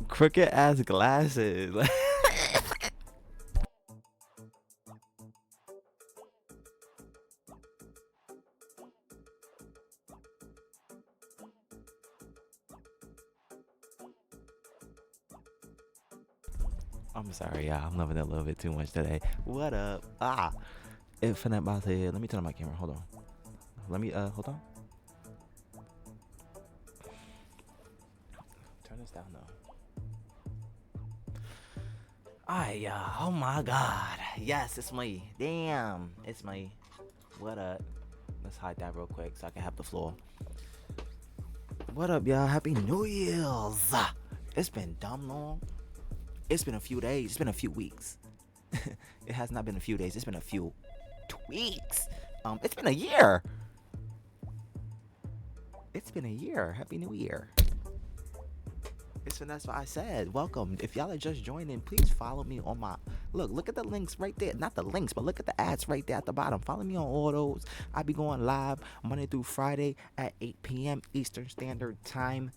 Crooked ass glasses. I'm sorry, y'all. I'm loving it a little bit too much today. What up? If I'm about to, let me turn on my camera. Hold on. Let me hold on. Turn this down though. Alright, y'all. Oh my god. Yes, it's me. Damn, it's me. What up? Let's hide that real quick so I can have the floor. What up, y'all? Happy New Year's. It's been dumb long. It's been a few days. It's been a few weeks. It has not been a few days. It's been a few weeks. It's been a year. It's been a year. Happy New Year. That's what I said. Welcome. If y'all are just joining, please follow me on my look at the links right there. Not the links, but look at the ads right there at the bottom. Follow me on all those. I be going live Monday through Friday at 8 p.m. Eastern Standard Time.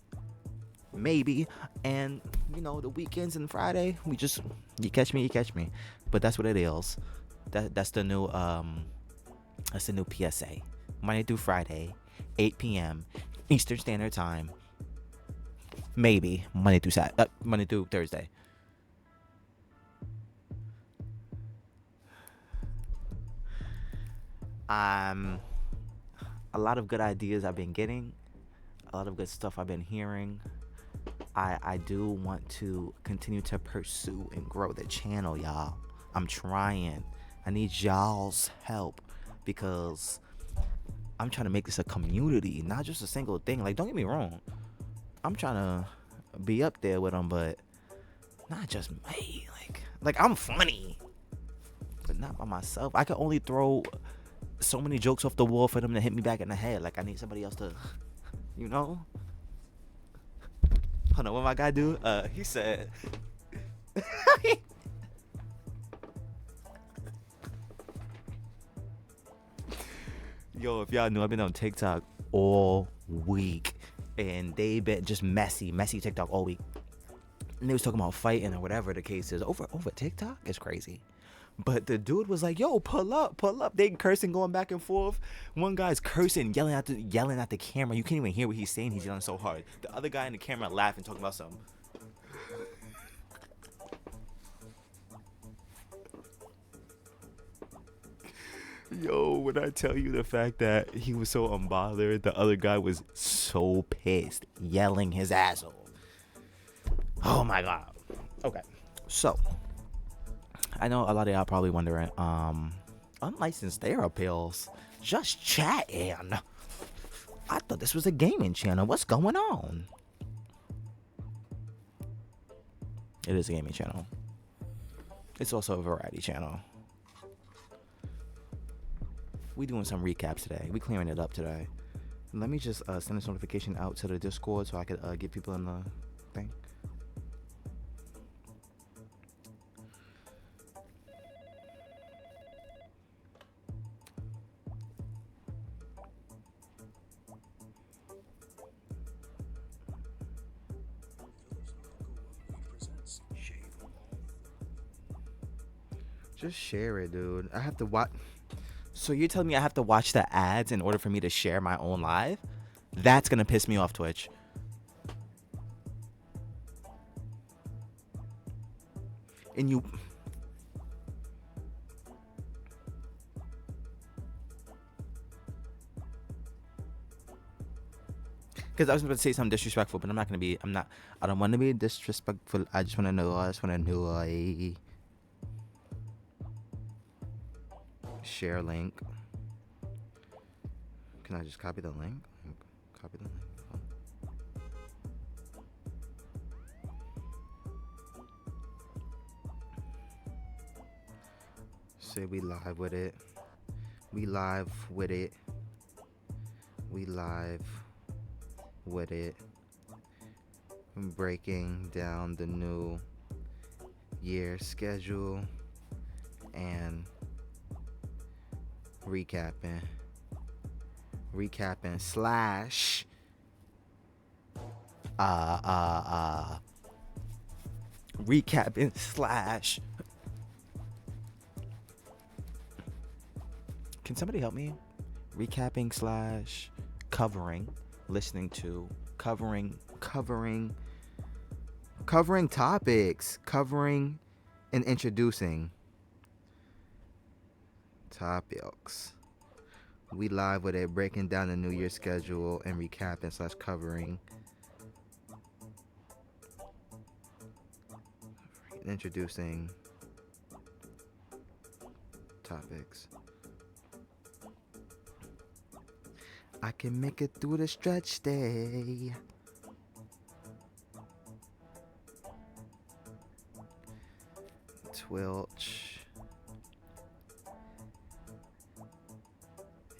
Maybe. And the weekends and Friday, you catch me. But that's what it is. That's the new PSA. Monday through Friday, 8 p.m. Eastern Standard Time. Maybe Monday through Thursday. A lot of good ideas I've been getting, a lot of good stuff I've been hearing. I do want to continue to pursue and grow the channel, y'all. I'm trying. I need y'all's help because I'm trying to make this a community, not just a single thing. Like, don't get me wrong. I'm trying to be up there with them, but not just me. Like I'm funny, but not by myself. I can only throw so many jokes off the wall for them to hit me back in the head. Like, I need somebody else to, Hold on, what my guy do? He said... Yo, if y'all knew, I've been on TikTok all week. And they been just messy TikTok all week. And they was talking about fighting or whatever the case is. Over TikTok? It's crazy. But the dude was like, yo, pull up. They cursing, going back and forth. One guy's cursing, yelling at the camera. You can't even hear what he's saying. He's yelling so hard. The other guy in the camera laughing, talking about something. Yo, when I tell you the fact that he was so unbothered, the other guy was so pissed, yelling his ass off. Oh my god. Okay, so I know a lot of y'all probably wondering, unlicensed therapists just chatting. I thought this was a gaming channel. What's going on? It is a gaming channel. It's also a variety channel. We doing some recaps today. We clearing it up today. Let me just send this notification out to the Discord so I could get people in the thing. Just share it, dude. I have to watch. So you're telling me I have to watch the ads in order for me to share my own live? That's gonna piss me off, Twitch. And you... Because I was about to say something disrespectful, but I'm not gonna be... I don't want to be disrespectful. I just want to know. Share link. Can I just copy the link? Copy the link. Say we live with it. We live with it. Breaking down the new year schedule and recapping slash recapping slash. Can somebody help me? Recapping slash covering, listening to, covering topics, covering and introducing topics. We live with it, breaking down the New Year schedule and recapping slash covering. Introducing topics. I can make it through the stretch day. Twilch.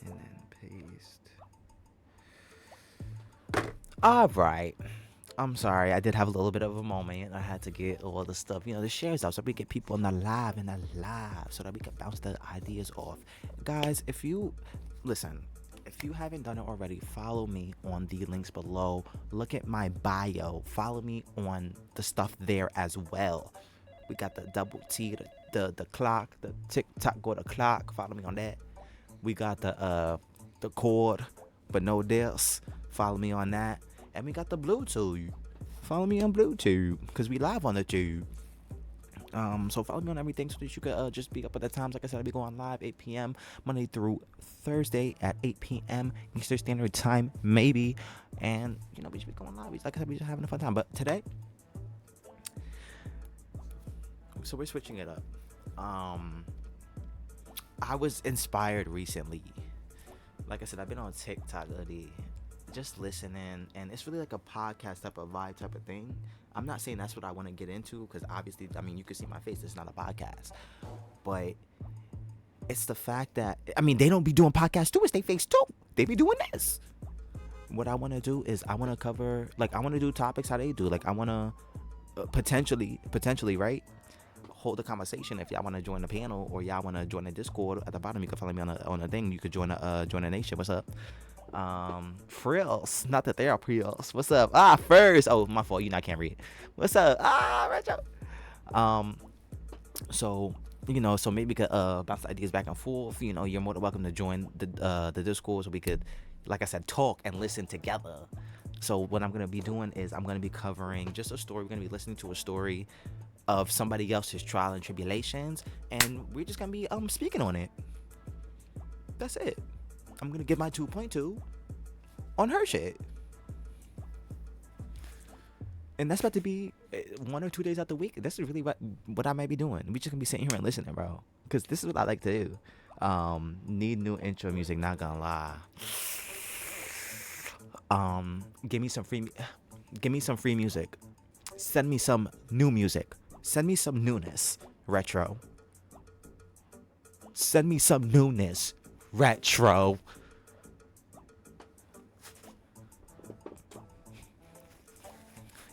And then paste. Alright. I'm sorry, I did have a little bit of a moment. I had to get all the stuff, the shares out so we get people in the live so that we can bounce the ideas off. Guys, if you haven't done it already, follow me on the links below. Look at my bio. Follow me on the stuff there as well. We got the double T, the clock, the TikTok go to clock. Follow me on that. We got the cord, but no this. Follow me on that. And we got the Bluetooth. Follow me on Bluetooth because we live on the tube. So follow me on everything so that you could just be up at the times. Like I said, I'll be going live 8 p.m. Monday through Thursday at 8 p.m. Eastern Standard Time, maybe. And, we should be going live. Like I said, we're just having a fun time. But today, so we're switching it up. I was inspired recently. Like I said, I've been on TikTok lately, just listening, and it's really like a podcast type of vibe type of thing. I'm not saying that's what I want to get into because obviously, you can see my face. It's not a podcast, but it's the fact that they don't be doing podcasts too. It's their face too. They be doing this. What I want to do is I want to cover, I want to do topics how they do. I want to potentially, right? Hold a conversation. If y'all want to join the panel or y'all want to join the Discord at the bottom, you can follow me on a thing. You could join a nation. What's up? Frills, not that they are Priels. What's up? First. Oh, my fault. I can't read. What's up? Retro. So maybe we could bounce ideas back and forth. You're more than welcome to join the Discord so we could, like I said, talk and listen together. So what I'm gonna be doing is I'm gonna be covering just a story. We're gonna be listening to a story of somebody else's trial and tribulations, and we're just gonna be speaking on it. That's it. I'm gonna give my 2.2 on her shit, and that's about to be 1 or 2 days out the week. This is really what I might be doing. We just gonna be sitting here and listening, bro, because this is what I like to do. Need new intro music, not gonna lie. Give me some free music. Send me some new music. Send me some newness, retro. Send me some newness, retro.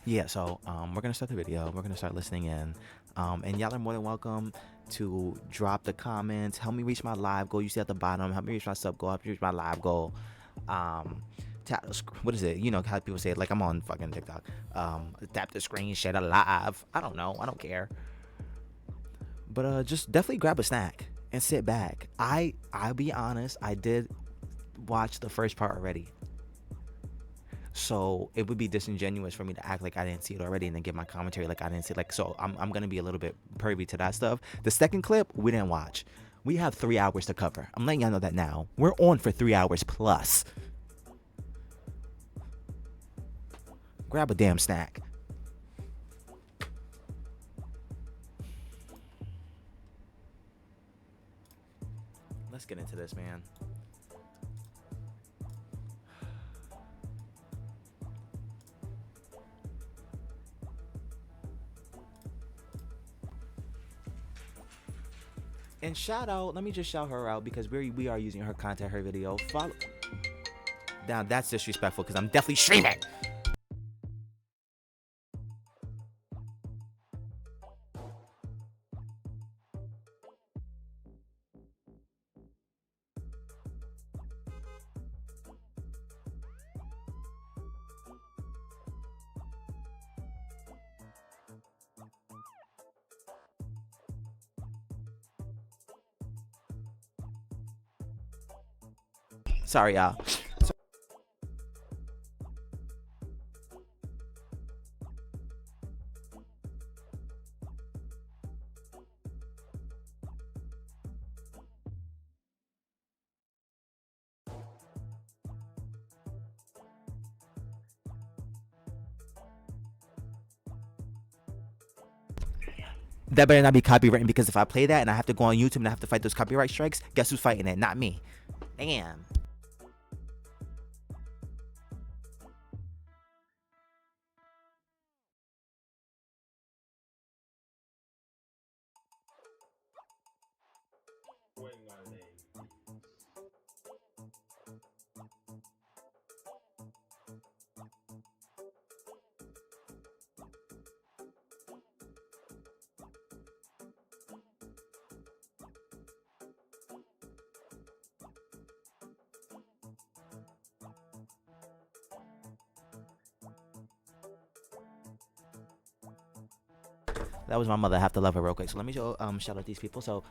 Yeah, so we're gonna start the video. We're gonna start listening in, and y'all are more than welcome to drop the comments. Help me reach my live goal. You see at the bottom. Help me reach my sub goal. Help me reach my live goal. What is it? How people say it, like I'm on fucking TikTok. Tap the screen, share the live. I don't know. I don't care. But just definitely grab a snack and sit back. I'll be honest. I did watch the first part already. So it would be disingenuous for me to act like I didn't see it already and then give my commentary like I didn't see it. So I'm going to be a little bit privy to that stuff. The second clip, we didn't watch. We have 3 hours to cover. I'm letting y'all know that now. We're on for 3 hours plus. Grab a damn snack. Let's get into this, man. And let me just shout her out because we are using her content, her video. Follow. Now that's disrespectful because I'm definitely streaming. Sorry, y'all. That better not be copywritten, because if I play that and I have to go on YouTube and I have to fight those copyright strikes, guess who's fighting it? Not me. Damn. That was my mother. I have to love her real quick. So let me shout out these people. So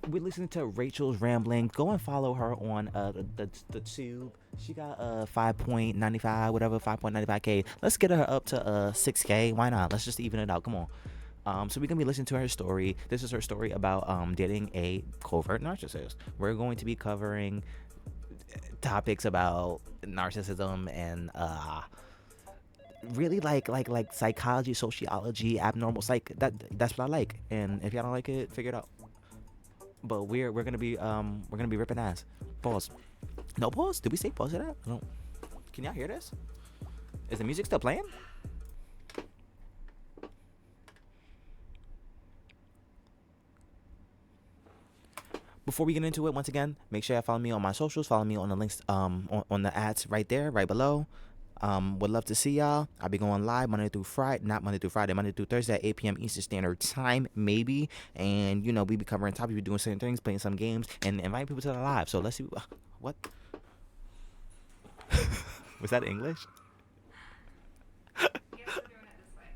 we're listening to Rachel's Rambling. Go and follow her on the tube. She got 5.95 whatever 5.95k. Let's get her up to 6k. Why not? Let's just even it out. Come on. So we're gonna be listening to her story. This is her story about dating a covert narcissist. We're going to be covering topics about narcissism and really like psychology, sociology, abnormal psych. That's what I like. And if y'all don't like it, figure it out. But we're gonna be ripping ass. Pause. No pause. Did we say pause to that? No. Can y'all hear this? Is the music still playing? Before we get into it, once again, make sure you follow me on my socials. Follow me on the links on the ads right there, right below. Would love to see y'all. I'll be going live Monday through Friday, not Monday through Friday, Monday through Thursday at 8 p.m. Eastern Standard Time, maybe. And we be covering topics, we be doing certain things, playing some games, and inviting people to the live. So let's see. What? Was that English? Yes, we're doing it this way.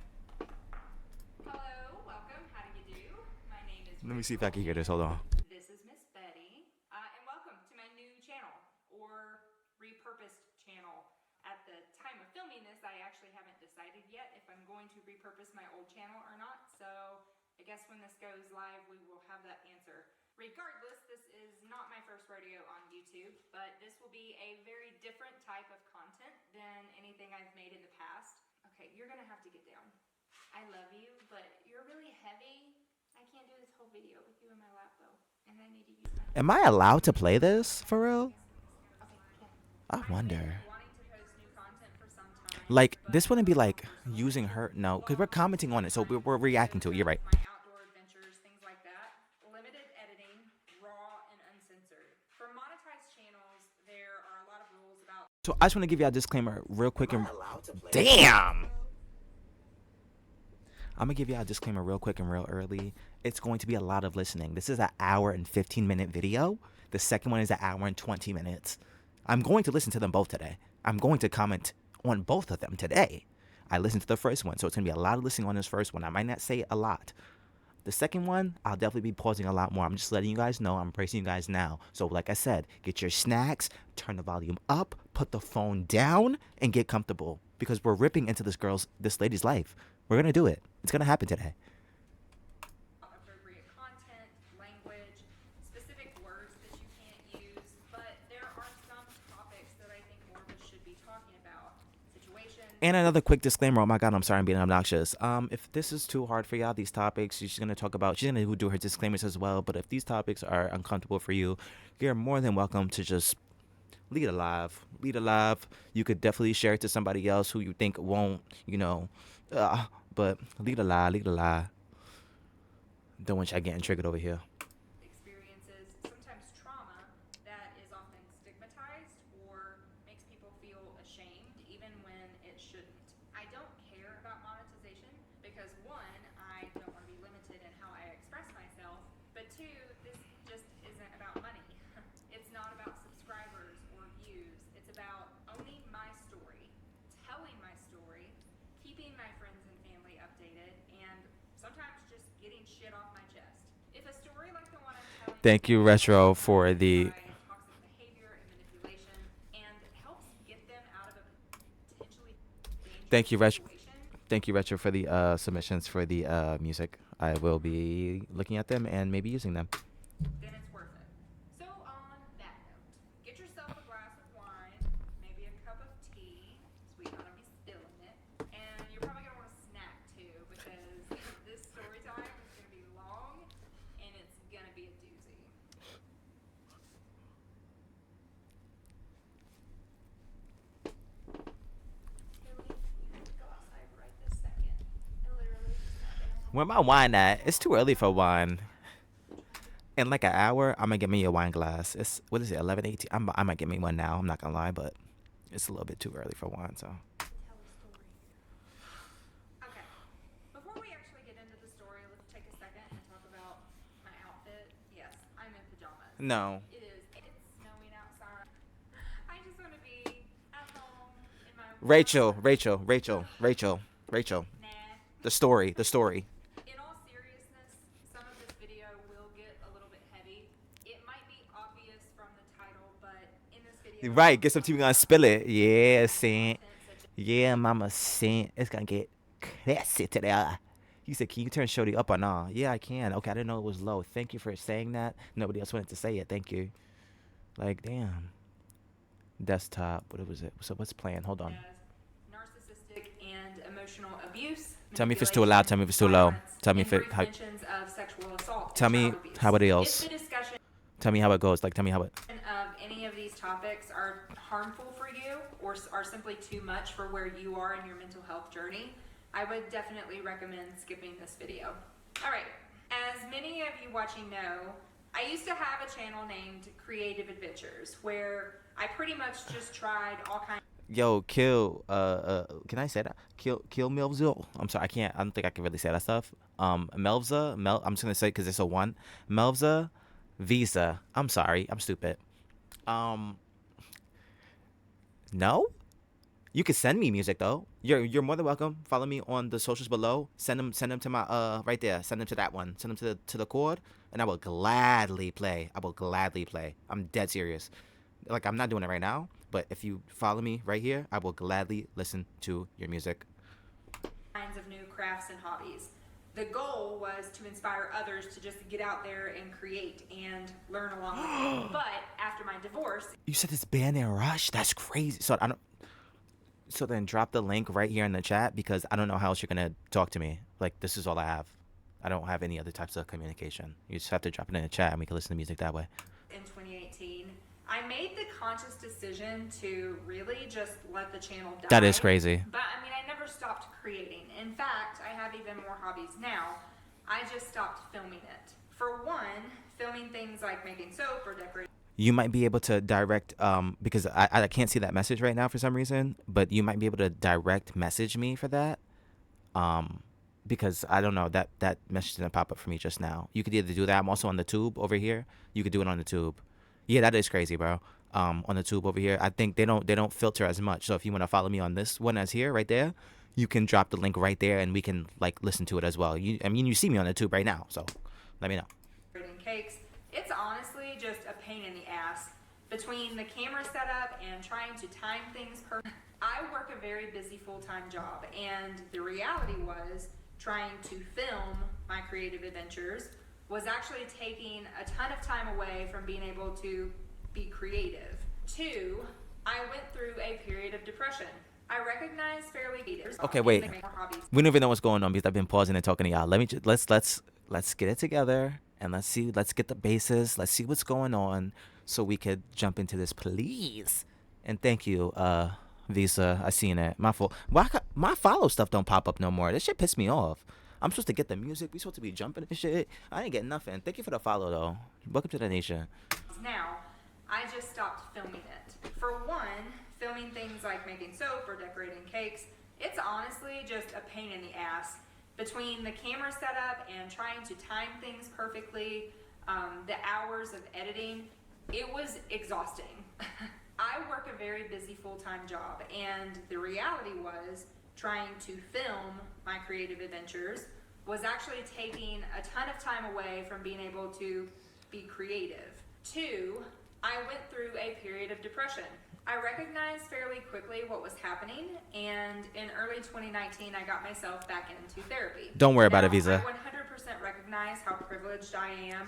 Hello, welcome. How do you do? My name is. Let me see if I can hear this. Hold on. This is Miss Betty, and welcome to my new channel, or repurposed channel. At the time of filming this, I actually haven't decided yet if I'm going to repurpose my old channel or not, so I guess when this goes live, we will have that answer. Regardless, this is not my first rodeo on YouTube, but this will be a very different type of content than anything I've made in the past. Okay, you're gonna have to get down. I love you, but you're really heavy. I can't do this whole video with you in my lap though, and I need to use my. Am I allowed to play this for real? Okay, yeah. I wonder. Wanting to post new content for some time. Like, this wouldn't be like using her. No, because we're commenting on it, so we're reacting to it. You're right. My outdoor adventures, things like that. Limited editing, raw and uncensored. For monetized channels, there are a lot of rules about. So I just want to give y'all a disclaimer real quick and damn. I'm gonna give y'all a disclaimer real quick and real early. It's going to be a lot of listening. This is an hour and 15-minute video. The second one is an hour and 20 minutes. I'm going to listen to them both today. I'm going to comment on both of them today. I listened to the first one, so it's gonna be a lot of listening on this first one. I might not say a lot. The second one, I'll definitely be pausing a lot more. I'm just letting you guys know. I'm bracing you guys now. So like I said, get your snacks, turn the volume up, put the phone down, and get comfortable. Because we're ripping into this lady's life. We're going to do it. It's going to happen today. Appropriate content, language, specific words that you can't use, but there are some topics that I think more of us should be talking about. Situations. And another quick disclaimer. Oh my God, I'm sorry, I'm being obnoxious. If this is too hard for y'all, these topics, she's gonna do her disclaimers as well. But if these topics are uncomfortable for you, you're more than welcome to just lead a live. You could definitely share it to somebody else who you think won't, but lead a live. Don't want y'all getting triggered over here. Experiences, sometimes trauma that is often stigmatized or makes people feel ashamed even when it shouldn't. I don't care about monetization because one, I don't want to be limited in how I express myself, but two, this just isn't about money. It's not about subscribers or views. It's about owning my story, telling my story, keeping my friends and family updated, and sometimes just getting shit off my chest. If a story like the one I'm telling. Thank you, Retro, for the. Toxic behavior and manipulation, Thank you, Retro. situation, Thank you, Retro, for the submissions for the music. I will be looking at them and maybe using them. then it's worth it. So on that note, get yourself a glass of wine, maybe a cup of tea, so we don't be spilling it, and you're probably gonna want a snack too, because this story time is gonna be long and it's gonna be a doozy. Billy, you have to go outside right this second, and literally just that damn Where my wine at? It's too early for wine. In like an hour, I'm gonna get me a wine glass. It's what is it, 11:18? I might get me one now. I'm not gonna lie, but it's a little bit too early for wine. So tell a story. Okay. Before we actually get into the story, let's take a second and talk about my outfit. Yes, I'm in pajamas. no, It is. It's snowing outside. I just want to be at home in my Rachel, warm- Rachel. Nah. The story. In all seriousness, some of this video will get a little bit heavy. It might be obvious from the title, but in this video, Right, get some tea. We gonna spill it. Yeah, Saint. content such as Yeah, Mama Saint. It's gonna get classy today. He said, "Can you turn Shorty up or nah?" Yeah, I can. Okay, I didn't know it was low. Thank you for saying that. Nobody else wanted to say it. Thank you. Like, damn. Desktop. What was it? So what's playing? Hold on. as narcissistic and emotional abuse. Tell me if it's too loud. Tell me if it's too low. violence, Tell me and if it. brief How, mentions of sexual assault. tell and me child abuse. how it If is. the discussion Tell me how it goes. Like, tell me how it. of any of these topics are harmful for you or are simply too much for where you are in your mental health journey, I would definitely recommend skipping this video. All right, as many of you watching know, I used to have a channel named Creative Adventures where I pretty much just tried all kinds. Yo, kill. Can I say that? Kill Melville. I'm sorry. I can't. I don't think I can really say that stuff. Melvza. I'm just gonna say because it's a one. Melvza, Visa. I'm sorry. I'm stupid. No. You can send me music though. You're more than welcome. Follow me on the socials below. Send them to my right there. Send them to that one. Send them to the cord, and I will gladly play. I'm dead serious. Like, I'm not doing it right now, but if you follow me right here, I will gladly listen to your music. Kinds of new crafts and hobbies. The goal was to inspire others to just get out there and create and learn along with me. But after my divorce, You said this band in Rush? That's crazy. So I don't. So then drop the link right here in the chat because I don't know how else you're gonna talk to me. Like, this is all I have. I don't have any other types of communication. You just have to drop it in the chat and we can listen to music that way. in 2018, I made the conscious decision to really just let the channel die. That is crazy. But I mean, I never stopped creating. In fact, I have even more hobbies now. I just stopped filming it. For one, filming things like making soap or decorating. You might be able to direct because I can't see that message right now for some reason, but you might be able to direct message me for that because I don't know, that message didn't pop up for me just now. You could either do that. I'm also on the tube over here. You could do it on the tube. Yeah, that is crazy, bro. On the tube over here, I think they don't filter as much. So if you want to follow me on this one as here right there, you can drop the link right there and we can like listen to it as well. You see me on the tube right now, so let me know. Decorating cakes. It's honestly just a pain in the ass between the camera setup and trying to time things I work a very busy full-time job, and the reality was trying to film my creative adventures was actually taking a ton of time away from being able to be creative. Two, I went through a period of depression. I recognize fairly leaders. Okay, wait. We don't even know what's going on because I've been pausing and talking to y'all. Let's get it together and let's get the bases. Let's see what's going on so we could jump into this, please. And thank you, Visa. I seen it. My fault. My follow stuff don't pop up no more. This shit pissed me off. I'm supposed to get the music. We supposed to be jumping and shit. I ain't getting nothing. Thank you for the follow though. Welcome to the nation. Now, I just stopped filming it. For one, filming things like making soap or decorating cakes, it's honestly just a pain in the ass. Between the camera setup and trying to time things perfectly, the hours of editing, it was exhausting. I work a very busy full-time job, and the reality was trying to film my creative adventures was actually taking a ton of time away from being able to be creative. Two, I went through a period of depression. I recognized fairly quickly what was happening, and in early 2019, I got myself back into therapy. Don't worry about it, Now, Visa. I 100% recognize how privileged I am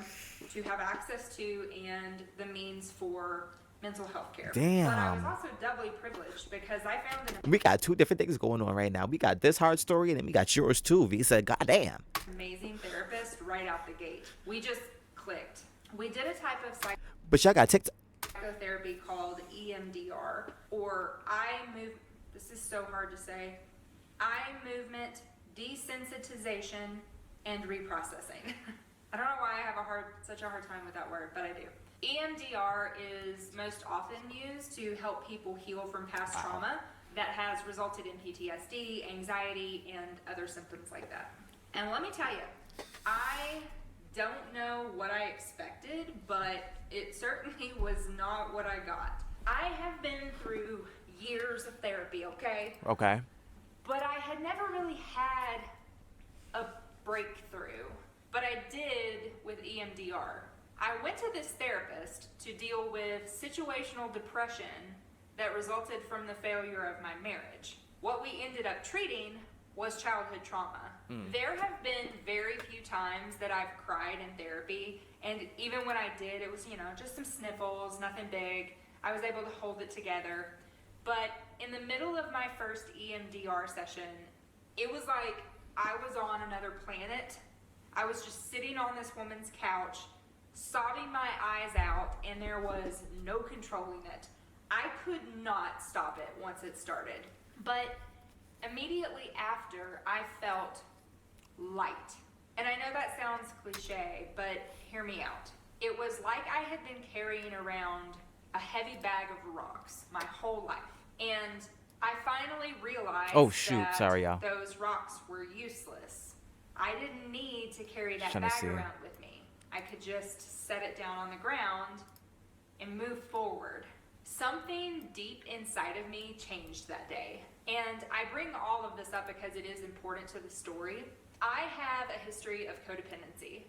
to have access to and the means for mental health care. Damn. But I was also doubly privileged because I found an We got two different things going on right now. We got this hard story, and then we got yours too, Visa. Goddamn. amazing therapist right out the gate. We just clicked. We did a type of But y'all got TikTok. psychotherapy called EMDR, or eye move. This is so hard to say. Eye movement desensitization and reprocessing. I don't know why I have such a hard time with that word, but I do. EMDR is most often used to help people heal from past trauma that has resulted in PTSD, anxiety, and other symptoms like that. And let me tell you, I don't know what I expected, but it certainly was not what I got. I have been through years of therapy, okay? Okay. But I had never really had a breakthrough. But I did with EMDR. I went to this therapist to deal with situational depression that resulted from the failure of my marriage. What we ended up treating was childhood trauma. There have been very few times that I've cried in therapy, and even when I did, it was, just some sniffles, nothing big. I was able to hold it together. But in the middle of my first EMDR session, it was like I was on another planet. I was just sitting on this woman's couch, sobbing my eyes out, and there was no controlling it. I could not stop it once it started. But immediately after, I felt light. And I know that sounds cliche, but hear me out. It was like I had been carrying around a heavy bag of rocks my whole life. And I finally realized that Sorry, y'all. those rocks were useless. I didn't need to carry that Tryna bag see. around with me. I could just set it down on the ground and move forward. Something deep inside of me changed that day. And I bring all of this up because it is important to the story. I have a history of codependency.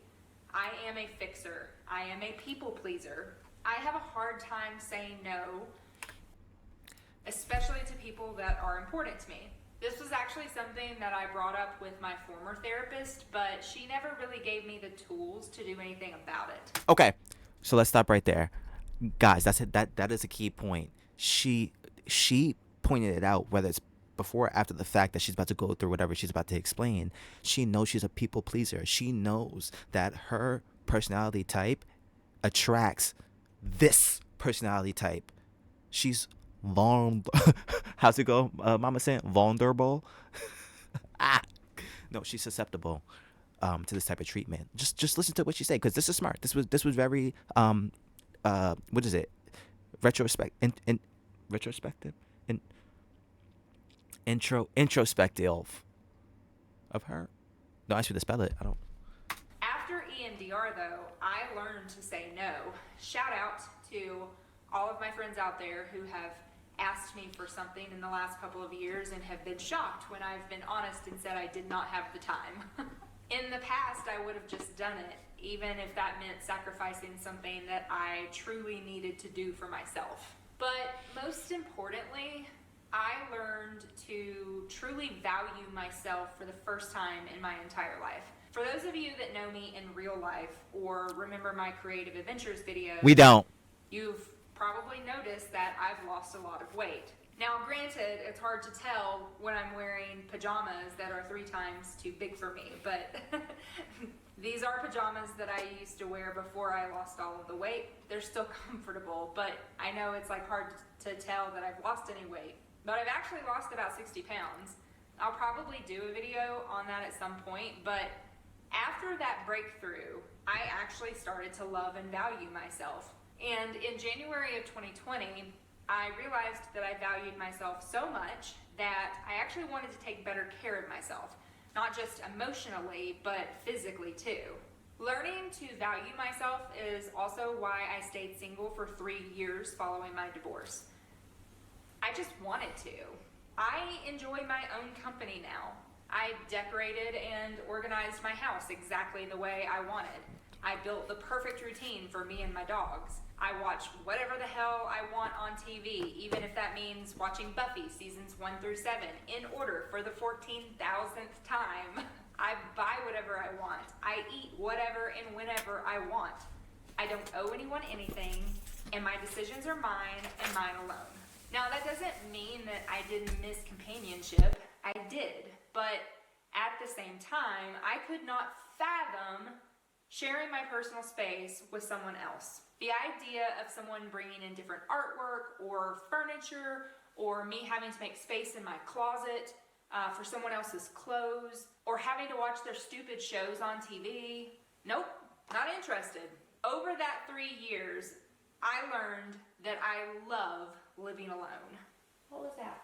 I am a fixer. I am a people pleaser. I have a hard time saying no, especially to people that are important to me. This was actually something that I brought up with my former therapist, but she never really gave me the tools to do anything about it. Okay, so let's stop right there, guys. That's it. That is a key point. She pointed it out, whether it's before or after the fact that she's about to go through whatever she's about to explain. She knows she's a people pleaser. She knows that her personality type attracts this personality type. She's how's it go, Mama saying vulnerable? No, she's susceptible to this type of treatment. Just listen to what she said, because this is smart. This was very what is it, retrospective of her. No, I should spell it. I don't. After EMDR, though, I learned to say no. Shout out to all of my friends out there who have asked me for something in the last couple of years and have been shocked when I've been honest and said I did not have the time. In the past, I would have just done it, even if that meant sacrificing something that I truly needed to do for myself. But most importantly, I learned to truly value myself for the first time in my entire life. For those of you that know me in real life or remember my Creative Adventures videos, We don't. you've probably noticed that I've lost a lot of weight. Now, granted, it's hard to tell when I'm wearing pajamas that are 3 times too big for me, but these are pajamas that I used to wear before I lost all of the weight. They're still comfortable, but I know it's hard to tell that I've lost any weight. But I've actually lost about 60 pounds. I'll probably do a video on that at some point, but after that breakthrough, I actually started to love and value myself. And in January of 2020, I realized that I valued myself so much that I actually wanted to take better care of myself, not just emotionally, but physically too. Learning to value myself is also why I stayed single for 3 years following my divorce. I just wanted to. I enjoy my own company now. I decorated and organized my house exactly the way I wanted. I built the perfect routine for me and my dogs. I watch whatever the hell I want on TV, even if that means watching Buffy seasons 1 through 7 in order for the 14,000th time. I buy whatever I want. I eat whatever and whenever I want. I don't owe anyone anything, and my decisions are mine and mine alone. Now, that doesn't mean that I didn't miss companionship. I did, but at the same time, I could not fathom sharing my personal space with someone else. The idea of someone bringing in different artwork or furniture, or me having to make space in my closet for someone else's clothes, or having to watch their stupid shows on TV. Nope, not interested. Over that 3 years, I learned that I love living alone. What was that?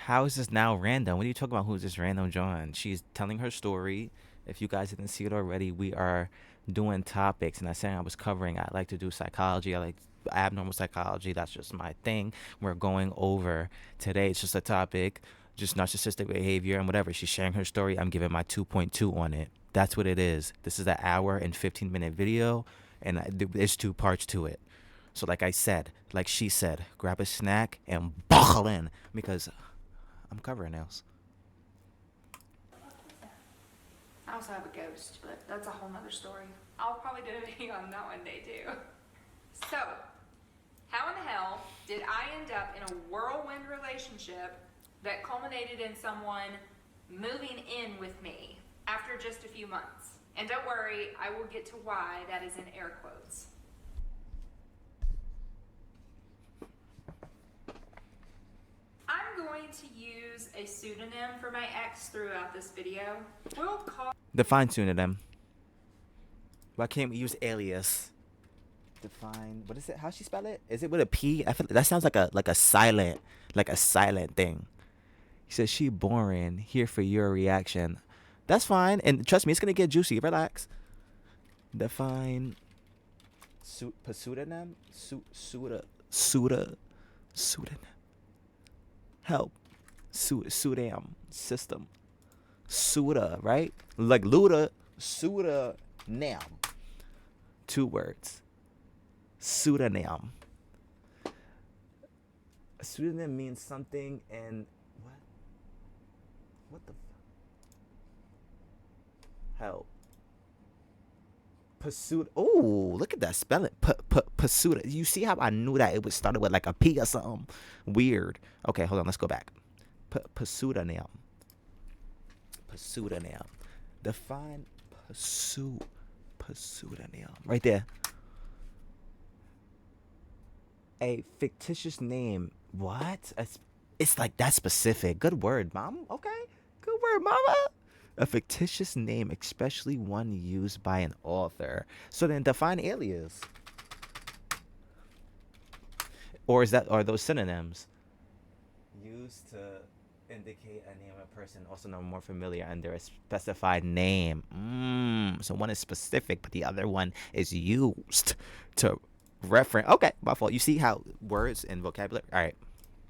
How is this now random? What are you talking about? Who's this random John? She's telling her story. If you guys didn't see it already, we are doing topics, and I said I was covering. I like to do psychology. I like abnormal psychology. That's just my thing. We're going over today. It's just a topic, just narcissistic behavior and whatever. She's sharing her story. I'm giving my 2.2 on it. That's what it is. This is an hour and 15-minute video, and there's 2 parts to it. So like I said, like she said, grab a snack and buckle in, because I'm covering nails. I also have a ghost, but that's a whole nother story. I'll probably do a video on that one day too. So, how in the hell did I end up in a whirlwind relationship that culminated in someone moving in with me after just a few months? And don't worry, I will get to why that is in air quotes. I'm going to use a pseudonym for my ex throughout this video. We'll call... Define pseudonym. Why can't we use alias? Define. What is it? How she spell it? Is it with a P? I feel that sounds like a silent thing. He says she boring. Here for your reaction. That's fine, and trust me, it's gonna get juicy. Relax. Define. Pseudonym. Pseudonym. Help. Pseudonym system. Suda, right? Like Luda. Pseudonym. 2 words. Pseudonym. A pseudonym means something, and what the help. Pursuit. Oh, look at that spelling. Pursuit. You see how I knew that it was started with like a P or something weird. Okay, hold on. Let's go back. Pseudonym. Pseudonym. Define pseudonym. Right there. A fictitious name. What? It's like that specific. Good word, mom. Okay. Good word, mama. A fictitious name, especially one used by an author. So then define alias. Or are those synonyms? Used to indicate a name of a person, also known more familiar under a specified name. So one is specific, but the other one is used to reference. Okay, my fault. You see how words and vocabulary. All right.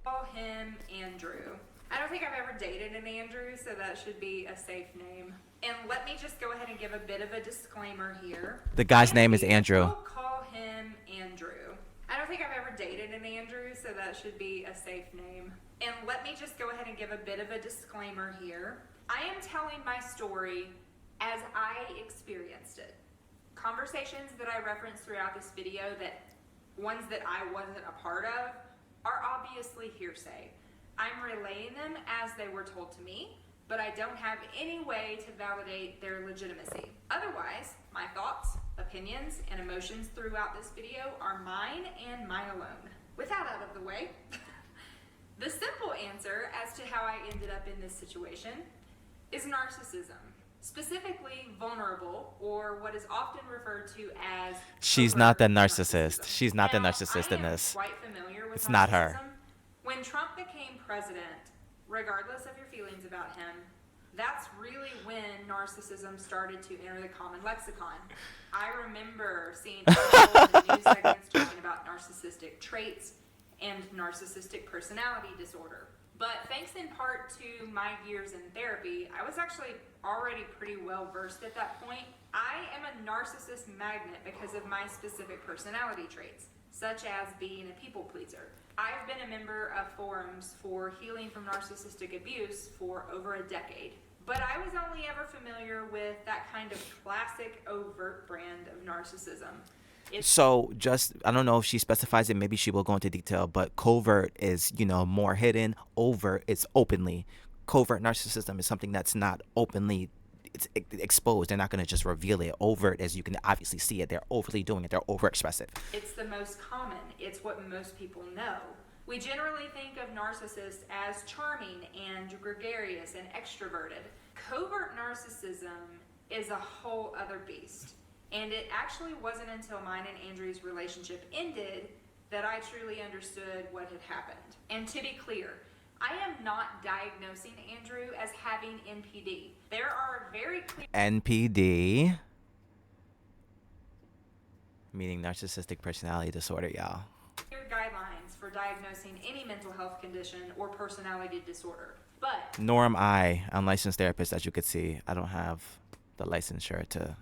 Call him Andrew. I don't think I've ever dated an Andrew, so that should be a safe name. And let me just go ahead and give a bit of a disclaimer here. The guy's name is Andrew. We'll call him Andrew. I don't think I've ever dated an Andrew, so that should be a safe name. And let me just go ahead and give a bit of a disclaimer here. I am telling my story as I experienced it. Conversations that I referenced throughout this video, that ones that I wasn't a part of, are obviously hearsay. I'm relaying them as they were told to me, but I don't have any way to validate their legitimacy. Otherwise, my thoughts, opinions, and emotions throughout this video are mine and mine alone. With that out of the way, the simple answer as to how I ended up in this situation is narcissism. Specifically vulnerable, or what is often referred to as... She's not the narcissist. She's not the narcissist in I am this. quite familiar with It's not her. narcissism. When Trump became president, regardless of your feelings about him, that's really when narcissism started to enter the common lexicon. I remember seeing articles and news segments talking about narcissistic traits and narcissistic personality disorder. But thanks in part to my years in therapy, I was actually already pretty well versed at that point. I am a narcissist magnet because of my specific personality traits, such as being a people pleaser. I've been a member of forums for healing from narcissistic abuse for over a decade, but I was only ever familiar with that kind of classic overt brand of narcissism. So just, I don't know if she specifies it, maybe she will go into detail, but covert is, more hidden. Overt is openly. Covert narcissism is something that's not openly exposed. They're not going to just reveal it. Overt, as you can obviously see it, they're overly doing it. They're overexpressive. It's the most common. It's what most people know. We generally think of narcissists as charming and gregarious and extroverted. Covert narcissism is a whole other beast. And it actually wasn't until mine and Andrew's relationship ended that I truly understood what had happened. And to be clear, I am not diagnosing Andrew as having NPD. There are very clear NPD, meaning narcissistic personality disorder, y'all. guidelines for diagnosing any mental health condition or personality disorder. But Nor am I, unlicensed therapist, as you could see. I don't have the licensure to.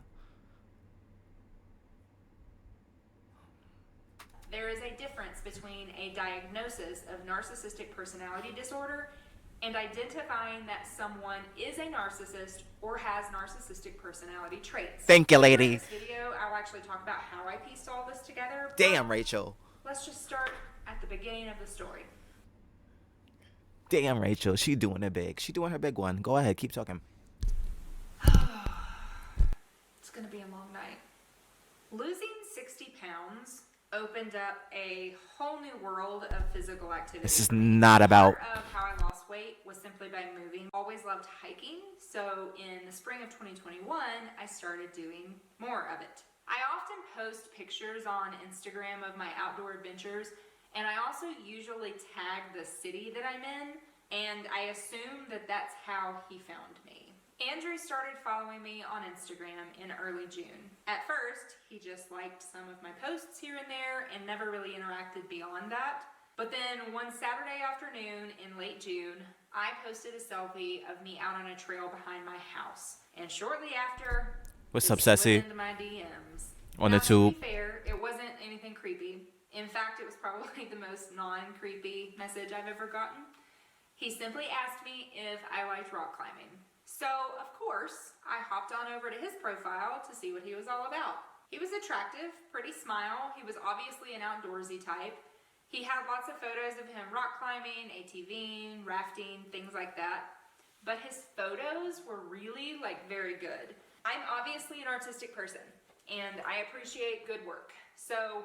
there is a difference between a diagnosis of narcissistic personality disorder and identifying that someone is a narcissist or has narcissistic personality traits. Thank you, In lady. this video, I'll actually talk about how I pieced all this together. but Damn, Rachel. Let's just start at the beginning of the story. Damn, Rachel. She doing it big. She doing her big one. Go ahead. Keep talking. It's gonna be a long night. Losing 60 pounds opened up a whole new world of physical activity. This is not about. Part of how I lost weight was simply by moving. Always loved hiking, so in the spring of 2021, I started doing more of it. I often post pictures on Instagram of my outdoor adventures, and I also usually tag the city that I'm in, and I assume that that's how he found me. Andrew started following me on Instagram in early June. At first, he just liked some of my posts here and there and never really interacted beyond that. But then one Saturday afternoon in late June, I posted a selfie of me out on a trail behind my house. And shortly after, What's he up, slid Ceci? into my DMs. On Now, the tube. To be fair, it wasn't anything creepy. In fact, it was probably the most non-creepy message I've ever gotten. He simply asked me if I liked rock climbing. So, of course, I hopped on over to his profile to see what he was all about. He was attractive, pretty smile. He was obviously an outdoorsy type. He had lots of photos of him rock climbing, ATVing, rafting, things like that. But his photos were really, very good. I'm obviously an artistic person, and I appreciate good work. So,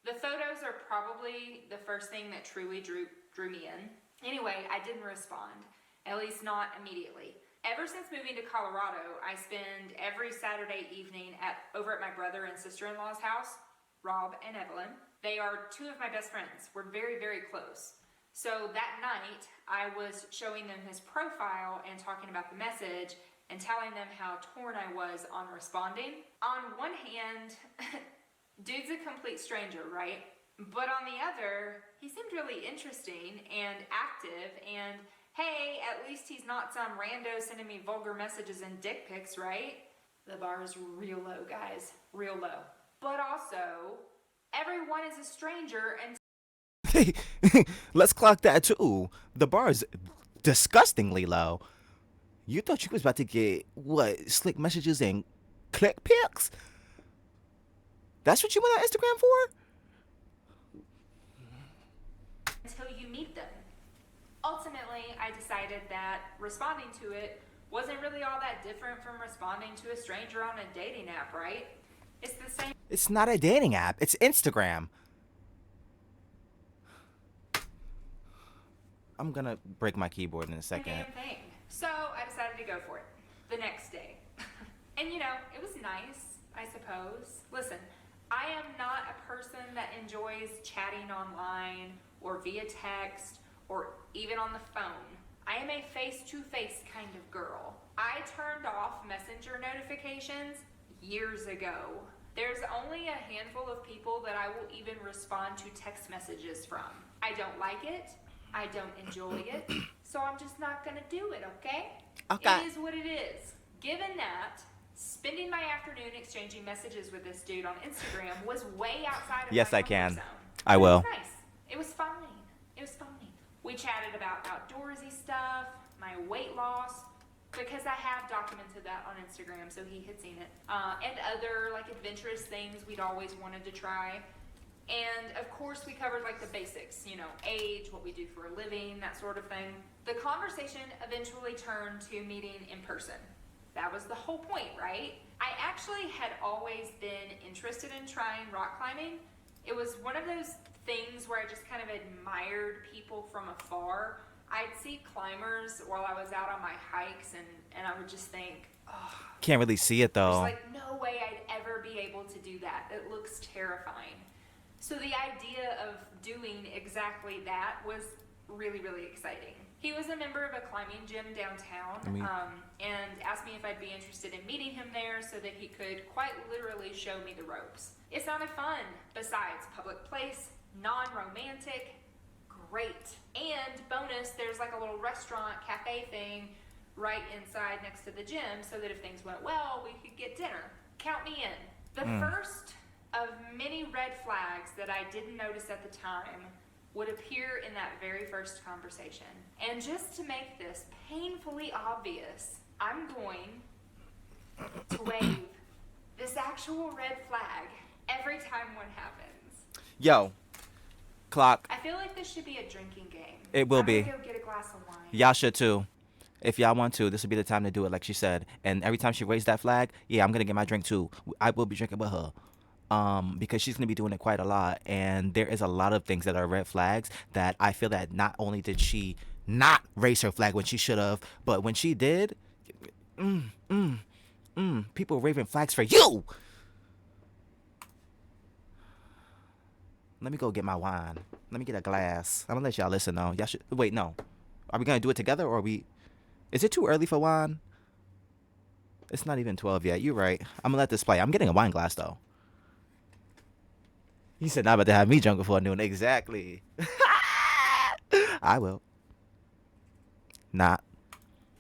the photos are probably the first thing that truly drew me in. Anyway, I didn't respond, at least not immediately. Ever since moving to Colorado, I spend every Saturday evening over at my brother and sister-in-law's house, Rob and Evelyn. They are two of my best friends. We're very, very close. So that night, I was showing them his profile and talking about the message and telling them how torn I was on responding. On one hand, dude's a complete stranger, right? But on the other, he seemed really interesting and active, and hey, at least he's not some rando sending me vulgar messages and dick pics, right? The bar is real low, guys. Real low. But also, everyone is a stranger and Let's clock that too. The bar is disgustingly low. You thought you was about to get slick messages and click pics? That's what you went on Instagram for? until you meet them. Ultimately, I decided that responding to it wasn't really all that different from responding to a stranger on a dating app, right? It's the same. It's not a dating app. It's Instagram. I'm gonna break my keyboard in a second. Damn thing. So I decided to go for it the next day. And it was nice, I suppose. Listen, I am not a person that enjoys chatting online or via text or even on the phone. I am a face-to-face kind of girl. I turned off messenger notifications years ago. There's only a handful of people that I will even respond to text messages from. I don't like it. I don't enjoy it, so I'm just not gonna do it, okay? Okay. It is what it is. Given that, spending my afternoon exchanging messages with this dude on Instagram was way outside of Yes, my I comfort can. zone. I But will. It was nice. It was fine. It was fine. We chatted about outdoorsy stuff, my weight loss, because I have documented that on Instagram, so he had seen it, and other like adventurous things we'd always wanted to try. And of course we covered like the basics, you know, age, what we do for a living, that sort of thing. The conversation eventually turned to meeting in person. That was the whole point, right? I actually had always been interested in trying rock climbing. It was one of those things where I just kind of admired people from afar. I'd see climbers while I was out on my hikes, and I would just think, oh, Can't really see it there's though. like no way I'd ever be able to do that. It looks terrifying. So the idea of doing exactly that was really, really exciting. He was a member of a climbing gym downtown, and asked me if I'd be interested in meeting him there so that he could quite literally show me the ropes. It sounded fun. Besides, public place, non-romantic, great. And bonus, there's like a little restaurant, cafe thing right inside next to the gym so that if things went well, we could get dinner. Count me in. The first of many red flags that I didn't notice at the time would appear in that very first conversation. And just to make this painfully obvious, I'm going to wave this actual red flag every time one happens. Yo, clock. I feel like this should be a drinking game. It will I'm be. gonna go get a glass of wine. Y'all should too. If y'all want to, this would be the time to do it, like she said. And every time she raised that flag, yeah, I'm gonna get my drink too. I will be drinking with her. Because she's gonna be doing it quite a lot, and there is a lot of things that are red flags that I feel that not only did she not raise her flag when she should have, but when she did, people were waving flags for you. Let me go get my wine. Let me get a glass. I'm gonna let y'all listen though. Y'all should wait. No, are we gonna do it together or are we? Is it too early for wine? It's not even 12 yet. You're right. I'm gonna let this play. I'm getting a wine glass though. He said not about to have me drunk before noon. Exactly. I will. Not.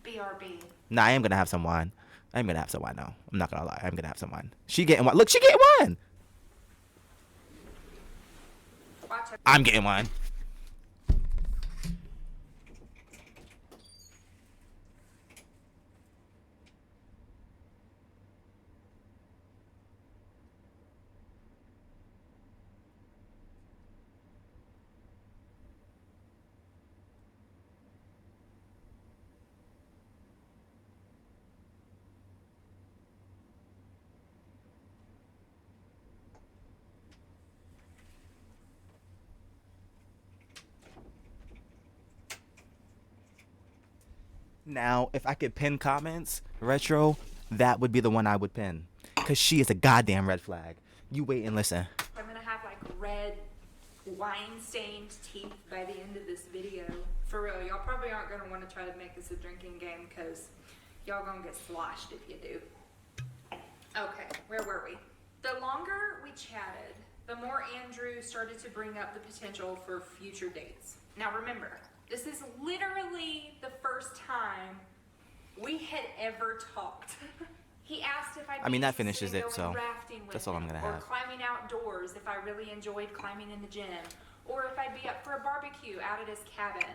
BRB. Nah, I am gonna have some wine. I am gonna have some wine now. I'm not gonna lie. I'm gonna have some wine. She getting wine. Look, she getting wine. Watch it. I'm getting wine. Now, if I could pin comments, retro, that would be the one I would pin. Because she is a goddamn red flag. You wait and listen. I'm gonna have like red wine-stained teeth by the end of this video. For real, y'all probably aren't gonna want to try to make this a drinking game because y'all gonna get sloshed if you do. Okay, where were we? The longer we chatted, the more Andrew started to bring up the potential for future dates. Now remember, this is literally the first time we had ever talked. He asked if I'd I mean, that be finishes interested in it, so going rafting with that's all I'm him, gonna or have. climbing outdoors if I really enjoyed climbing in the gym, or if I'd be up for a barbecue out at his cabin.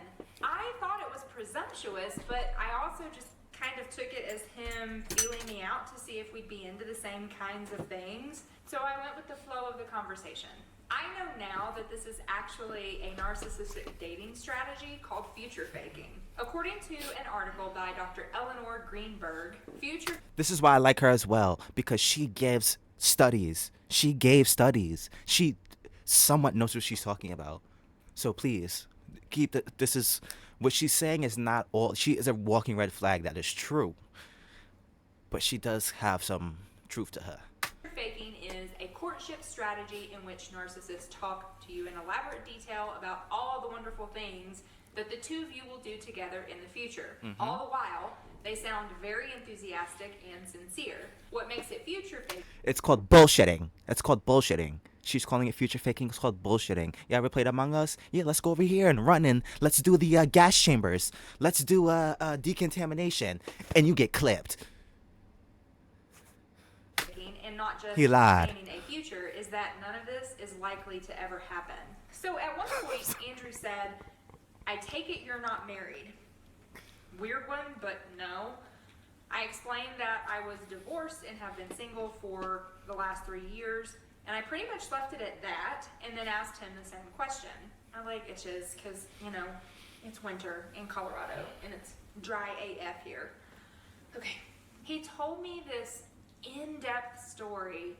I thought it was presumptuous, but I also just kind of took it as him feeling me out to see if we'd be into the same kinds of things. So I went with the flow of the conversation. I know now that this is actually a narcissistic dating strategy called future faking. According to an article by Dr. Eleanor Greenberg, This is why I like her as well, because she gives studies. She gave studies. She somewhat knows what she's talking about. So please, keep this is what she's saying is not all. She is a walking red flag. That is true. But she does have some truth to her. faking is a courtship strategy in which narcissists talk to you in elaborate detail about all the wonderful things that the two of you will do together in the future. All the while, they sound very enthusiastic and sincere. What makes it future fake? It's called bullshitting. It's called bullshitting. She's calling it future faking. It's called bullshitting. You ever played Among Us? Yeah, let's go over here and run and let's do the gas chambers. Let's do decontamination. And you get clipped. And not just He lied. planning a future, is that none of this is likely to ever happen. So at one point, Andrew said, I take it you're not married. Weird one, but no. I explained that I was divorced and have been single for the last 3 years, and I pretty much left it at that, and then asked him the same question. I like itches, because, you know, it's winter in Colorado, and it's dry AF here. Okay, he told me this in-depth story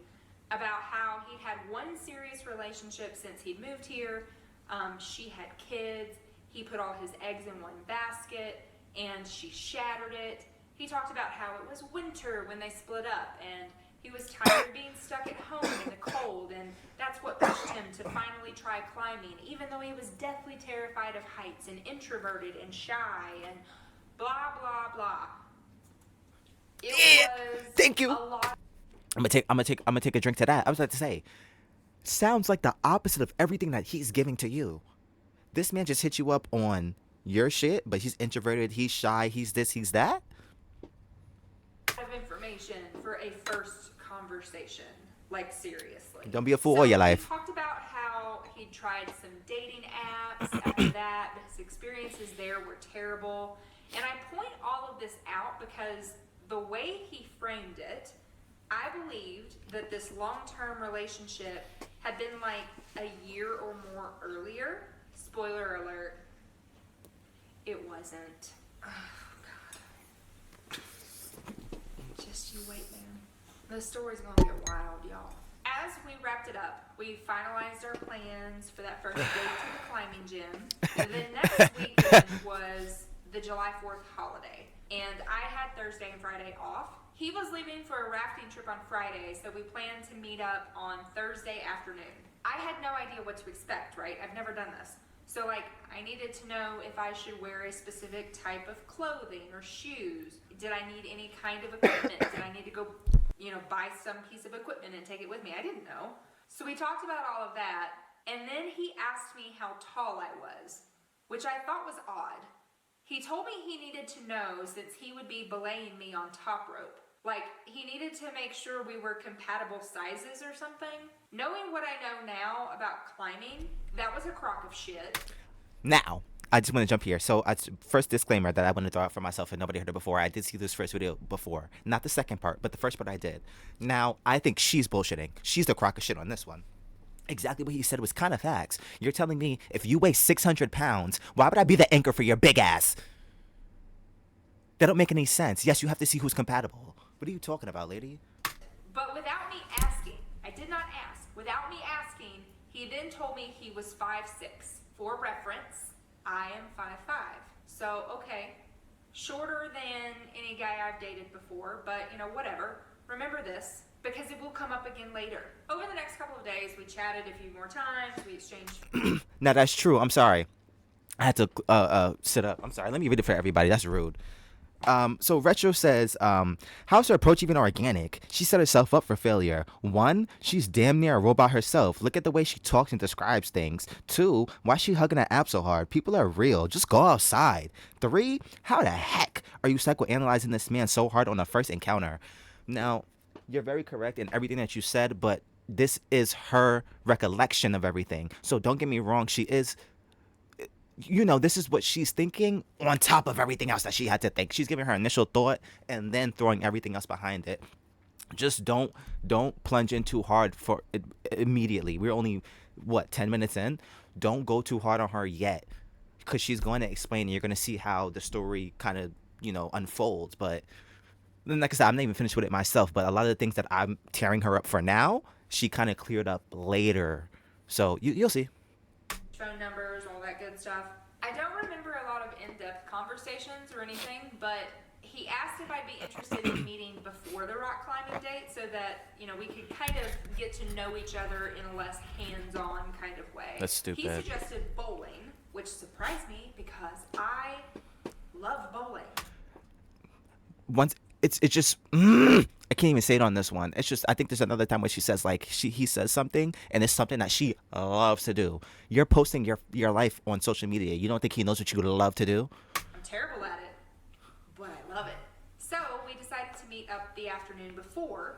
about how he'd had one serious relationship since he'd moved here. She had kids. He put all his eggs in one basket, and she shattered it. He talked about how it was winter when they split up, and he was tired of being stuck at home in the cold, and that's what pushed him to finally try climbing, even though he was deathly terrified of heights and introverted and shy and blah, blah, blah. It was Thank you. a lot. I'm gonna take a drink to that. I was about to say, sounds like the opposite of everything that he's giving to you. This man just hit you up on your shit, but he's introverted, he's shy, he's this, he's that. Of information for a first conversation, like seriously. Don't be a fool all your life. He talked about how he tried some dating apps after that. His experiences there were terrible. And I point all of this out because the way he framed it, I believed that this long-term relationship had been like a year or more earlier. Spoiler alert, it wasn't. Oh, God. Just you wait, man. The story's gonna get wild, y'all. As we wrapped it up, we finalized our plans for that first date to the climbing gym. And then next weekend was the July 4th holiday. And I had Thursday and Friday off. He was leaving for a rafting trip on Friday, so we planned to meet up on Thursday afternoon. I had no idea what to expect, right? I've never done this. So I needed to know if I should wear a specific type of clothing or shoes. Did I need any kind of equipment? Did I need to go, buy some piece of equipment and take it with me? I didn't know. So we talked about all of that, and then he asked me how tall I was, which I thought was odd. He told me he needed to know since he would be belaying me on top rope. He needed to make sure we were compatible sizes or something. Knowing what I know now about climbing, that was a crock of shit. Now, I just want to jump here. So, first disclaimer that I want to throw out for myself and nobody heard it before. I did see this first video before. Not the second part, but the first part I did. Now, I think she's bullshitting. She's the crock of shit on this one. Exactly what he said was kind of facts. You're telling me if you weigh 600 pounds, why would I be the anchor for your big ass? That don't make any sense. Yes, you have to see who's compatible. What are you talking about, lady? But without me asking, I did not ask. Without me asking, he then told me he was 5'6". For reference, I am 5'5". So, okay, shorter than any guy I've dated before, but, whatever. Remember this, because it will come up again later. Over the next couple of days, we chatted a few more times, we exchanged... Now, that's true. I'm sorry. I had to sit up. I'm sorry. Let me read it for everybody. That's rude. So Retro says, how's her approach even organic? She set herself up for failure. 1, she's damn near a robot herself. Look at the way she talks and describes things. 2, why is she hugging that app so hard? People are real. Just go outside. 3, how the heck are you psychoanalyzing this man so hard on the first encounter? Now, you're very correct in everything that you said, but this is her recollection of everything. So don't get me wrong. She is... this is what she's thinking on top of everything else that she had to think. She's giving her initial thought and then throwing everything else behind it. Just don't plunge in too hard for it immediately. We're only, 10 minutes in? Don't go too hard on her yet because she's going to explain and you're going to see how the story kind of, unfolds. But then, like I said, I'm not even finished with it myself, but a lot of the things that I'm tearing her up for now, she kind of cleared up later. So you'll see. Phone numbers, all that good stuff. I don't remember a lot of in-depth conversations or anything, but he asked if I'd be interested in meeting before the rock climbing date so that, we could kind of get to know each other in a less hands-on kind of way. That's stupid. He suggested bowling, which surprised me because I love bowling. Once it's just I can't even say it on this one. It's just I think there's another time where she says like he says something and it's something that she loves to do. You're posting your life on social media. You don't think he knows what you love to do? I'm terrible at it, but I love it. So we decided to meet up the afternoon before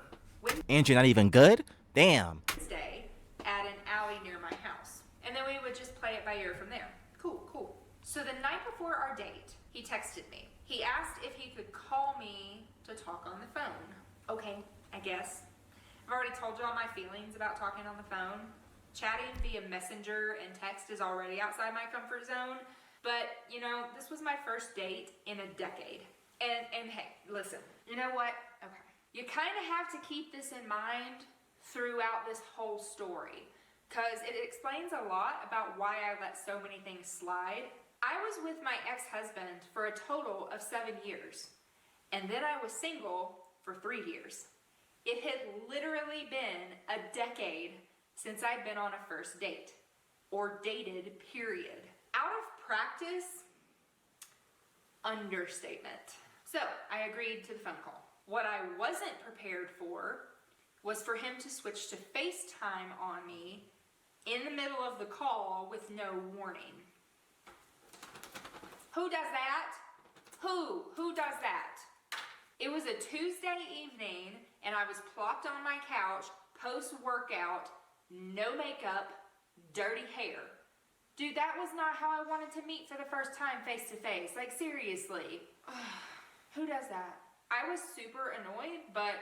And you're not even good? Damn. Wednesday at an alley near my house. And then we would just play it by ear from there. Cool, cool. So the night before our date, he texted me. He asked if he could call me to talk on the phone. Okay, I guess. I've already told you all my feelings about talking on the phone. Chatting via messenger and text is already outside my comfort zone. But, you know, this was my first date in a decade. And hey, listen, you know what? Okay. You kind of have to keep this in mind throughout this whole story, because it explains a lot about why I let so many things slide. I was with my ex-husband for a total of 7 years, and then I was single for 3 years. It had literally been a decade since I'd been on a first date, or dated, period. Out of practice, understatement. So I agreed to the phone call. What I wasn't prepared for was for him to switch to FaceTime on me in the middle of the call with no warning. Who does that? Who does that? It was a Tuesday evening and I was plopped on my couch, post-workout, no makeup, dirty hair. Dude, that was not how I wanted to meet for the first time face to face. Like, seriously. Who does that? I was super annoyed, but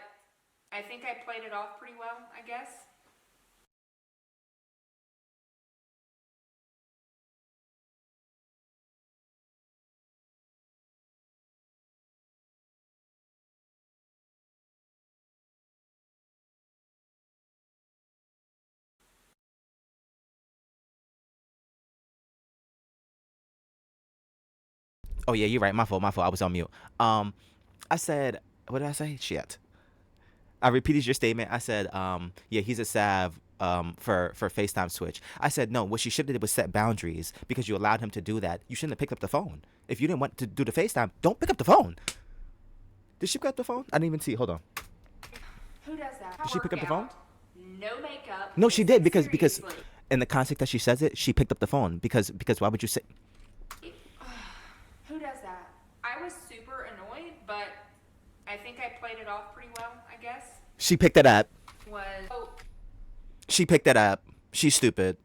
I think I played it off pretty well, I guess. Oh yeah, you're right. My fault. My fault. I was on mute. I said, what did I say? Shit. I repeated your statement. I said, yeah, he's a sav for FaceTime switch. I said, no, what she should have did was set boundaries because you allowed him to do that. You shouldn't have picked up the phone. If you didn't want to do the FaceTime, don't pick up the phone. Did she pick up the phone? I didn't even see. Hold on. Who does that? Did she pick up the phone? No makeup. No, she did because Seriously. in the context that she says it, she picked up the phone because why would you say? Who does that? I was super annoyed, but I think I played it off pretty well, I guess. She picked it up. Oh, She picked it up. She's stupid.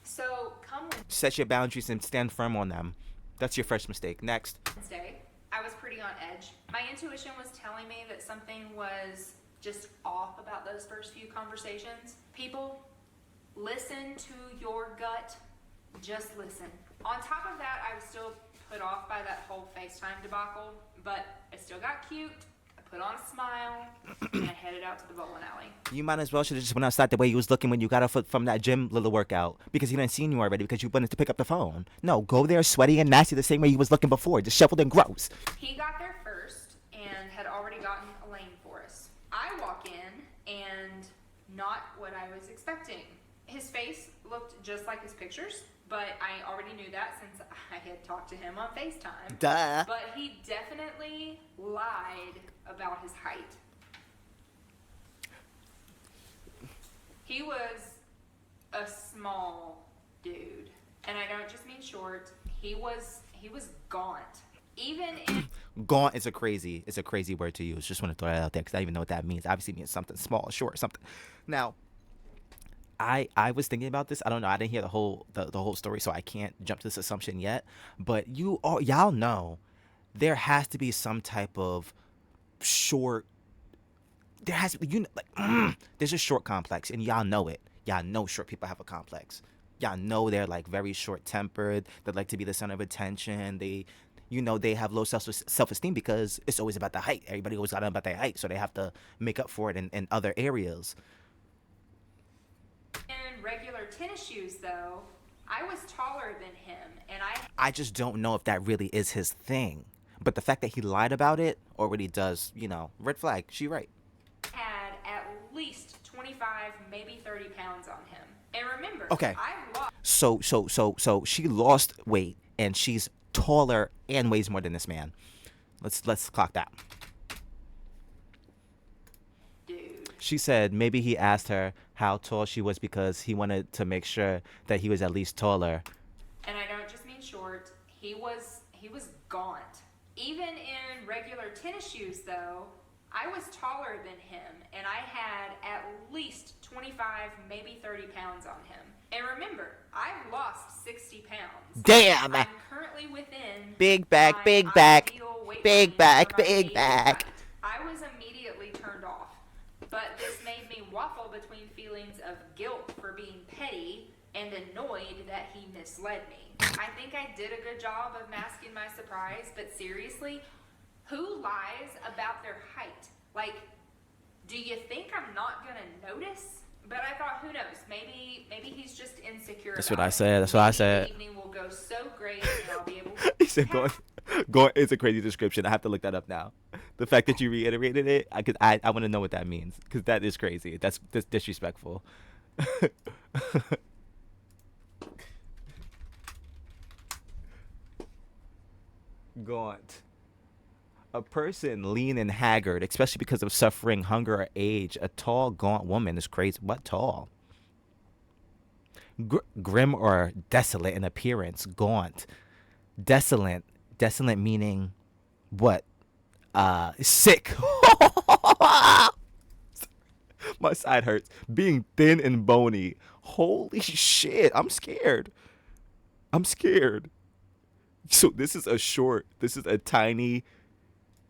so come Set your boundaries and stand firm on them. That's your first mistake. Next. Wednesday, I was pretty on edge. My intuition was telling me that something was just off about those first few conversations. People, listen to your gut. Just listen. On top of that, I was still put off by that whole FaceTime debacle, but I still got cute. I put on a smile, and I headed out to the bowling alley. You might as well should have just went outside the way you was looking when you got off from that gym little workout because he didn't see you already because you wanted to pick up the phone. No, go there sweaty and nasty the same way you was looking before, disheveled and gross. He got there first and had already gotten a lane for us. I walk in and not what I was expecting. His face looked just like his pictures, but I already knew that since I had talked to him on FaceTime. Duh. But he definitely lied about his height. He was a small dude, and I don't just mean short. He was gaunt. Even in Gaunt is a crazy word to use. Just want to throw that out there because I don't even know what that means. Obviously it means something small, short, something. Now, I was thinking about this. I don't know. I didn't hear the whole story, so I can't jump to this assumption yet. But y'all know there has to be some type of short. There has to be there's a short complex, and y'all know it. Y'all know short people have a complex. Y'all know they're like very short tempered. They like to be the center of attention. They have low self esteem because it's always about the height. Everybody always got to know about their height, so they have to make up for it in other areas. regular tennis shoes, though, I was taller than him, and I just don't know if that really is his thing. But the fact that he lied about it already does, red flag. She right. had at least 25, maybe 30 pounds on him. And remember, Okay. I lost. So she lost weight and she's taller and weighs more than this man. Let's clock that. She said maybe he asked her how tall she was because he wanted to make sure that he was at least taller. And I don't just mean short. He was gaunt. Even in regular tennis shoes though, I was taller than him and I had at least 25, maybe 30 pounds on him. And remember, I've lost 60 pounds. Damn. I'm currently within Big back, my big back, ideal weight big range back, for my big age and back. height. I was immediately turned off. But this made me waffle between feelings of guilt for being petty and annoyed that he misled me. I think I did a good job of masking my surprise, but seriously, who lies about their height? Like, do you think I'm not gonna notice? But I thought, who knows? Maybe he's just insecure. That's about what I it. said. That's what I Maybe said. The evening will go so great, and I'll be able to. He said, "Going." It's a crazy description. I have to look that up now. The fact that you reiterated it, I want to know what that means because that is crazy. That's disrespectful. Gaunt. A person lean and haggard, especially because of suffering, hunger, or age. A tall, gaunt woman is crazy. What tall? Grim or desolate in appearance. Gaunt. Desolate. Desolate meaning what? Sick. My side hurts. Being thin and bony. Holy shit. I'm scared. I'm scared. So this is a short. This is a tiny.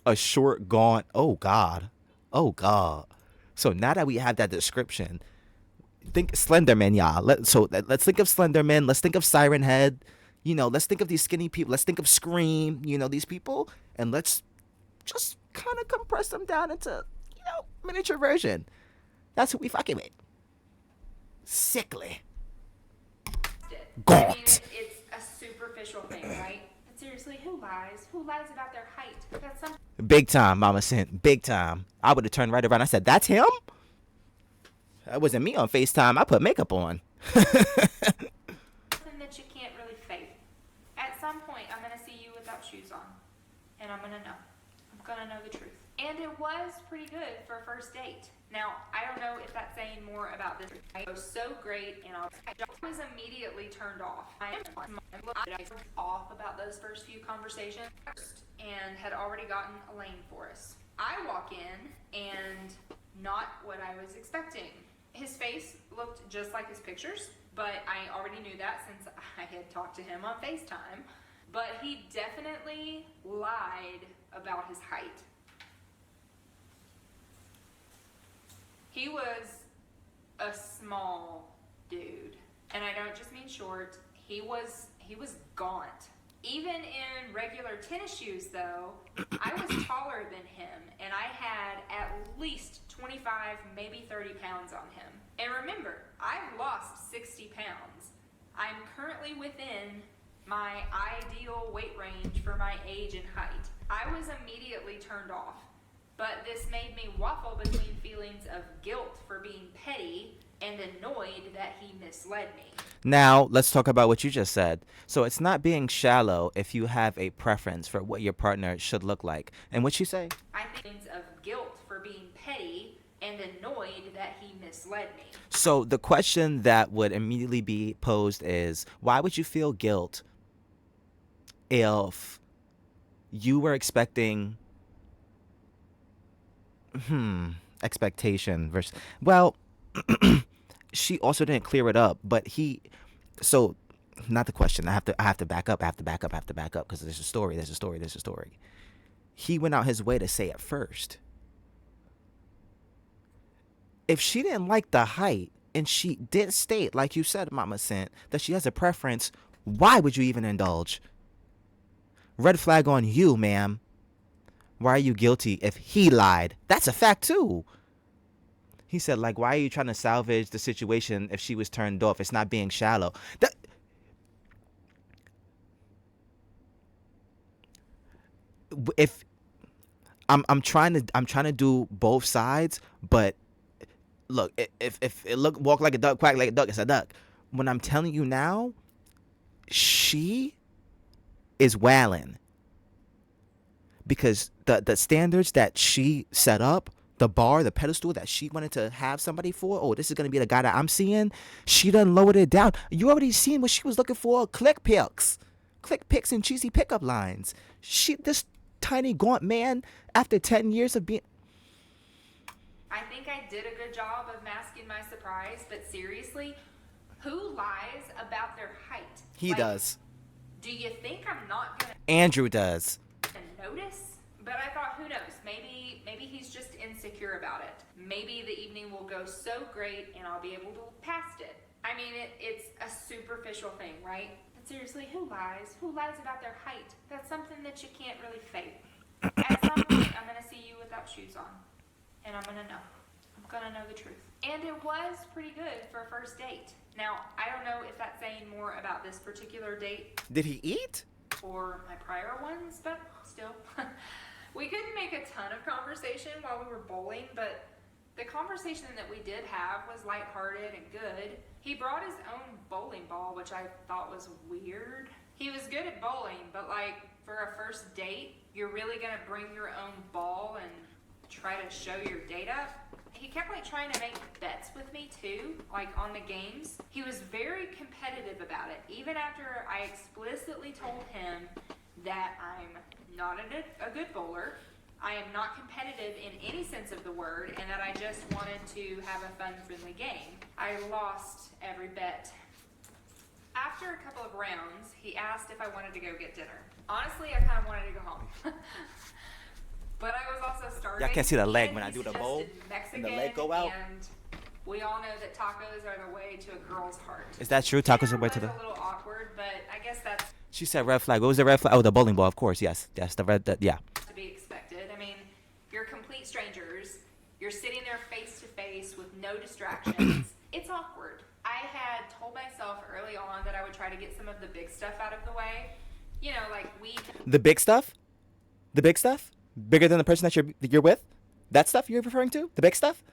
A short, gaunt. Oh God. Oh God. So now that we have that description, think Slenderman, y'all. Let's think of Slenderman. Let's think of Siren Head. Let's think of these skinny people. Let's think of Scream. These people, and let's just kind of compress them down into miniature version. That's who we fucking with. Sickly. I mean, Gaunt. it's a superficial thing, right? But seriously, who lies? Who lies about their height? That's something Big time, Mama Sent. Big time. I would have turned right around. I said, "That's him." That wasn't me on FaceTime. I put makeup on. that you can't really fake. At some point, I'm gonna see you without shoes on, and I'm gonna know. I'm gonna know the truth. And it was pretty good for a first date. Now, I don't know if that's saying more about this. I was so great, and I was immediately turned off. I was off about those first few conversations and had already gotten a lane for us. I walk in, and not what I was expecting. His face looked just like his pictures, but I already knew that since I had talked to him on FaceTime. But he definitely lied about his height. He was a small dude, and I don't just mean short. He was gaunt. Even in regular tennis shoes though, I was taller than him, and I had at least 25, maybe 30 pounds on him. And remember, I've lost 60 pounds. I'm currently within my ideal weight range for my age and height. I was immediately turned off. But this made me waffle between feelings of guilt for being petty and annoyed that he misled me. Now, let's talk about what you just said. So it's not being shallow if you have a preference for what your partner should look like. And what'd she say? I think feelings of guilt for being petty and annoyed that he misled me. So the question that would immediately be posed is, why would you feel guilt if you were expecting expectation versus, well, she also didn't clear it up, but so not the question. I have to back up because there's a story. He went out his way to say it first. If she didn't like the height and she did state, like you said, Mama Sent, that she has a preference, why would you even indulge? Red flag on you, ma'am. Why are you guilty if he lied? That's a fact too. He said, like, why are you trying to salvage the situation if she was turned off? It's not being shallow. If I'm trying to do both sides, but look, if it walk like a duck, quack like a duck, it's a duck. When I'm telling you now, she is wailing. Because the standards that she set up the bar, the pedestal that she wanted to have somebody for. Oh, this is gonna be the guy that I'm seeing. She done lowered it down. You already seen what she was looking for. Click pics and cheesy pickup lines. This tiny gaunt man, after 10 years of being. I think I did a good job of masking my surprise, but seriously, who lies about their height? He does. Do you think I'm not gonna Andrew does. notice? But I thought, who knows? Maybe he's just insecure about it. Maybe the evening will go so great and I'll be able to look past it. I mean, it's a superficial thing, right? But seriously, who lies? Who lies about their height? That's something that you can't really fake. At some point, I'm gonna see you without shoes on, and I'm gonna know. I'm gonna know the truth. And it was pretty good for a first date. Now, I don't know if that's saying more about this particular date Did he eat? or my prior ones, but still. We couldn't make a ton of conversation while we were bowling, but the conversation that we did have was lighthearted and good. He brought his own bowling ball, which I thought was weird. He was good at bowling, but like for a first date, you're really gonna bring your own ball and try to show your data? He kept like trying to make bets with me too, like on the games. He was very competitive about it, even after I explicitly told him that I'm not a good bowler, I am not competitive in any sense of the word, and that I just wanted to have a fun, friendly game. I lost every bet. After a couple of rounds, he asked if I wanted to go get dinner. Honestly, I kind of wanted to go home. But I was also starving. Y'all can't see the leg and when I he do the suggested bowl Mexican, and the leg go out. And we all know that tacos are the way to a girl's heart. Is that true? Tacos are the way to It the. was a little awkward, but I guess that's She said red flag. What was the red flag? Oh, the bowling ball, of course. Yes, the red. Yeah. to be expected. I mean, you're complete strangers. You're sitting there face to face with no distractions. It's awkward. I had told myself early on that I would try to get some of the big stuff out of the way. You know, like weed. The big stuff. The big stuff. Bigger than the person that you're with. That stuff you're referring to. The big stuff.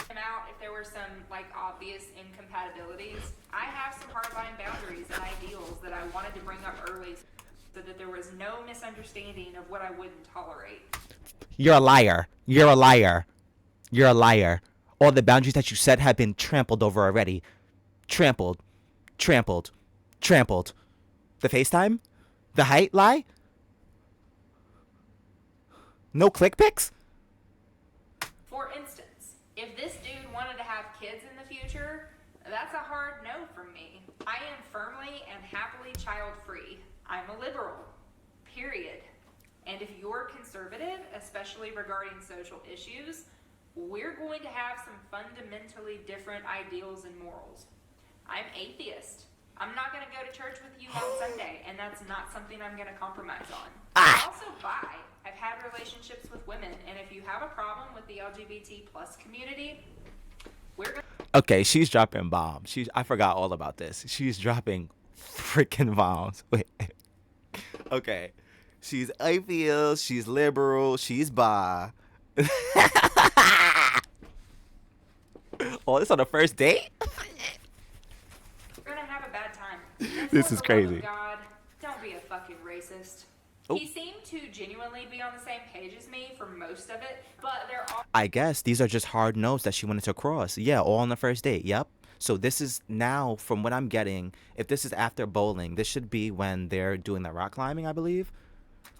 Them out if there were some like obvious incompatibilities. I have some hardline boundaries and ideals that I wanted to bring up early so that there was no misunderstanding of what I wouldn't tolerate. You're a liar. You're a liar. You're a liar. All the boundaries that you said have been trampled over already. Trampled. Trampled. Trampled. The FaceTime? The height lie? No click pics? For instance, if this dude wanted to have kids in the future, that's a hard no from me. I am firmly and happily child-free. I'm a liberal. Period. And if you're conservative, especially regarding social issues, we're going to have some fundamentally different ideals and morals. I'm atheist. I'm not going to go to church with you on Sunday, and that's not something I'm going to compromise on. I'm also bi. I've had relationships with women, and if you have a problem with the LGBT plus community, we're going to... Okay, she's dropping bombs. I forgot all about this. She's dropping freaking bombs. Wait. Okay. She's atheist, she's liberal, she's bi. Oh, this on the first date? We're going to have a bad time. This is For the love of crazy. God, don't be a fucking racist. Oh. He seemed to genuinely be on the same page as me for most of it, but there are... I guess these are just hard no's that she wanted to cross. Yeah, all on the first date. Yep. So this is now, from what I'm getting, if this is after bowling, this should be when they're doing the rock climbing, I believe.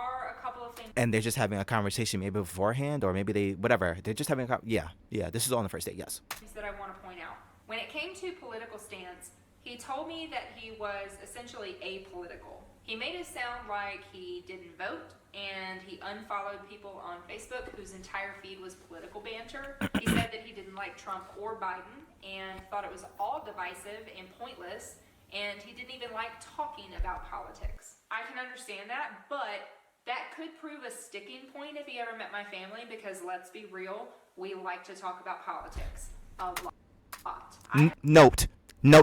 Are a couple of things And they're just having a conversation maybe beforehand, or maybe whatever. They're just having yeah, this is on the first date, yes. that I want to point out. When it came to political stance, he told me that he was essentially apolitical. He made it sound like he didn't vote, and he unfollowed people on Facebook whose entire feed was political banter. He said that he didn't like Trump or Biden, and thought it was all divisive and pointless, and he didn't even like talking about politics. I can understand that, but that could prove a sticking point if he ever met my family, because let's be real, we like to talk about politics a lot. I Note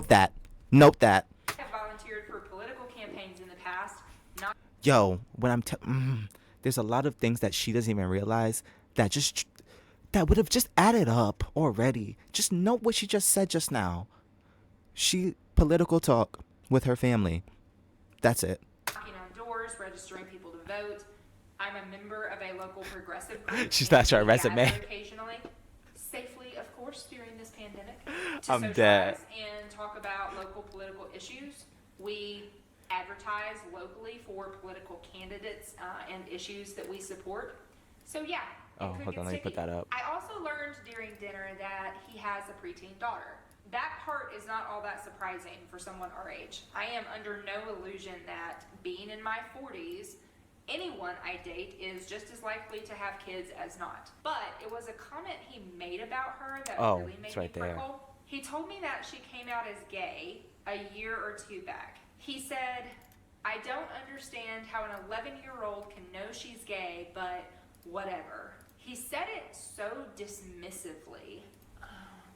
that. have volunteered for political campaigns in the past, not Yo, when there's a lot of things that she doesn't even realize that would have just added up already. Just note what she just said just now. She political talk with her family. That's it. knocking on doors, registering people to vote. I'm a member of a local progressive group. She's not and sure her we gather resume. Occasionally. safely, of course, during this pandemic, to I'm socialize dead. and talk about local political issues. We advertise locally for political candidates and issues that we support. So yeah, Oh, it could hold get on, let me put sticky. that up. I also learned during dinner that he has a preteen daughter. That part is not all that surprising for someone our age. I am under no illusion that being in my 40s, anyone I date is just as likely to have kids as not. But it was a comment he made about her that really made it's me right there. prickle. He told me that she came out as gay a year or two back. He said, I don't understand how an 11-year-old can know she's gay, but whatever. He said it so dismissively.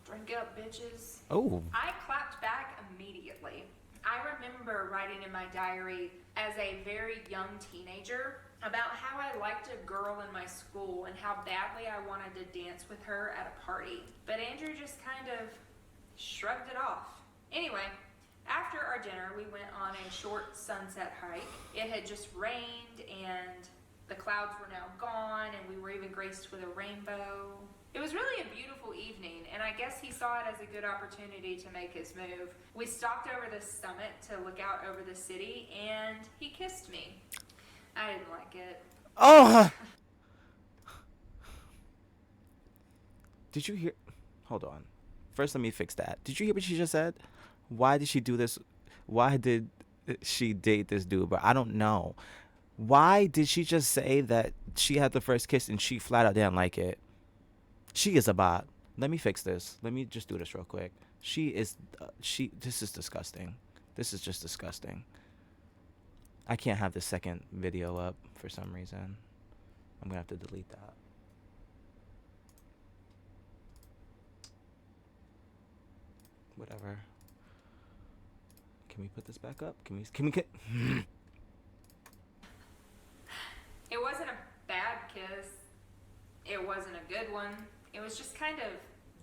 Drink up, bitches. Oh. I clapped back immediately. I remember writing in my diary as a very young teenager about how I liked a girl in my school and how badly I wanted to dance with her at a party. But Andrew just kind of shrugged it off. Anyway, after our dinner, we went on a short sunset hike. It had just rained and the clouds were now gone, and we were even graced with a rainbow. It was really a beautiful evening, and I guess he saw it as a good opportunity to make his move. We stopped over the summit to look out over the city, and he kissed me. I didn't like it. Oh! Did you hear? Hold on. First, let me fix that. Did you hear what she just said? Why did she do this? Why did she date this dude? But I don't know. Why did she just say that she had the first kiss and she flat out didn't like it? She is a bot. Let me fix this. Let me just do this real quick. This is disgusting. This is just disgusting. I can't have the second video up for some reason. I'm gonna have to delete that. Whatever. Can we put this back up? Can we get? It wasn't a bad kiss. It wasn't a good one. It was just kind of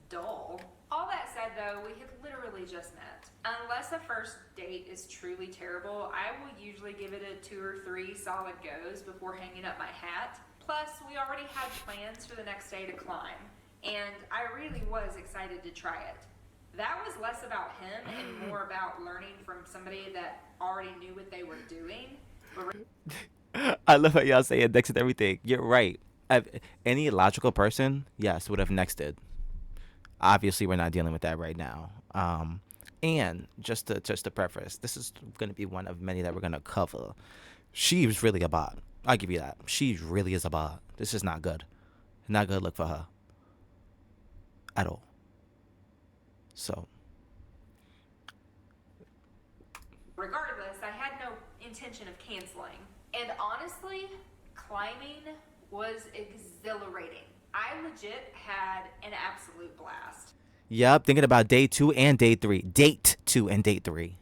dull. All that said, though, we had literally just met. Unless a first date is truly terrible, I will usually give it a 2 or 3 solid goes before hanging up my hat. Plus, we already had plans for the next day to climb, and I really was excited to try it. That was less about him and more about learning from somebody that already knew what they were doing. I love how y'all say it next to everything. You're right. Any logical person, yes, would have nexted. Obviously, we're not dealing with that right now. And just to preface, this is going to be one of many that we're going to cover. She was really a bot. I'll give you that. She really is a bot. This is not good. Not a good look for her. At all. So. Regardless, I had no intention of canceling. And honestly, climbing was exhilarating. I legit had an absolute blast. Yep, thinking about day 2 and day 3. Date 2 and date 3.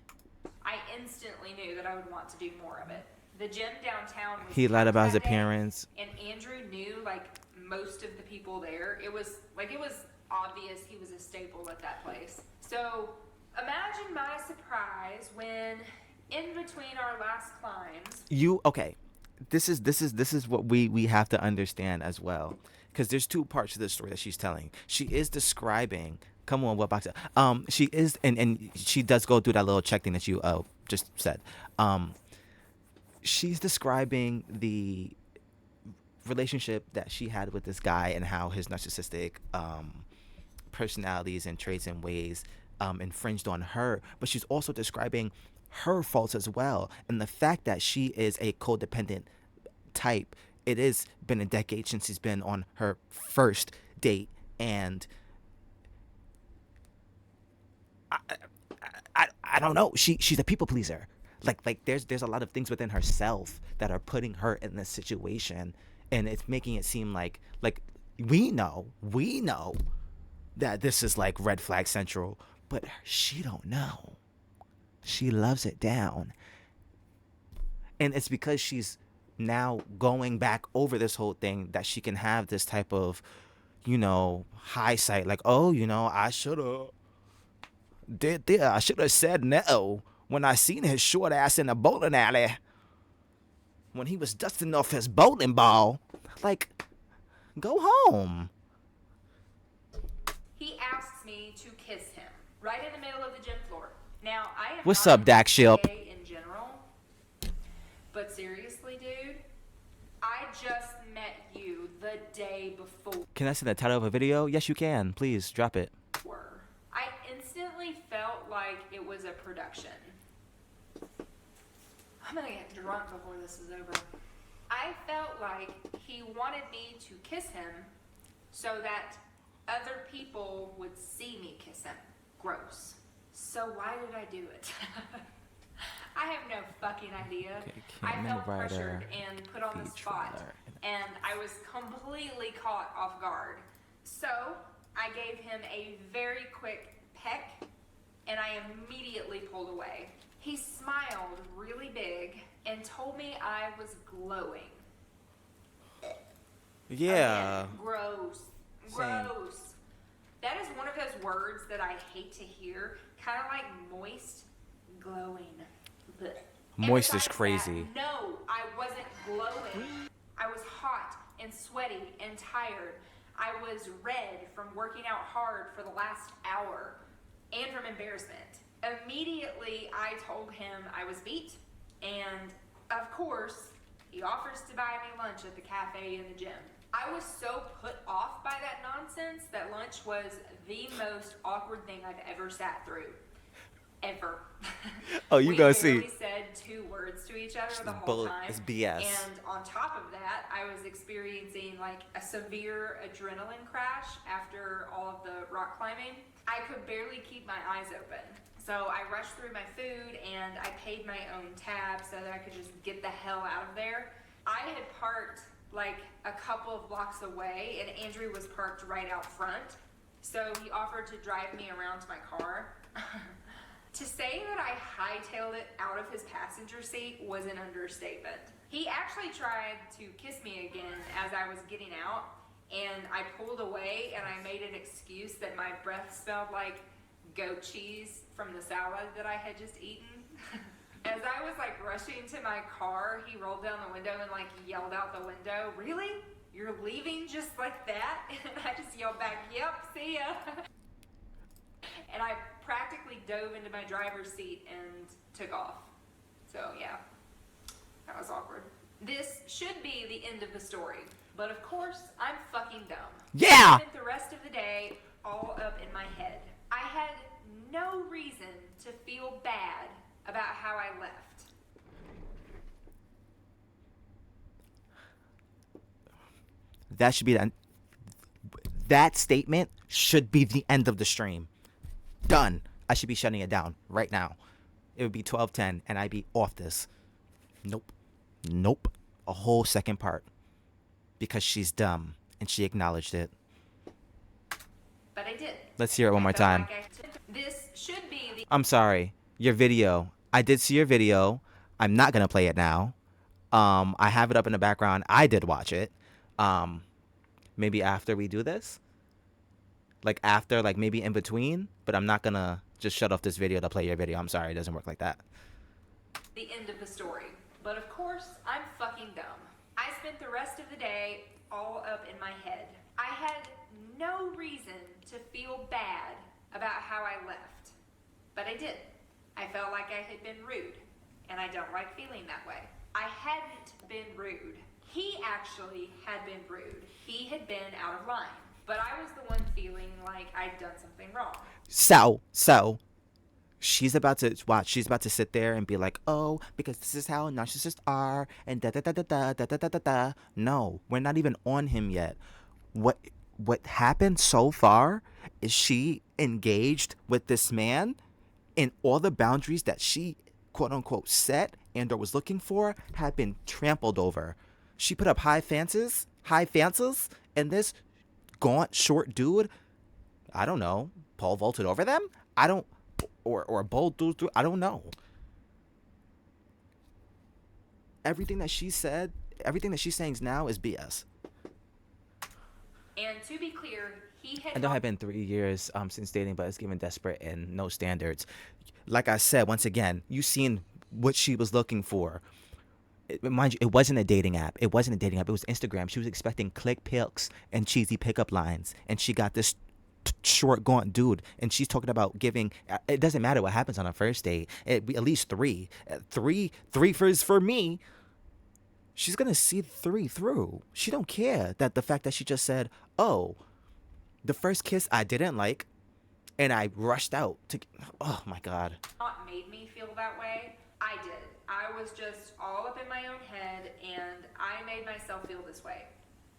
I instantly knew that I would want to do more of it. The gym downtown was He lied about his packed that day, appearance. and Andrew knew like most of the people there. It was obvious he was a staple at that place. So imagine my surprise when in between our last climbs. Okay. This is what we have to understand as well, because there's 2 parts to this story that she's telling. She is describing. Come on, what box? She is, and she does go through that little check thing that you just said. She's describing the relationship that she had with this guy and how his narcissistic personalities and traits and ways infringed on her. But she's also describing her faults as well, and the fact that she is a codependent type. It has been a decade since she's been on her first date, and I don't know. She's a people pleaser. Like there's a lot of things within herself that are putting her in this situation, and it's making it seem like we know that this is like red flag central, but she don't know. She loves it down. And it's because she's now going back over this whole thing that she can have this type of, hindsight. Like, I should have said no when I seen his short ass in the bowling alley when he was dusting off his bowling ball. Like, go home. He asks me to kiss him right in the middle of the gym floor. Now, I am What's not up, Dak Shilp? gay in general, but seriously, dude, I just met you the day before. Can I see the title of a video? Yes, you can. Please drop it. I instantly felt like it was a production. I'm gonna get drunk before this is over. I felt like he wanted me to kiss him so that other people would see me kiss him. Gross. So why did I do it? I have no fucking idea. Okay, I Kamen felt Rider pressured and put on the Beach spot, Runner. and I was completely caught off guard. So I gave him a very quick peck, and I immediately pulled away. He smiled really big and told me I was glowing. Yeah. Again, gross. Same. Gross. That is one of those words that I hate to hear. Kind of like moist, glowing. Blech. Moist And is besides crazy. that, no, I wasn't glowing. I was hot and sweaty and tired. I was red from working out hard for the last hour and from embarrassment. Immediately, I told him I was beat, and of course, he offers to buy me lunch at the cafe in the gym. I was so put off by that nonsense that lunch was the most awkward thing I've ever sat through. Ever. Oh, you gonna see. We barely said 2 words to each other the whole time. It's BS. And on top of that, I was experiencing like a severe adrenaline crash after all of the rock climbing. I could barely keep my eyes open. So I rushed through my food and I paid my own tab so that I could just get the hell out of there. I had parked like a couple of blocks away and Andrew was parked right out front. So he offered to drive me around to my car. To say that I hightailed it out of his passenger seat was an understatement. He actually tried to kiss me again as I was getting out, and I pulled away and I made an excuse that my breath smelled like goat cheese from the salad that I had just eaten. As I was like rushing to my car, he rolled down the window and like yelled out the window, "Really? You're leaving just like that?" And I just yelled back, "Yep, see ya." And I practically dove into my driver's seat and took off. So yeah, that was awkward. This should be the end of the story, but of course, I'm fucking dumb. Yeah! I spent the rest of the day all up in my head. I had no reason to feel bad about how I left. That should be that statement should be the end of the stream. Done. I should be shutting it down right now. It would be 12:10 and I'd be off this. Nope. A whole second part. Because she's dumb and she acknowledged it. But I did. Let's hear it one more time. This should be the... I'm sorry. Your video. I did see your video. I'm not going to play it now. I have it up in the background. I did watch it. Maybe after we do this. Like after, like maybe in between. But I'm not going to just shut off this video to play your video. I'm sorry. It doesn't work like that. The end of the story. But of course, I'm fucking dumb. I spent the rest of the day all up in my head. I had no reason to feel bad about how I left. But I did. I felt like I had been rude. And I don't like feeling that way. I hadn't been rude. He actually had been rude. He had been out of line. But I was the one feeling like I'd done something wrong. So she's about to watch. She's about to sit there and be like, "Oh, because this is how narcissists are," and da da da da da da da da da da. No, we're not even on him yet. What happened so far is she engaged with this man, and all the boundaries that she quote unquote set and or was looking for have been trampled over. She put up high fences, and this gaunt short dude, I don't know, pole vaulted over them. Or bowled through. I don't know. Everything that she said, everything that she's saying now is BS. And to be clear, he had... I know I've been 3 years since dating, but it's given desperate and no standards. Like I said, once again, you seen what she was looking for. Mind you, it wasn't a dating app. It was Instagram. She was expecting click pics and cheesy pickup lines, and she got this short, gaunt dude, and she's talking about giving. It doesn't matter what happens on a first date. At least three, three for me. She's gonna see three through. She don't care that the fact that she just said, "Oh, the first kiss I didn't like, and I rushed out to." Oh my God. Not made me feel that way. I did. I was just all up in my own head, and I made myself feel this way.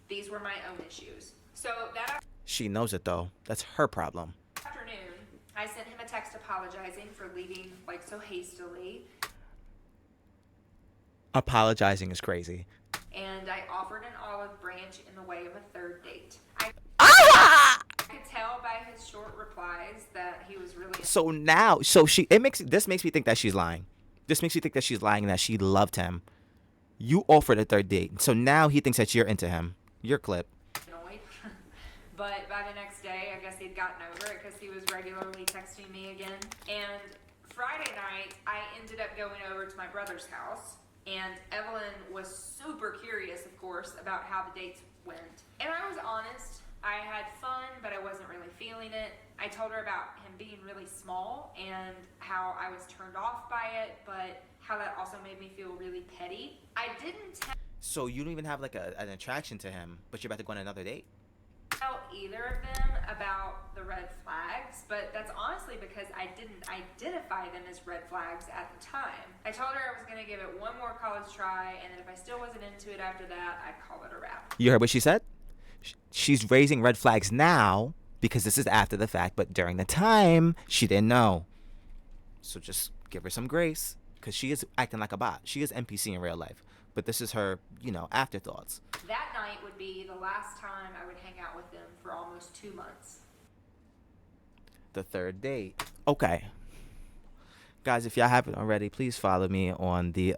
These were my own issues. So that She knows it though. That's her problem. afternoon, I sent him a text apologizing for leaving like so hastily, Apologizing is crazy. and I offered an olive branch in the way of a third date. I could tell by his short replies that he was really. So now, this makes me think that she's lying. This makes me think that she's lying and that she loved him. You offered a third date, so now he thinks that you're into him. Your clip. Annoyed. But by the next day, I guess he'd gotten over it because he was regularly texting me again. And Friday night, I ended up going over to my brother's house, and Evelyn was super curious, of course, about how the dates went. And I was honest. I had fun, but I wasn't really feeling it. I told her about him being really small and how I was turned off by it, but how that also made me feel really petty. I didn't So you don't even have like an attraction to him, but you're about to go on another date? tell either of them about the red flags, but that's honestly because I didn't identify them as red flags at the time. I told her I was going to give it one more college try, and that if I still wasn't into it after that, I'd call it a wrap. You heard what she said? She's raising red flags now because this is after the fact, but during the time, she didn't know. So just give her some grace, because she is acting like a bot. She is NPC in real life, but this is her, afterthoughts. That night would be the last time I would hang out with them for almost 2 months. The third date. Okay. Guys, if y'all haven't already, please follow me on the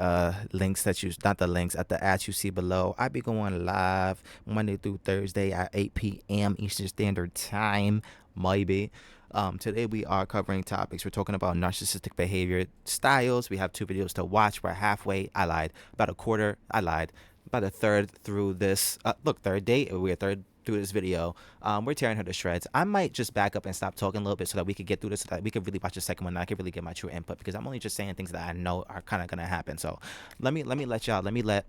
links not the links, at the ads you see below. I be going live Monday through Thursday at 8 p.m. Eastern Standard Time, maybe. Today we are covering topics. We're talking about narcissistic behavior styles. We have 2 videos to watch. We're halfway. I lied. About a quarter. I lied. About a third through this. Third date. We're a third through this video. We're tearing her to shreds. I might just back up and stop talking a little bit so that we could get through this, so that we could really watch the second one and I could really get my true input, because I'm only just saying things that I know are kind of gonna happen. So let me let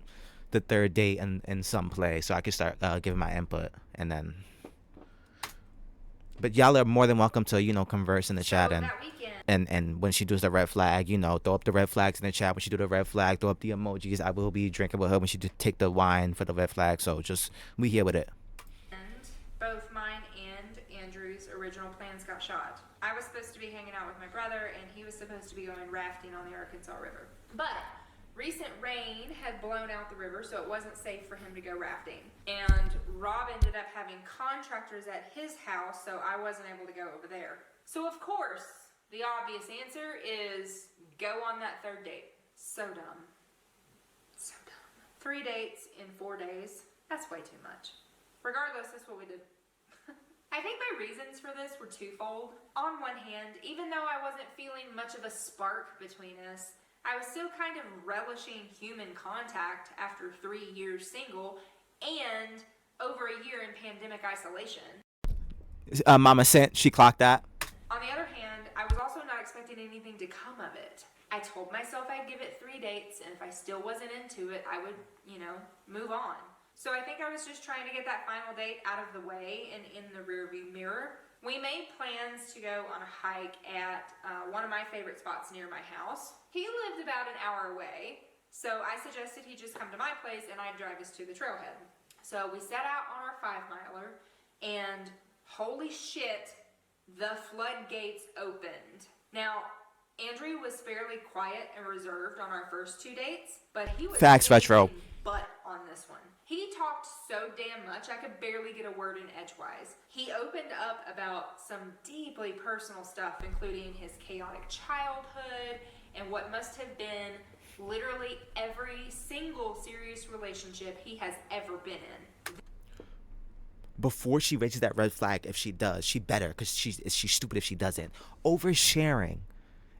the third date in some play so I can start giving my input, and then. But y'all are more than welcome to converse in the chat, So and that weekend, and when she does the red flag, throw up the red flags in the chat. When she do the red flag, throw up the emojis. I will be drinking with her when she take the wine for the red flag. So we here with it. both mine and Andrew's original plans got shot. I was supposed to be hanging out with my brother, and he was supposed to be going rafting on the Arkansas River. But recent rain had blown out the river, so it wasn't safe for him to go rafting. And Rob ended up having contractors at his house, so I wasn't able to go over there. So of course, the obvious answer is go on that third date. So dumb. So dumb. 3 dates in 4 days. That's way too much. Regardless, that's what we did. I think my reasons for this were twofold. On one hand, even though I wasn't feeling much of a spark between us, I was still kind of relishing human contact after 3 years single and over a year in pandemic isolation. Mama sent. She clocked that. On the other hand, I was also not expecting anything to come of it. I told myself I'd give it 3 dates, and if I still wasn't into it, I would, move on. So I think I was just trying to get that final date out of the way and in the rearview mirror. We made plans to go on a hike at one of my favorite spots near my house. He lived about an hour away, so I suggested he just come to my place and I'd drive us to the trailhead. So we set out on our 5-miler, and holy shit, the floodgates opened. Now, Andrew was fairly quiet and reserved on our first 2 dates, but he was Facts, Retro. butt on this one. He talked so damn much, I could barely get a word in edgewise. He opened up about some deeply personal stuff, including his chaotic childhood and what must have been literally every single serious relationship he has ever been in. Before she raises that red flag, if she does, she better, because she's stupid if she doesn't. Oversharing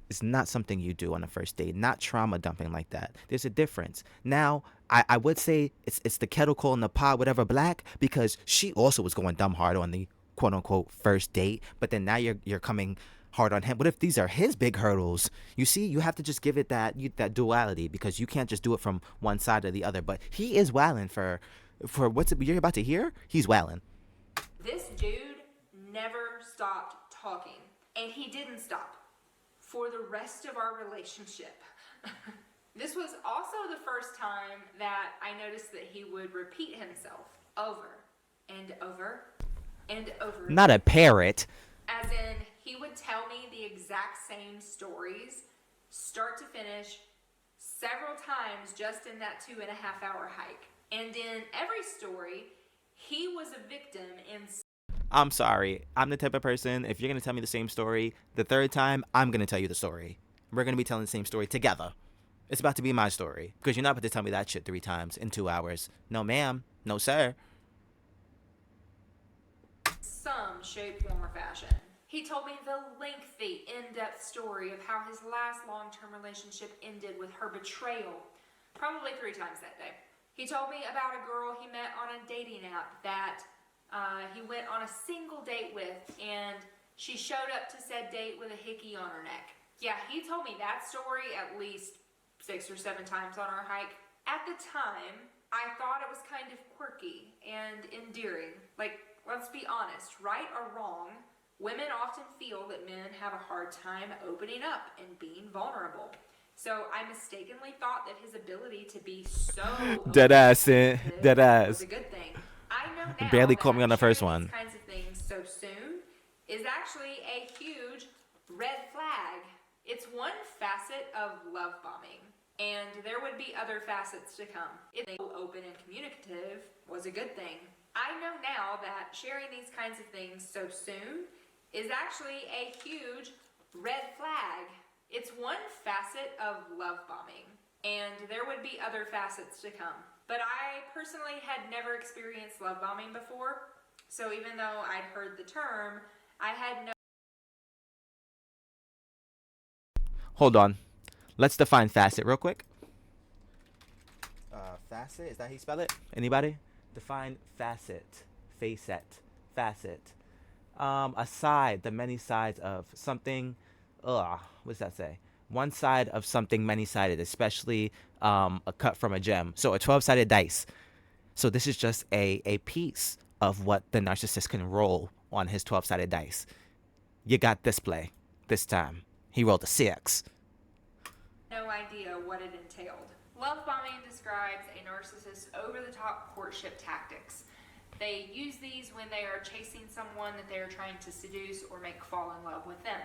is not something you do on a first date, not trauma dumping like that. There's a difference. Now, I would say it's the kettle calling the pot, whatever, black, because she also was going dumb hard on the quote unquote first date, but then now you're coming hard on him. What if these are his big hurdles? You see, you have to just give it that duality, because you can't just do it from one side or the other. But he is wilding for what's it you're about to hear. He's wilding. This dude never stopped talking, and he didn't stop for the rest of our relationship. This was also the first time that I noticed that he would repeat himself over and over and over. Not a parrot. As in, he would tell me the exact same stories, start to finish, several times just in that 2.5-hour hike. And in every story, he was a victim in... I'm sorry. I'm the type of person, if you're going to tell me the same story, the third time, I'm going to tell you the story. We're going to be telling the same story together. It's about to be my story, because you're not about to tell me that shit 3 times in 2 hours. No, ma'am. No, sir. Some shape, form, or fashion. He told me the lengthy, in-depth story of how his last long-term relationship ended with her betrayal, probably 3 times that day. He told me about a girl he met on a dating app that he went on a single date with, and she showed up to said date with a hickey on her neck. Yeah, he told me that story at least 6 or 7 times on our hike. At the time, I thought it was kind of quirky and endearing. Like, let's be honest, right or wrong, women often feel that men have a hard time opening up and being vulnerable. So I mistakenly thought that his ability to be so dead ass was a good thing. I know now barely that caught me on the first one. these kinds of things so soon is actually a huge red flag. It's one facet of love bombing, and there would be other facets to come. If they were open and communicative was a good thing. I know now that sharing these kinds of things so soon is actually a huge red flag. It's one facet of love bombing, and there would be other facets to come. But I personally had never experienced love bombing before, so even though I'd heard the term, I had no... Hold on. Let's define facet real quick. Facet, is that how you spell it? Anybody? Define facet. Facet. Facet. A side, the many sides of something. What does that say? One side of something many-sided, especially a cut from a gem. So a 12-sided dice. So this is just a piece of what the narcissist can roll on his 12-sided dice. You got this play this time. He rolled a 6. No idea what it entailed. Love bombing describes a narcissist's over-the-top courtship tactics. They use these when they are chasing someone that they are trying to seduce or make fall in love with them.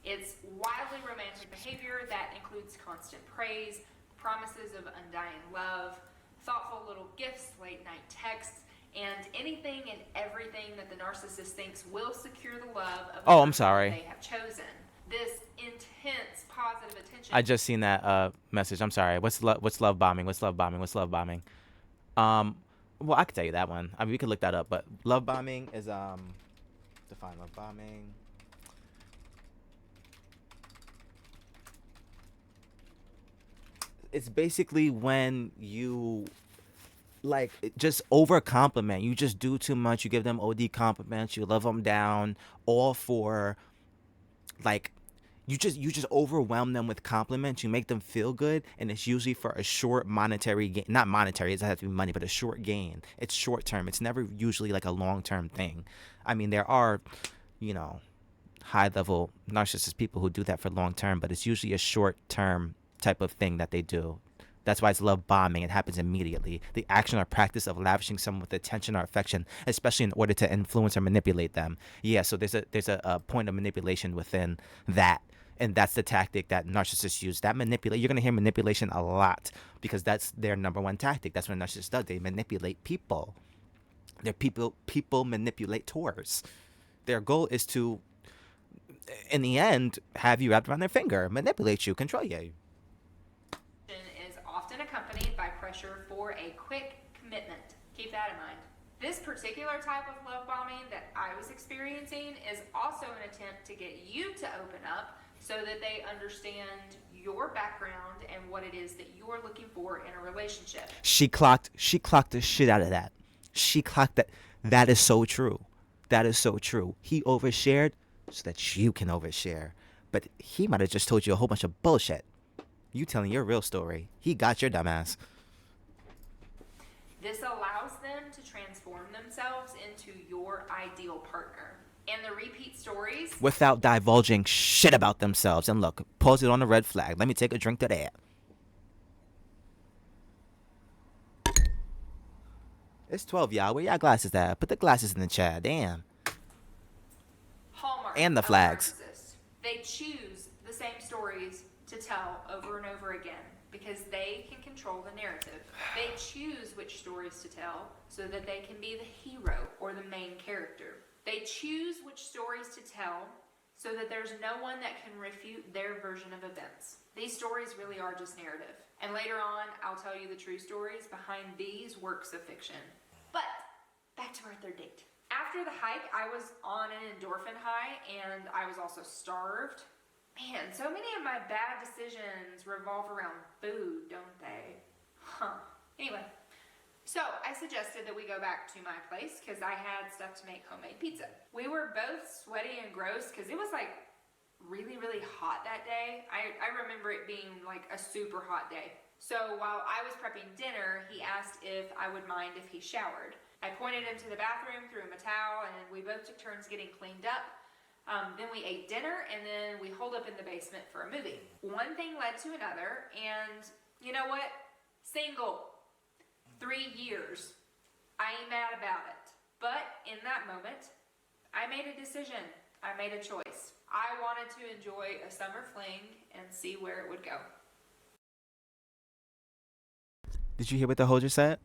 It's wildly romantic behavior that includes constant praise, promises of undying love, thoughtful little gifts, late-night texts, and anything and everything that the narcissist thinks will secure the love of the person they have chosen. This intense positive attention. I just seen that message. I'm sorry. What's love bombing? What's love bombing? What's love bombing? Well, I could tell you that one. I mean, we could look that up. But love bombing is define love bombing. It's basically when you like just over compliment. You just do too much. You give them OD compliments. You love them down, all for like. You just overwhelm them with compliments. You make them feel good, and it's usually for a short monetary gain. Not monetary, it doesn't have to be money, but a short gain. It's short term. It's never usually like a long term thing. I mean, there are, high level narcissist people who do that for long term, but it's usually a short term type of thing that they do. That's why it's love bombing. It happens immediately. The action or practice of lavishing someone with attention or affection, especially in order to influence or manipulate them. Yeah, so there's a point of manipulation within that. And that's the tactic that narcissists use. That manipulate. You're gonna hear manipulation a lot because that's their number one tactic. That's what a narcissist does. They manipulate people. They're people manipulators. Their goal is to, in the end, have you wrapped around their finger, manipulate you, control you. Is often accompanied by pressure for a quick commitment. Keep that in mind. This particular type of love bombing that I was experiencing is also an attempt to get you to open up, so that they understand your background and what it is that you're looking for in a relationship. She clocked the shit out of that. She clocked that. That is so true. That is so true. He overshared so that you can overshare. But he might have just told you a whole bunch of bullshit. You telling your real story. He got your dumbass. This allows them to transform themselves into your ideal partner. And the repeat stories, Without divulging shit about themselves. And look, pause it on the red flag. Let me take a drink to that. It's 12, y'all. Where y'all glasses at? Put the glasses in the chat. Damn. hallmark And the of a flags. narcissist. They choose the same stories to tell over and over again because they can control the narrative. They choose which stories to tell so that they can be the hero or the main character. They choose which stories to tell so that there's no one that can refute their version of events. These stories really are just narrative. And later on, I'll tell you the true stories behind these works of fiction. But back to our third date. After the hike, I was on an endorphin high and I was also starved. Man, so many of my bad decisions revolve around food, don't they? Anyway, so I suggested that we go back to my place because I had stuff to make homemade pizza. We were both sweaty and gross because it was like really, really hot that day. I remember it being like a super hot day. So while I was prepping dinner, he asked if I would mind if he showered. I pointed him to the bathroom, threw him a towel, and we both took turns getting cleaned up. Then we ate dinner, and then we holed up in the basement for a movie. One thing led to another, and you know what? Single. 3 years. I ain't mad about it. But in that moment, I made a decision. I made a choice. I wanted to enjoy a summer fling and see where it would go. Did you hear what the holder said?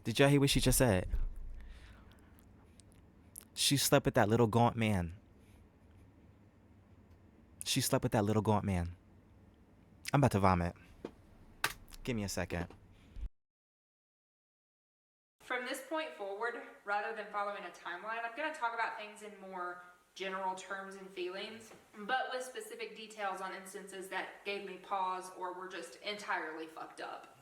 Did y'all hear what she just said? She slept with that little gaunt man. She slept with that little gaunt man. I'm about to vomit. Give me a second. From this point forward, rather than following a timeline, I'm going to talk about things in more general terms and feelings, but with specific details on instances that gave me pause or were just entirely fucked up.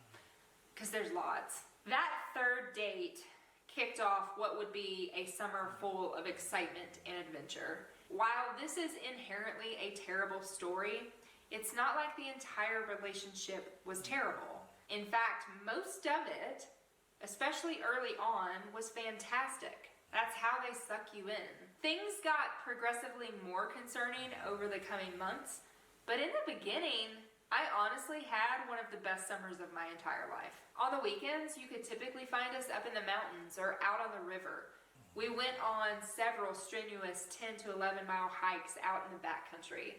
Because there's lots. That third date kicked off what would be a summer full of excitement and adventure. While this is inherently a terrible story, it's not like the entire relationship was terrible. In fact, most of it, especially early on, was fantastic. That's how they suck you in. Things got progressively more concerning over the coming months, but in the beginning, I honestly had one of the best summers of my entire life. On the weekends, you could typically find us up in the mountains or out on the river. We went on several strenuous 10 to 11 mile hikes out in the backcountry.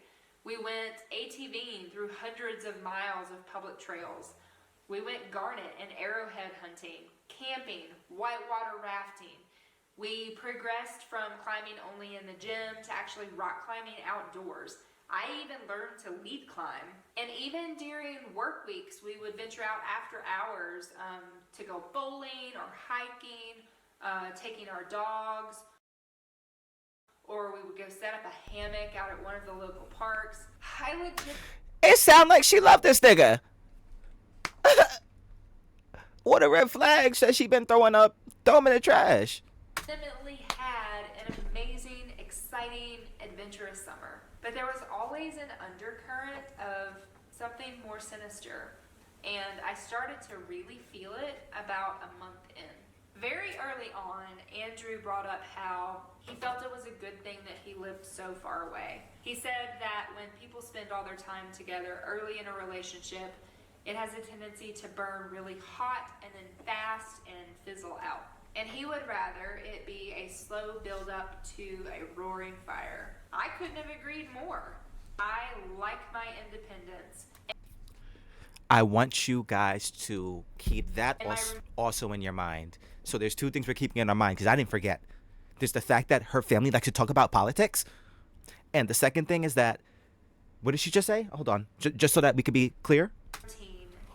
We went ATVing through hundreds of miles of public trails. We went garnet and arrowhead hunting, camping, whitewater rafting. We progressed from climbing only in the gym to actually rock climbing outdoors. I even learned to lead climb. And even during work weeks, we would venture out after hours to go bowling or hiking, taking our dogs, or we would go set up a hammock out at one of the local parks. I legit... It sound like she loved this nigga. What a red flag says she been throwing up. Throw him in the trash. Legitimately had an amazing, exciting, adventurous summer. But there was always an undercurrent of something more sinister. And I started to really feel it about a month in. Very early on, Andrew brought up how he felt it was a good thing that he lived so far away. He said that when people spend all their time together early in a relationship, it has a tendency to burn really hot and then fast and fizzle out. And he would rather it be a slow build up to a roaring fire. I couldn't have agreed more. I like my independence. I want you guys to keep that also in your mind. So there's two things we're keeping in our mind because I didn't forget. There's the fact that her family likes to talk about politics. And the second thing is that, what did she just say? Hold on. Just so that we could be clear.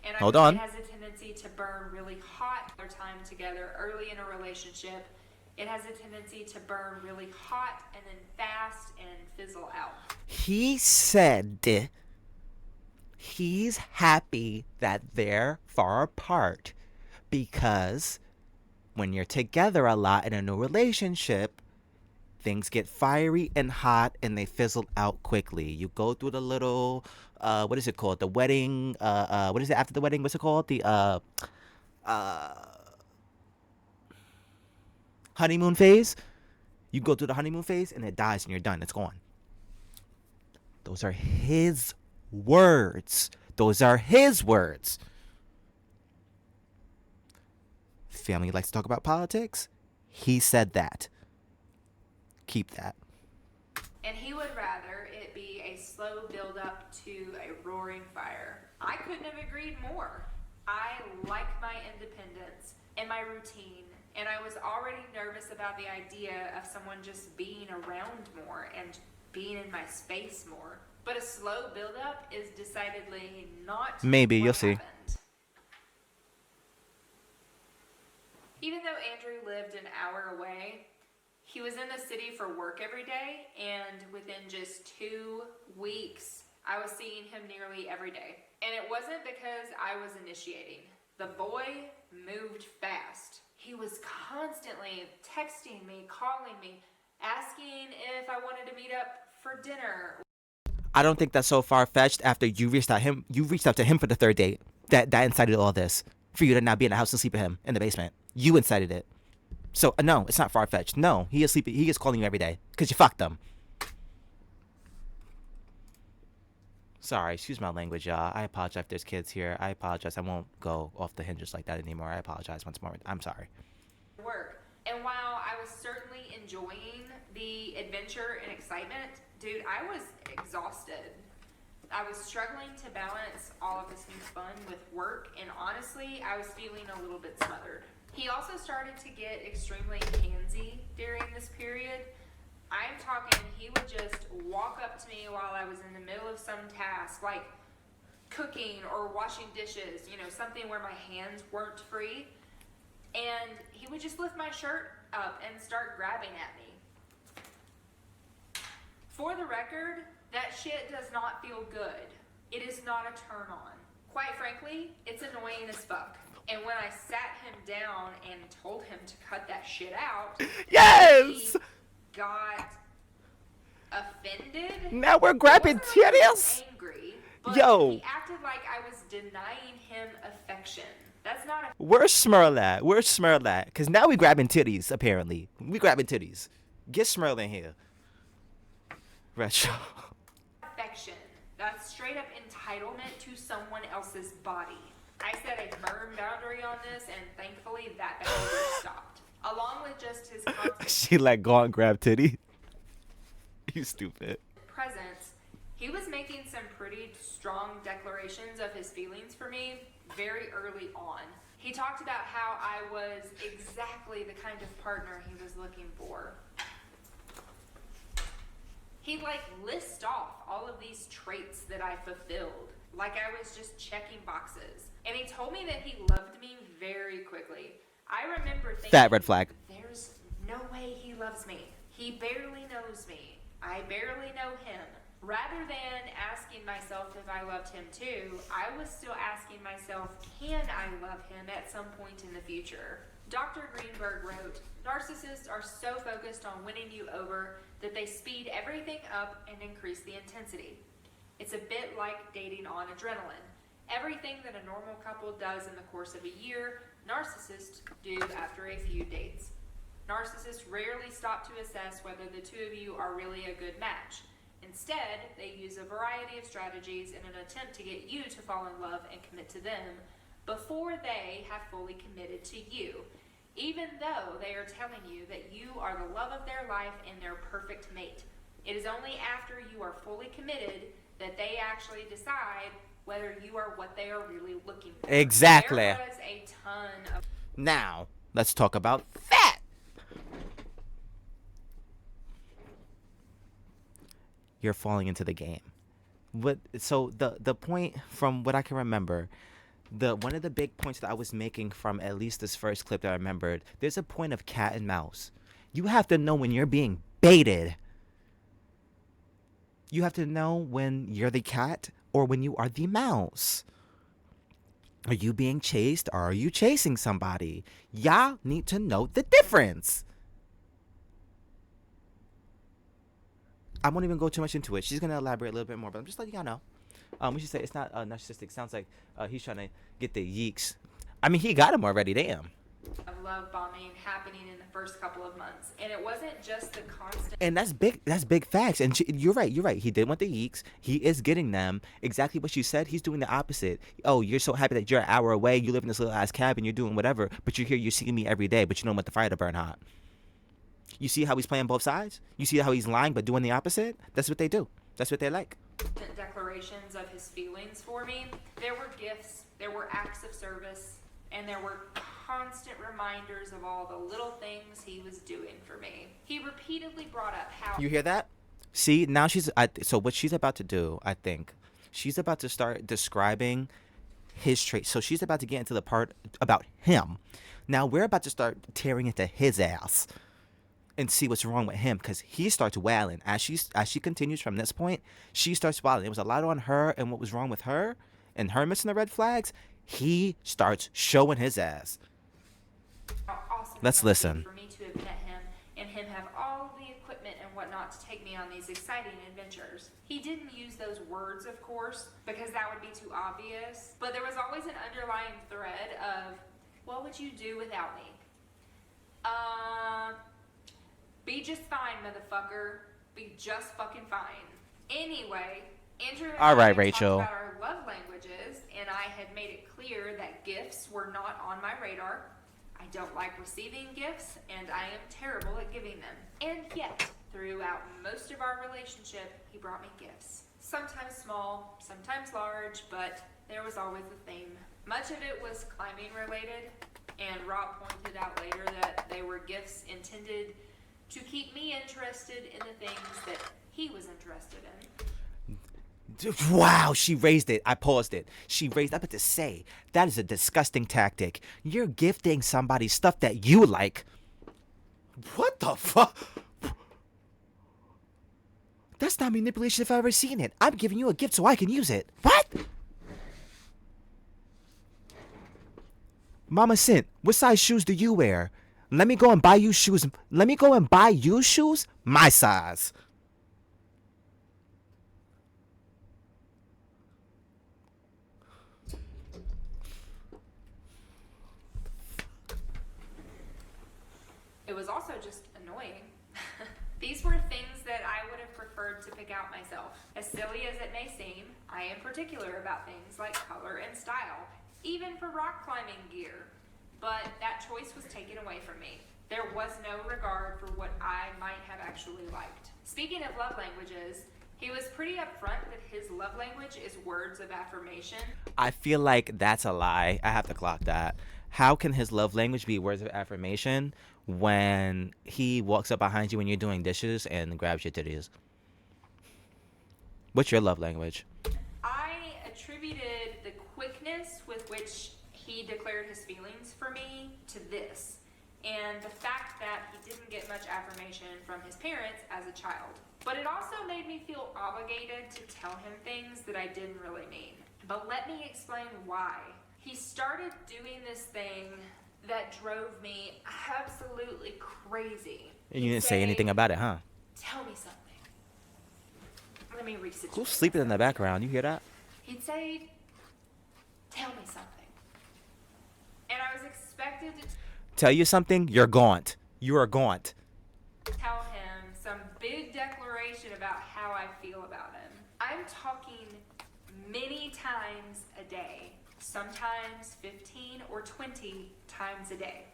And Hold on. It has a tendency to burn really hot. Their time together early in a relationship, it has a tendency to burn really hot and then fast and fizzle out. He said he's happy that they're far apart because when you're together a lot in a new relationship, things get fiery and hot and they fizzle out quickly. You go through the little, what is it called? The wedding, what is it after the wedding? What's it called? The, honeymoon phase. You go through the honeymoon phase and it dies and you're done. It's gone. Those are his words. Those are his words. Family likes to talk about politics. He said that. Keep that. And he would rather it be a slow build up to a roaring fire. I couldn't have agreed more. I like my independence and my routine, and I was already nervous about the idea of someone just being around more and being in my space more. But a slow build up is decidedly not Maybe, what you'll see. happened. Even though Andrew lived an hour away, he was in the city for work every day, and within just 2 weeks, I was seeing him nearly every day. And it wasn't because I was initiating. The boy moved fast. He was constantly texting me, calling me, asking if I wanted to meet up for dinner. I don't think that's so far-fetched after you reached out to him for the third date. That incited all this. For you to now be in the house and sleep with him in the basement. You incited it. So, no, it's not far-fetched. No, he is calling you every day. Because you fucked him. Sorry, excuse my language, y'all. I apologize if there's kids here. I apologize. I won't go off the hinges like that anymore. I apologize once more. I'm sorry. Work. And while I was certainly enjoying the adventure and excitement, dude, I was exhausted. I was struggling to balance all of this new fun with work, and honestly, I was feeling a little bit smothered. He also started to get extremely handsy during this period. I'm talking, he would just walk up to me while I was in the middle of some task, like cooking or washing dishes, something where my hands weren't free. And he would just lift my shirt up and start grabbing at me. For the record, that shit does not feel good. It is not a turn on. Quite frankly, it's annoying as fuck. And when I sat him down and told him to cut that shit out, yes! He got offended. Now we're grabbing titties. Angry, but Yo. He acted like I was denying him affection. That's not a. Where's Smurl at? Where's Smurl at? Because now we grabbing titties, apparently. We grabbing titties. Get Smurl in here. Retro. Affection. That's straight up entitlement to someone else's body. I set a firm boundary on this, and thankfully that behavior stopped. Along with just his constant She like, go and grab titty. You stupid. presence, he was making some pretty strong declarations of his feelings for me very early on. He talked about how I was exactly the kind of partner he was looking for. He'd list off all of these traits that I fulfilled, like I was just checking boxes. And he told me that he loved me very quickly. I remember thinking, Fat red flag. There's no way he loves me. He barely knows me. I barely know him. Rather than asking myself if I loved him too, I was still asking myself, can I love him at some point in the future? Dr. Greenberg wrote, narcissists are so focused on winning you over that they speed everything up and increase the intensity. It's a bit like dating on adrenaline. Everything that a normal couple does in the course of a year, narcissists do after a few dates. Narcissists rarely stop to assess whether the two of you are really a good match. Instead, they use a variety of strategies in an attempt to get you to fall in love and commit to them before they have fully committed to you, even though they are telling you that you are the love of their life and their perfect mate. It is only after you are fully committed that they actually decide whether you are what they are really looking for. Exactly. There was a ton of... Now, let's talk about fat. You're falling into the game. So the point, from what I can remember, one of the big points that I was making from at least this first clip that I remembered, there's a point of cat and mouse. You have to know when you're being baited. You have to know when you're the cat or when you are the mouse. Are you being chased or are you chasing somebody? Y'all need to know the difference. I won't even go too much into it. She's gonna elaborate a little bit more, but I'm just letting y'all know. We should say it's not narcissistic. Sounds like he's trying to get the yeeks. I mean, he got him already. Damn. Of love bombing happening in the first couple of months, and it wasn't just the constant. And that's big. That's big facts. And you're right. You're right. He did want the yeeks. He is getting them. Exactly what you said. He's doing the opposite. Oh, you're so happy that you're an hour away. You live in this little ass cabin. You're doing whatever. But you're here. You're seeing me every day. But you don't want the fire to burn hot. You see how he's playing both sides? You see how he's lying but doing the opposite? That's what they do. That's what they like. Declarations of his feelings for me. There were gifts, there were acts of service, and there were constant reminders of all the little things he was doing for me. He repeatedly brought up how... You hear that? See, now so what she's about to do, I think, she's about to start describing his traits. So she's about to get into the part about him. Now we're about to start tearing into his ass and see what's wrong with him, because he starts wailing as she continues from this point. She starts wailing. It was a lot on her and what was wrong with her and her missing the red flags. He starts showing his ass. Awesome. Let's listen. For me to have met him and him have all the equipment and whatnot to take me on these exciting adventures. He didn't use those words, of course, because that would be too obvious. But there was always an underlying thread of, what would you do without me? Be just fine, motherfucker. Be just fucking fine. Anyway, Andrew and All right, I Rachel. talked about our love languages, and I had made it clear that gifts were not on my radar. I don't like receiving gifts, and I am terrible at giving them. And yet, throughout most of our relationship, he brought me gifts. Sometimes small, sometimes large, but there was always a theme. Much of it was climbing related, and Rob pointed out later that they were gifts intended to keep me interested in the things that he was interested in. Wow, she raised it. I paused it. I'm about to say, that is a disgusting tactic. You're gifting somebody stuff that you like. What the fuck? That's not manipulation if I've ever seen it. I'm giving you a gift so I can use it. What? Mama Sint, what size shoes do you wear? Let me go and buy you shoes. My size. It was also just annoying. These were things that I would have preferred to pick out myself. As silly as it may seem, I am particular about things like color and style, even for rock climbing gear. But that choice was taken away from me. There was no regard for what I might have actually liked. Speaking of love languages, he was pretty upfront that his love language is words of affirmation. I feel like that's a lie. I have to clock that. How can his love language be words of affirmation when he walks up behind you when you're doing dishes and grabs your titties? What's your love language? I attributed the quickness with which he declared his feelings for me to this, and the fact that he didn't get much affirmation from his parents as a child. But it also made me feel obligated to tell him things that I didn't really mean. But let me explain why. He started doing this thing that drove me absolutely crazy. And you didn't say anything about it, huh? Tell me something. Let me resituate. Who's sleeping in the background? You hear that? He'd say, tell me something. And I was expected to Tell you something? You're gaunt. You are gaunt. tell him some big declaration about how I feel about him. I'm talking many times a day, sometimes 15 or 20 times a day.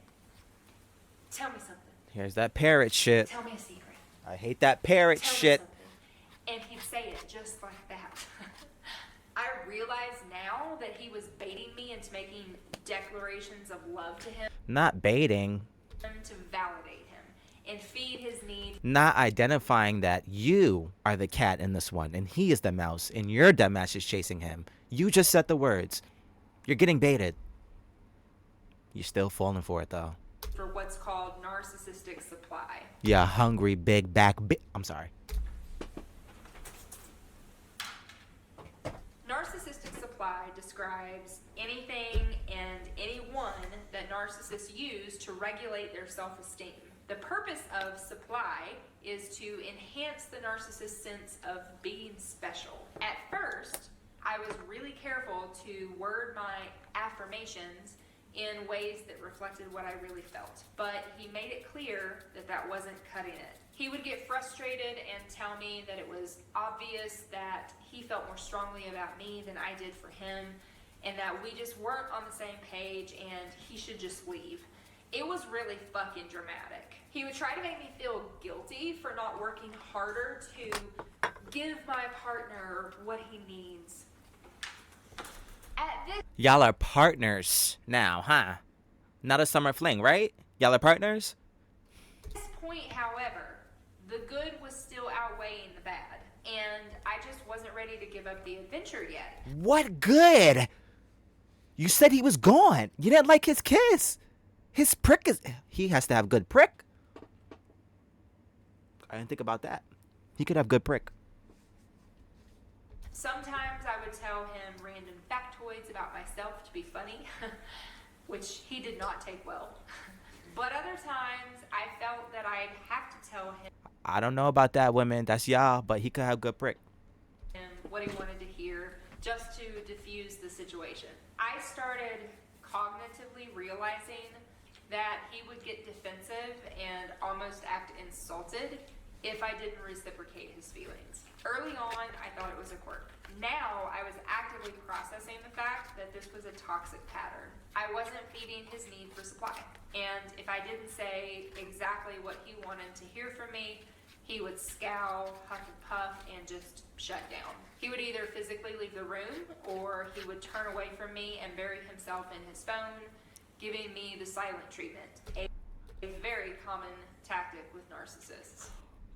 Tell me something. Here's that parrot shit. Tell me a secret. I hate that parrot Tell me shit. something. And he'd say it just like that. I realize now that he was baiting me into making declarations of love to him Not baiting. to validate him and feed his need. Not identifying that you are the cat in this one and he is the mouse and your dumbass is chasing him. You just said the words. You're getting baited. You're still falling for it though. For what's called narcissistic supply. Yeah, hungry big back. I'm sorry. Narcissistic supply describes anything narcissists use to regulate their self-esteem. The purpose of supply is to enhance the narcissist's sense of being special. At first, I was really careful to word my affirmations in ways that reflected what I really felt. But he made it clear that that wasn't cutting it. He would get frustrated and tell me that it was obvious that he felt more strongly about me than I did for him, and that we just weren't on the same page and he should just leave. It was really fucking dramatic. He would try to make me feel guilty for not working harder to give my partner what he needs. At this Y'all are partners now, huh? Not a summer fling, right? Y'all are partners? point, however, the good was still outweighing the bad, and I just wasn't ready to give up the adventure yet. What good? You said he was gone. You didn't like his kiss. His prick is... He has to have good prick. I didn't think about that. He could have good prick. Sometimes I would tell him random factoids about myself to be funny, which he did not take well. But other times I felt that I'd have to tell him I don't know about that, women. That's y'all, but he could have good prick. what he wanted to hear just to diffuse the situation. I started cognitively realizing that he would get defensive and almost act insulted if I didn't reciprocate his feelings. Early on, I thought it was a quirk. Now, I was actively processing the fact that this was a toxic pattern. I wasn't feeding his need for supply. And if I didn't say exactly what he wanted to hear from me, he would scowl, huff and puff, and just shut down. He would either physically leave the room, or he would turn away from me and bury himself in his phone, giving me the silent treatment, a very common tactic with narcissists.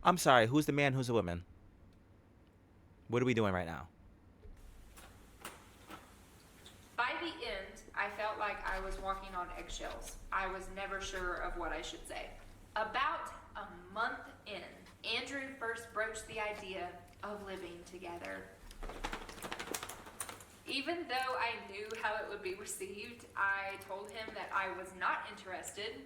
I'm sorry, who's the man, who's the woman? What are we doing right now? By the end, I felt like I was walking on eggshells. I was never sure of what I should say. About a month in, Andrew first broached the idea of living together. Even though I knew how it would be received, I told him that I was not interested,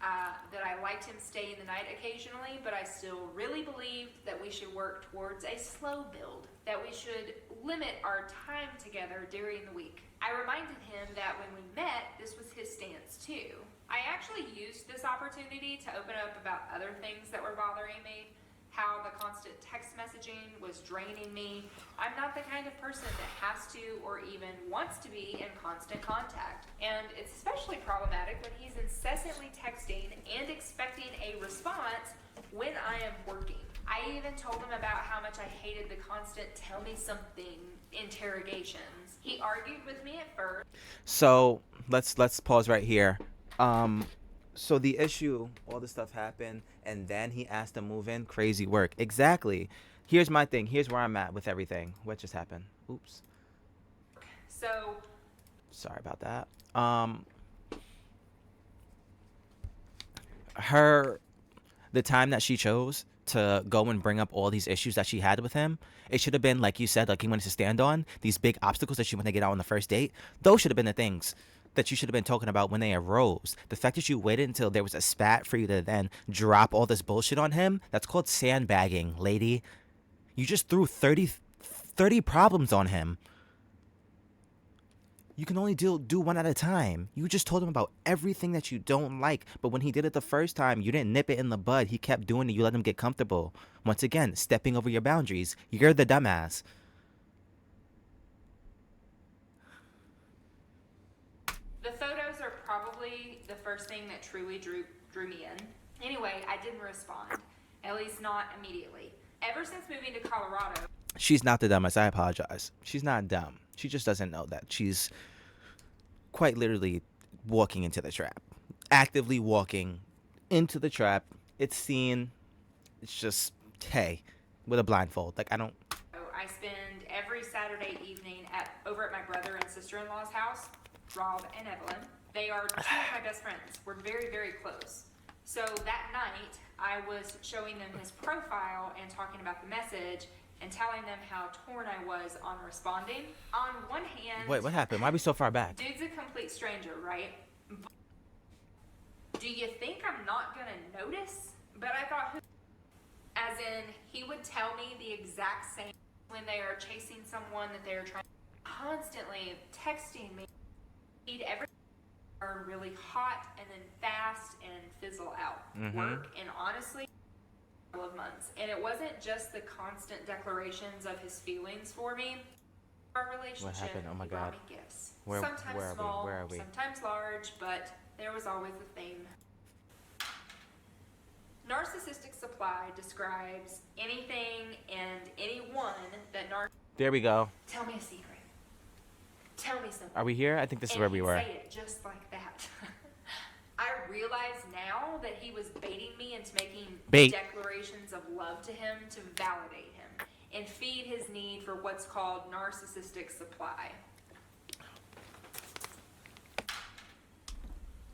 that I liked him staying the night occasionally, but I still really believed that we should work towards a slow build, that we should limit our time together during the week. I reminded him that when we met, this was his stance too. I actually used this opportunity to open up about other things that were bothering me, how the constant text messaging was draining me. I'm not the kind of person that has to or even wants to be in constant contact. And it's especially problematic when he's incessantly texting and expecting a response when I am working. I even told him about how much I hated the constant tell me something interrogations. He argued with me at first. So let's pause right here. So the issue, all this stuff happened, and then he asked to move in. Crazy work. Exactly. Here's my thing. Here's where I'm at with everything. What just happened? Oops. So Sorry about that. The time that she chose to go and bring up all these issues that she had with him, it should have been, like you said, like he wanted to stand on, these big obstacles that she wanted to get out on the first date. Those should have been the things that you should have been talking about when they arose. The fact that you waited until there was a spat for you to then drop all this bullshit on him, that's called sandbagging, lady. You just threw 30 problems on him. You can only do one at a time. You just told him about everything that you don't like. But when he did it the first time, you didn't nip it in the bud. He kept doing it. You let him get comfortable. Once again, stepping over your boundaries. You're the dumbass. the photos are probably the first thing that truly drew me in. Anyway, I didn't respond, at least not immediately. Ever since moving to Colorado, She's not the dumbest. I apologize. She's not dumb. She just doesn't know that. She's quite literally walking into the trap. Actively walking into the trap. It's seen. It's just, hey, with a blindfold. Like, I spend every Saturday evening over at my brother and sister-in-law's house, Rob and Evelyn. They are two of my best friends. We're very, very close. So that night, I was showing them his profile and talking about the message and telling them how torn I was on responding. On one hand... Wait, what happened? Why are we so far back? Dude's a complete stranger, right? you think I'm not gonna notice? But I thought, as in, he would tell me the exact same when they are chasing someone that they are trying, constantly texting me. He'd ever are really hot and then fast and fizzle out. Work, and honestly, a couple of months. And it wasn't just the constant declarations of his feelings for me. Our relationship, What happened? Oh my brought God. me gifts. Where Sometimes are we? small, Where are we? sometimes large, but there was always a theme. Narcissistic supply describes anything and anyone that There we go. Tell me a secret. Tell me something. Are we here? I think this is And where we he'd were. say it just like that. I realize now that he was baiting me into making declarations of love to him to validate him and feed his need for what's called narcissistic supply.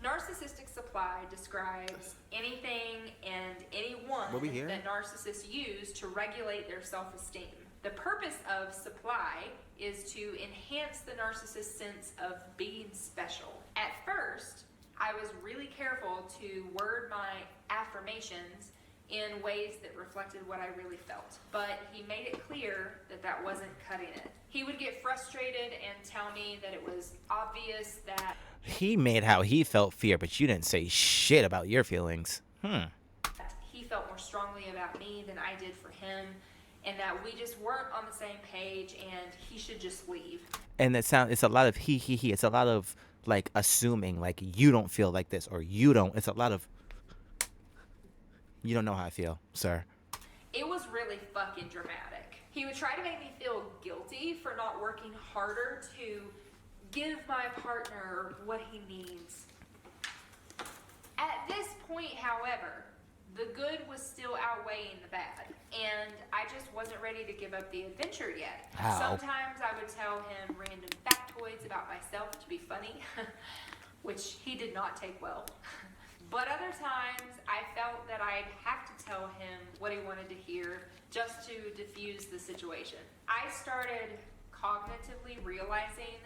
Narcissistic supply describes anything and anyone that narcissists use to regulate their self-esteem. The purpose of supply is to enhance the narcissist's sense of being special. At first, I was really careful to word my affirmations in ways that reflected what I really felt. But he made it clear that that wasn't cutting it. He would get frustrated and tell me that it was obvious that He made how he felt fear, but you didn't say shit about your feelings. he felt more strongly about me than I did for him, and that we just weren't on the same page and he should just leave. And it's a lot of he. It's a lot of like assuming like you don't feel like this or you don't. It's a lot of you don't know how I feel, sir. It was really fucking dramatic. He would try to make me feel guilty for not working harder to give my partner what he needs. At this point, however, the good was still outweighing the bad, and I just wasn't ready to give up the adventure yet. How? Sometimes I would tell him random factoids about myself to be funny, which he did not take well. But other times, I felt that I'd have to tell him what he wanted to hear just to diffuse the situation. I started cognitively realizing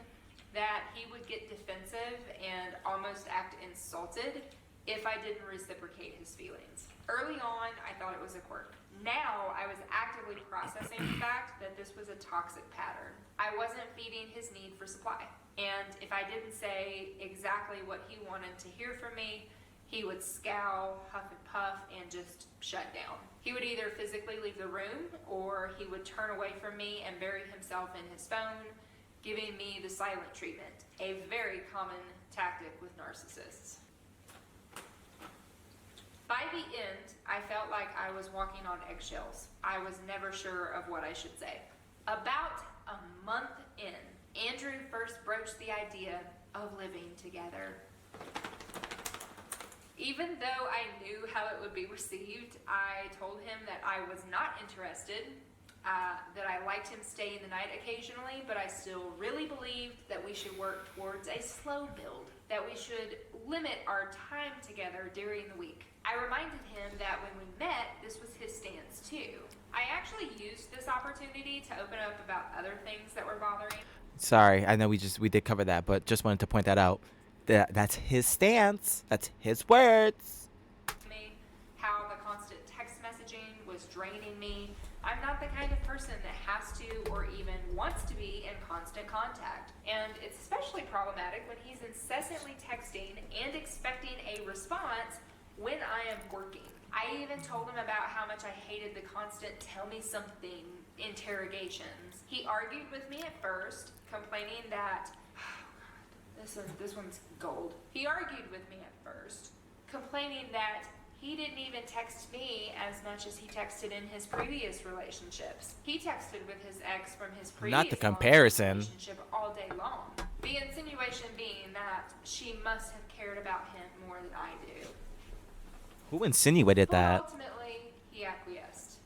that he would get defensive and almost act insulted if I didn't reciprocate his feelings. Early on, I thought it was a quirk. Now, I was actively processing the fact that this was a toxic pattern. I wasn't feeding his need for supply. And if I didn't say exactly what he wanted to hear from me, he would scowl, huff and puff, and just shut down. He would either physically leave the room, or he would turn away from me and bury himself in his phone, giving me the silent treatment, a very common tactic with narcissists. By the end, I felt like I was walking on eggshells. I was never sure of what I should say. About a month in, Andrew first broached the idea of living together. Even though I knew how it would be received, I told him that I was not interested, that I liked him staying the night occasionally, but I still really believed that we should work towards a slow build, that we should limit our time together during the week. I reminded him that when we met, this was his stance too. I actually used this opportunity to open up about other things that were bothering. Sorry, I know we did cover that, but just wanted to point that out. That's his stance. That's his words. Me, how the constant text messaging was draining me. I'm not the kind of person that has to or even wants to be in constant contact. And it's especially problematic when he's incessantly texting and expecting a response when I am working. I even told him about how much I hated the constant tell me something interrogations. He argued with me at first, complaining that this one's gold. He argued with me at first, complaining that he didn't even text me as much as he texted in his previous relationships. He texted with his ex from his previous Not the comparison. relationship all day long. The insinuation being that she must have cared about him more than I do. Who insinuated But that? ultimately, he acquiesced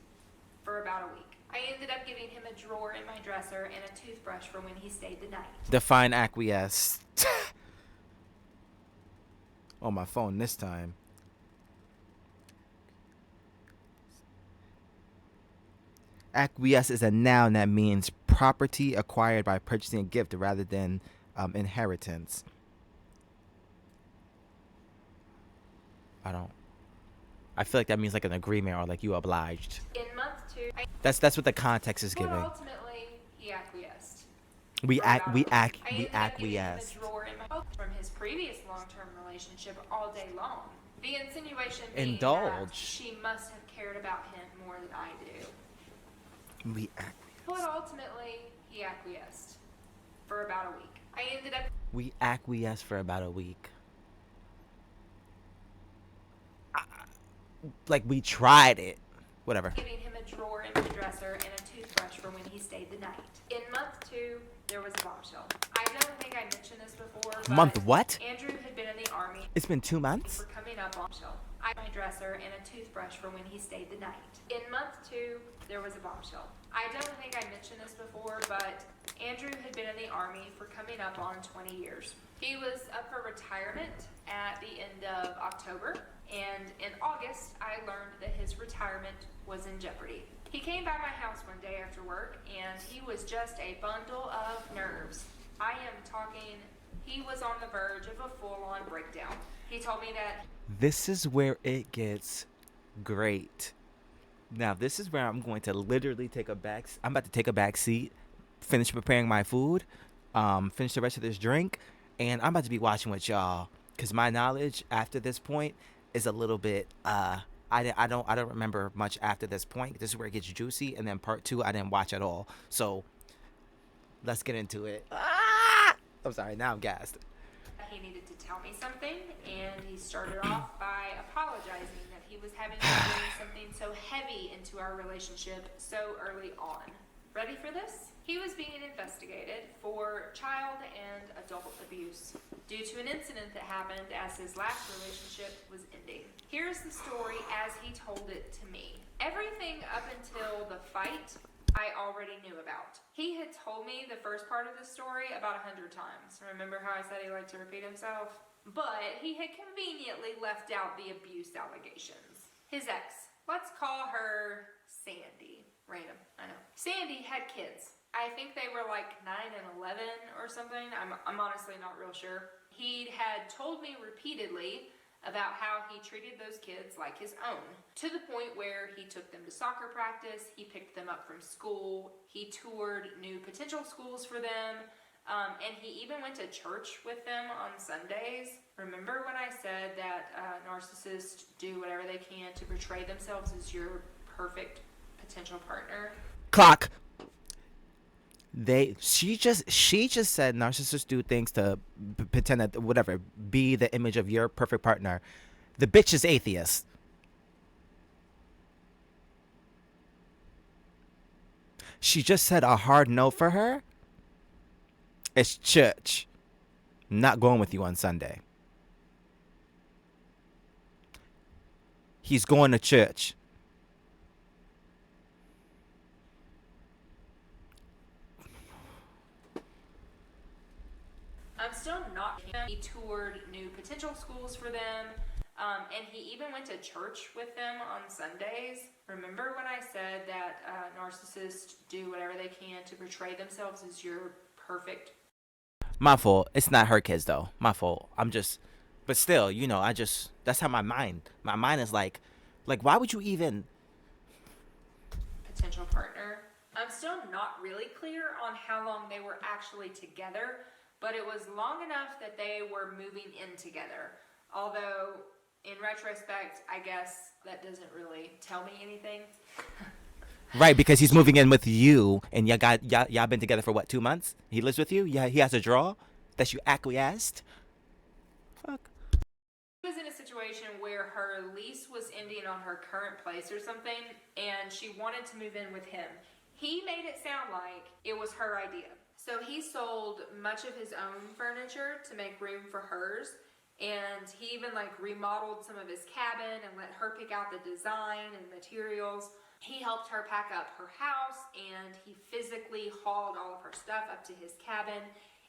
for about a week. I ended up giving him a drawer in my dresser and a toothbrush for when he stayed the night. Define acquiesce. On my phone this time. Acquiesce is a noun that means property acquired by purchasing a gift rather than inheritance. I don't. I feel like that means like an agreement or like you obliged. In month 2, That's what the context is but giving. ultimately he acquiesced. We For act about we a week. act I we ended up giving him acquiesced. a drawer in my from his previous long-term relationship all day long. The insinuation being Indulge. that she must have cared about him more than I do. We acquiesced. But ultimately, he acquiesced for about a week. I ended up We acquiesced for about a week. Like we tried it. Whatever. giving him a drawer in the dresser and a toothbrush for when he stayed the night. In month 2, there was a bombshell. I don't think I mentioned this before, but Month what? Andrew had been in the army It's been 2 months? for coming up bombshell. I had my dresser and a toothbrush for when he stayed the night. In month 2, there was a bombshell. I don't think I mentioned this before, but Andrew had been in the army for coming up on 20 years. He was up for retirement at the end of October, and in August, I learned that his retirement was in jeopardy. He came by my house one day after work, and he was just a bundle of nerves. I am talking, he was on the verge of a full-on breakdown. He told me that This is where it gets great. Now, this is where I'm going to literally I'm about to take a back seat, finish preparing my food, finish the rest of this drink, and I'm about to be watching with y'all. Cause my knowledge after this point is a little bit I don't remember much after this point. This is where it gets juicy, and then part 2 I didn't watch at all. So let's get into it. I'm sorry, now I'm gassed. he needed to tell me something, and he started off by apologizing that he was having to bring something so heavy into our relationship so early on. Ready for this? He was being investigated for child and adult abuse due to an incident that happened as his last relationship was ending. Here's the story as he told it to me. Everything up until the fight I already knew about. He had told me the first part of the story about 100 times. Remember how I said he liked to repeat himself? But he had conveniently left out the abuse allegations. His ex, let's call her Sandy. Random, I know. Sandy had kids. I think they were like 9 and 11 or something. I'm honestly not real sure. He had told me repeatedly about how he treated those kids like his own, to the point where he took them to soccer practice, he picked them up from school, he toured new potential schools for them, and he even went to church with them on Sundays. Remember when I said that narcissists do whatever they can to portray themselves as your perfect potential partner? Clock. She just said narcissists do things to pretend that whatever, be the image of your perfect partner. The bitch is atheist. She just said a hard no for her. It's church. Not going with you on Sunday. He's going to church. I'm still not. He toured new potential schools for them, and he even went to church with them on Sundays. Remember when I said that narcissists do whatever they can to portray themselves as your perfect? My fault. It's not her kids though. My fault. But still, that's how my mind is like, why would you even? Potential partner. I'm still not really clear on how long they were actually together, but it was long enough that they were moving in together. Although, in retrospect, I guess that doesn't really tell me anything. Right, because he's moving in with you, and y'all been together for what, 2 months? He lives with you. Yeah, he has a draw that you acquiesced. Fuck. She was in a situation where her lease was ending on her current place or something, and she wanted to move in with him. He made it sound like it was her idea. So he sold much of his own furniture to make room for hers, and he even remodeled some of his cabin and let her pick out the design and materials. He helped her pack up her house, and he physically hauled all of her stuff up to his cabin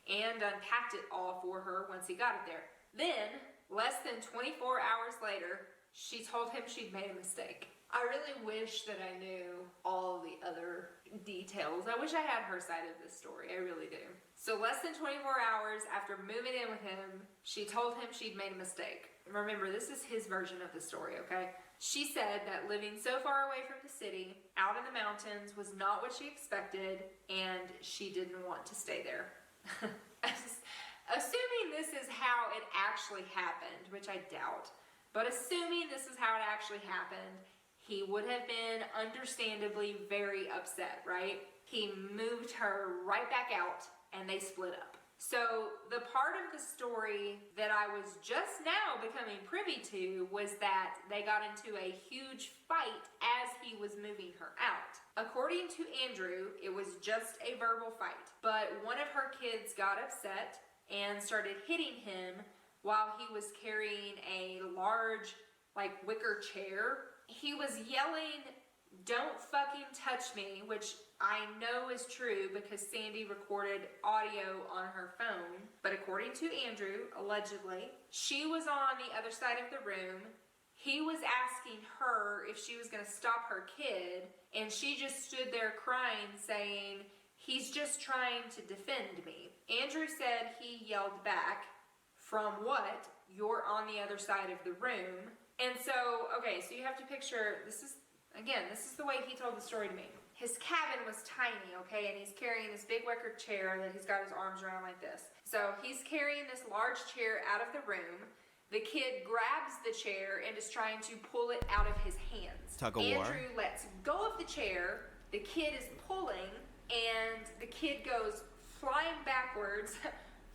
and unpacked it all for her once he got it there. Then, less than 24 hours later, she told him she'd made a mistake. I really wish that I knew all the other details. I wish I had her side of this story. I really do. So less than 24 hours after moving in with him, she told him she'd made a mistake. remember, this is his version of the story, okay? She said that living so far away from the city, out in the mountains, was not what she expected, and she didn't want to stay there. Assuming this is how it actually happened, which I doubt, but assuming this is how it actually happened, he would have been understandably very upset, right? He moved her right back out, and they split up. So the part of the story that I was just now becoming privy to was that they got into a huge fight as he was moving her out. According to Andrew, it was just a verbal fight, but one of her kids got upset and started hitting him while he was carrying a large, wicker chair. He was yelling, "Don't fucking touch me," which I know is true because Sandy recorded audio on her phone. But according to Andrew, allegedly, she was on the other side of the room. He was asking her if she was going to stop her kid, and she just stood there crying, saying, "He's just trying to defend me." Andrew said he yelled back, "From what? You're on the other side of the room." And so, okay, so you have to picture, this is the way he told the story to me. His cabin was tiny, okay, and he's carrying this big wicker chair that he's got his arms around like this. So he's carrying this large chair out of the room. The kid grabs the chair and is trying to pull it out of his hands. Tug of war. Andrew lets go of the chair. The kid is pulling, and the kid goes flying backwards,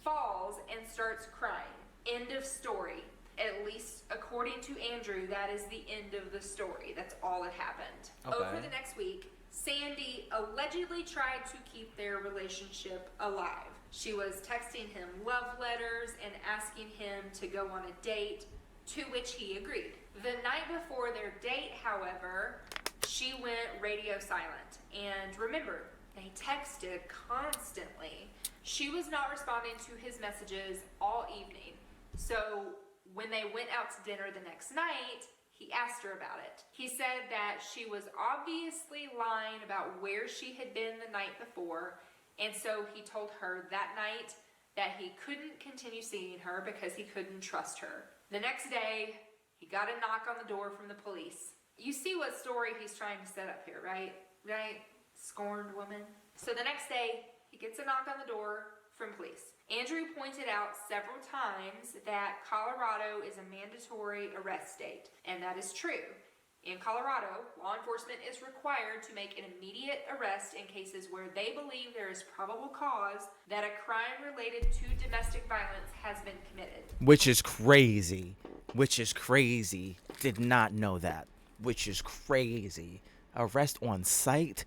falls, and starts crying. End of story. At least according to Andrew, that is the end of the story. That's all that happened. Okay. Over the next week, Sandy allegedly tried to keep their relationship alive. She was texting him love letters and asking him to go on a date, to which he agreed. The night before their date, however, she went radio silent. And remember, they texted constantly. She was not responding to his messages all evening. So when they went out to dinner the next night, he asked her about it. He said that she was obviously lying about where she had been the night before, and so he told her that night that he couldn't continue seeing her because he couldn't trust her. The next day, he got a knock on the door from the police. You see what story he's trying to set up here, right? Right? Scorned woman. So the next day, he gets a knock on the door from police. Andrew pointed out several times that Colorado is a mandatory arrest state, and that is true. In Colorado, law enforcement is required to make an immediate arrest in cases where they believe there is probable cause that a crime related to domestic violence has been committed. Which is crazy. Did not know that. Which is crazy. Arrest on site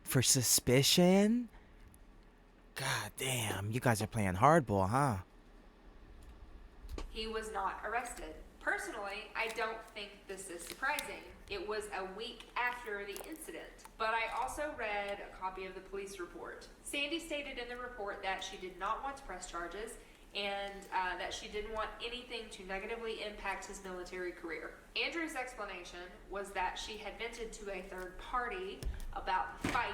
for suspicion? God damn, you guys are playing hardball, huh? He was not arrested. Personally, I don't think this is surprising. It was a week after the incident, but I also read a copy of the police report. Sandy stated in the report that she did not want to press charges and that she didn't want anything to negatively impact his military career. Andrew's explanation was that she had vented to a third party about the fight,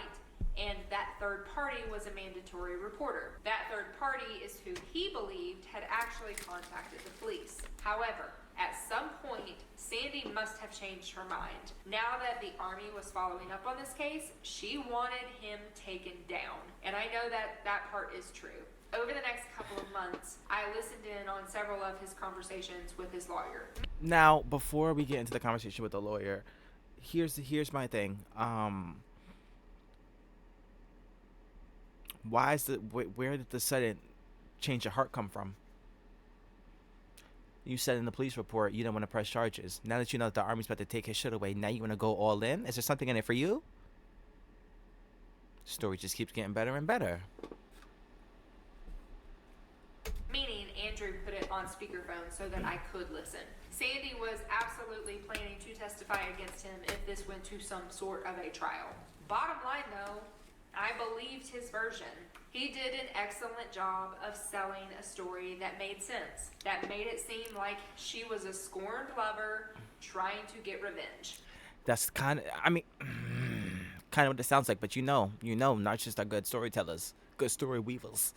and that third party was a mandatory reporter. That third party is who he believed had actually contacted the police. However, at some point, Sandy must have changed her mind. Now that the Army was following up on this case, she wanted him taken down. And I know that that part is true. Over the next couple of months, I listened in on several of his conversations with his lawyer. Now, before we get into the conversation with the lawyer, here's my thing. Where did the sudden change of heart come from? You said in the police report you don't want to press charges. Now that you know that the Army's about to take his shit away, now you want to go all in? Is there something in it for you? Story just keeps getting better and better. Meaning Andrew put it on speakerphone so that I could listen. Sandy was absolutely planning to testify against him if this went to some sort of a trial. Bottom line though, I believed his version. He did an excellent job of selling a story that made sense, that made it seem like she was a scorned lover trying to get revenge. That's kind of what it sounds like, but you know, Narcissists are good storytellers, good story weavers.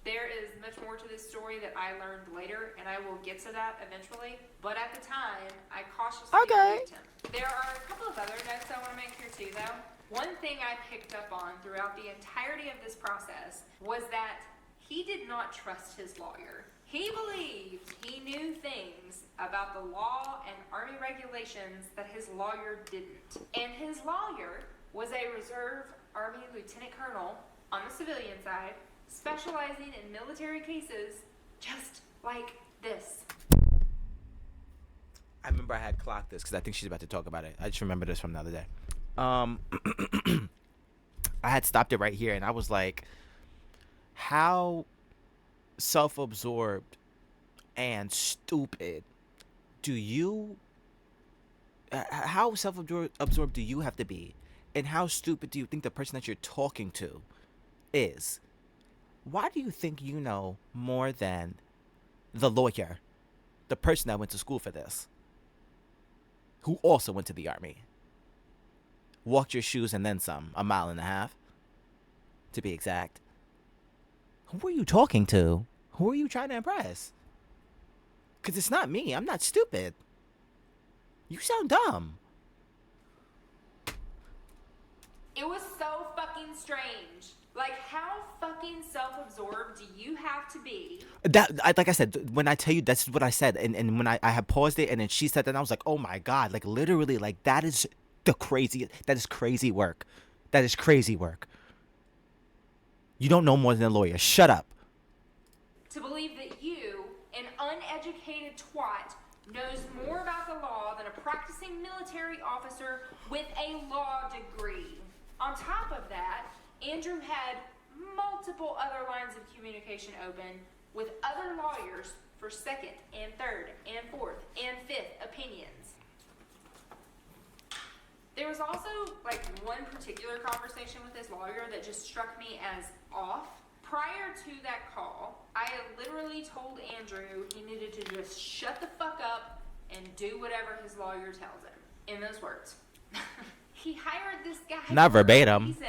There is much more to this story that I learned later, and I will get to that eventually. But at the time, I cautiously believed him. There are a couple of other notes I want to make here too, though. One thing I picked up on throughout the entirety of this process was that he did not trust his lawyer. He believed he knew things about the law and Army regulations that his lawyer didn't. And his lawyer was a Reserve Army Lieutenant Colonel on the civilian side, specializing in military cases just like this. I remember I had clocked this because I think she's about to talk about it. I just remember this from the other day. I had stopped it right here, and I was like, how self-absorbed and stupid do you how self-absorbed do you have to be, and how stupid do you think the person that you're talking to is? Why do you think you know more than the lawyer, the person that went to school for this, who also went to the Army, walked your shoes and then some, 1.5 miles to be exact? Who are you talking to? Who are you trying to impress? Because it's not me. I'm not stupid. You sound dumb. It was so fucking strange. Like, how fucking self-absorbed do you have to be? Like I said, when I tell you, that's what I said. And when I had paused it, and then she said that, and I was like, oh my God. Like, literally, like, that is crazy work. That is crazy work. You don't know more than a lawyer. Shut up. To believe that you, an uneducated twat, knows more about the law than a practicing military officer with a law degree. On top of that, Andrew had multiple other lines of communication open with other lawyers for second and third and fourth and fifth opinions. There was also like one particular conversation with his lawyer that just struck me as off. Prior to that call, I had literally told Andrew he needed to just shut the fuck up and do whatever his lawyer tells him. In those words. He hired this guy Not for verbatim. a reason.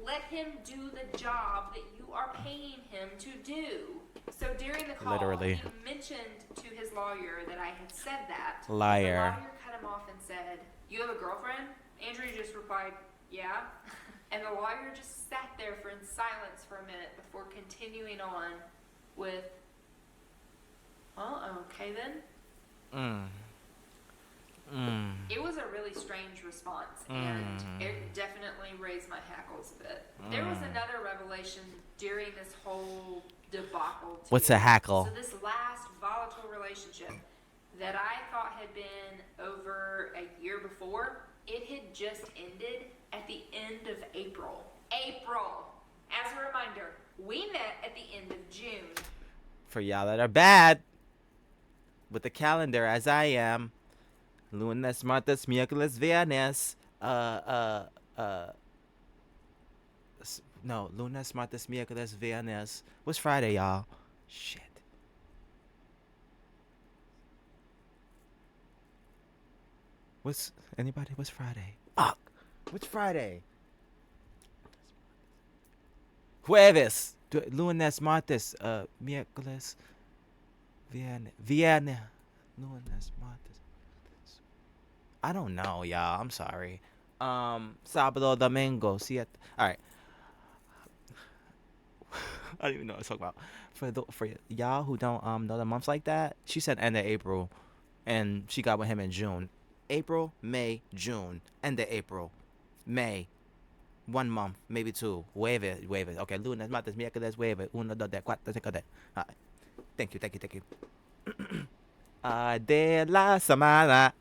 Let him do the job that you are paying him to do. So during the call, Literally. he mentioned to his lawyer that I had said that. Liar. The lawyer cut him off and said, "You have a girlfriend?" Andrew just replied, "Yeah." And the lawyer just sat there in silence for a minute before continuing on with, "Well, okay then." It was a really strange response, and it definitely raised my hackles a bit. There was another revelation during this whole debacle too. What's a hackle? So this last volatile relationship that I thought had been over a year before, it had just ended at the end of April. As a reminder, we met at the end of June. For y'all that are bad with the calendar, as I am, lunes, martes, miércoles, viernes. No, lunes, martes, miércoles, viernes. What's Friday, y'all? Shit. What's Friday? Fuck. What's Friday? Jueves. Lunes, martes, miércoles, viernes. Lunes, martes. I don't know, y'all. I'm sorry. Sábado, domingo, siete. All right. I don't even know what to talk about. For y'all who don't know the months like that, she said end of April, and she got with him in June. April, May, June, end of April, May, 1 month, maybe 2. Jueves. Okay, lunes, martes, miércoles, jueves, 1, 2, 3, 4, 5. All right. Thank you. De la semana.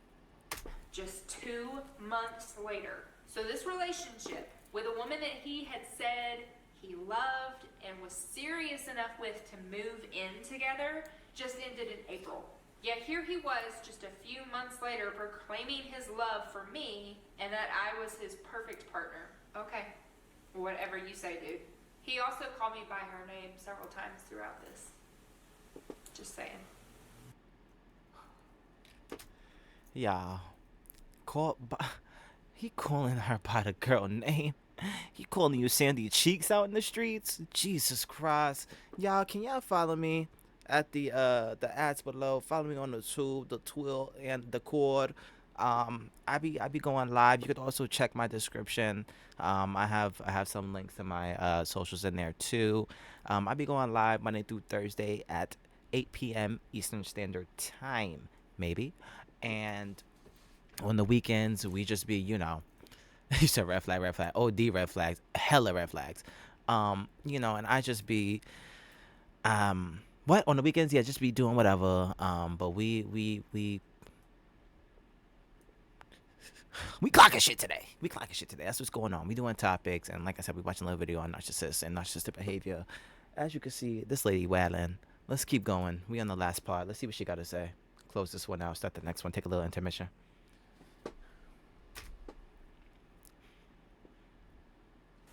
Just 2 months later. So this relationship with a woman that he had said he loved and was serious enough with to move in together just ended in April. Yet here he was just a few months later proclaiming his love for me and that I was his perfect partner. Okay, whatever you say, dude. He also called me by her name several times throughout this. Just saying. Yeah. He calling her by the girl name. He calling you Sandy Cheeks out in the streets? Jesus Christ. Y'all, can y'all follow me at the ads below? Follow me on the tube, the twill, and the cord. I be going live. You could also check my description. I have some links to my socials in there too. I be going live Monday through Thursday at 8 p.m. Eastern Standard Time, maybe. And on the weekends, we just be, you said red flag, red flag, OD red flags, hella red flags. And I just be, what on the weekends? Yeah, just be doing whatever. But we clocking shit today. We clocking shit today. That's what's going on. We doing topics, and like I said, we watching a little video on narcissists and narcissistic behavior. As you can see, this lady waddling. Let's keep going. We on the last part. Let's see what she got to say. Close this one out. Start the next one. Take a little intermission.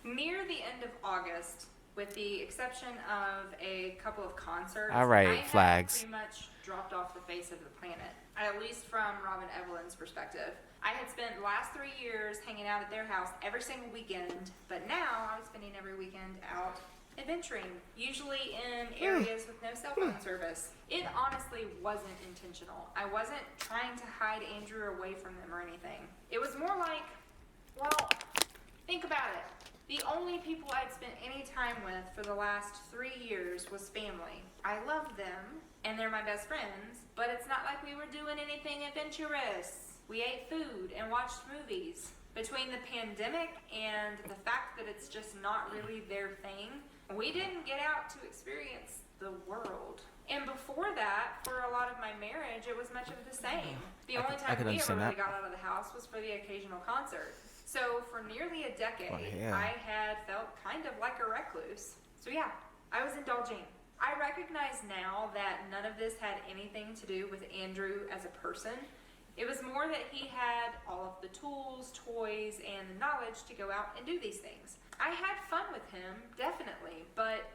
Near the end of August, with the exception of a couple of concerts, All right, I had flags. pretty much dropped off the face of the planet, at least from Rob and Evelyn's perspective. I had spent the last 3 years hanging out at their house every single weekend, but now I was spending every weekend out adventuring, usually in areas with no cell phone service. It honestly wasn't intentional. I wasn't trying to hide Andrew away from them or anything. It was more like, well, think about it. The only people I'd spent any time with for the last 3 years was family. I love them, and they're my best friends, but it's not like we were doing anything adventurous. We ate food and watched movies. Between the pandemic and the fact that it's just not really their thing, we didn't get out to experience the world. And before that, for a lot of my marriage, it was much of the same. The only time we ever really got out of the house was for the occasional concert. So for nearly a decade, I had felt kind of like a recluse. So yeah, I was indulging. I recognize now that none of this had anything to do with Andrew as a person. It was more that he had all of the tools, toys, and the knowledge to go out and do these things. I had fun with him, definitely, but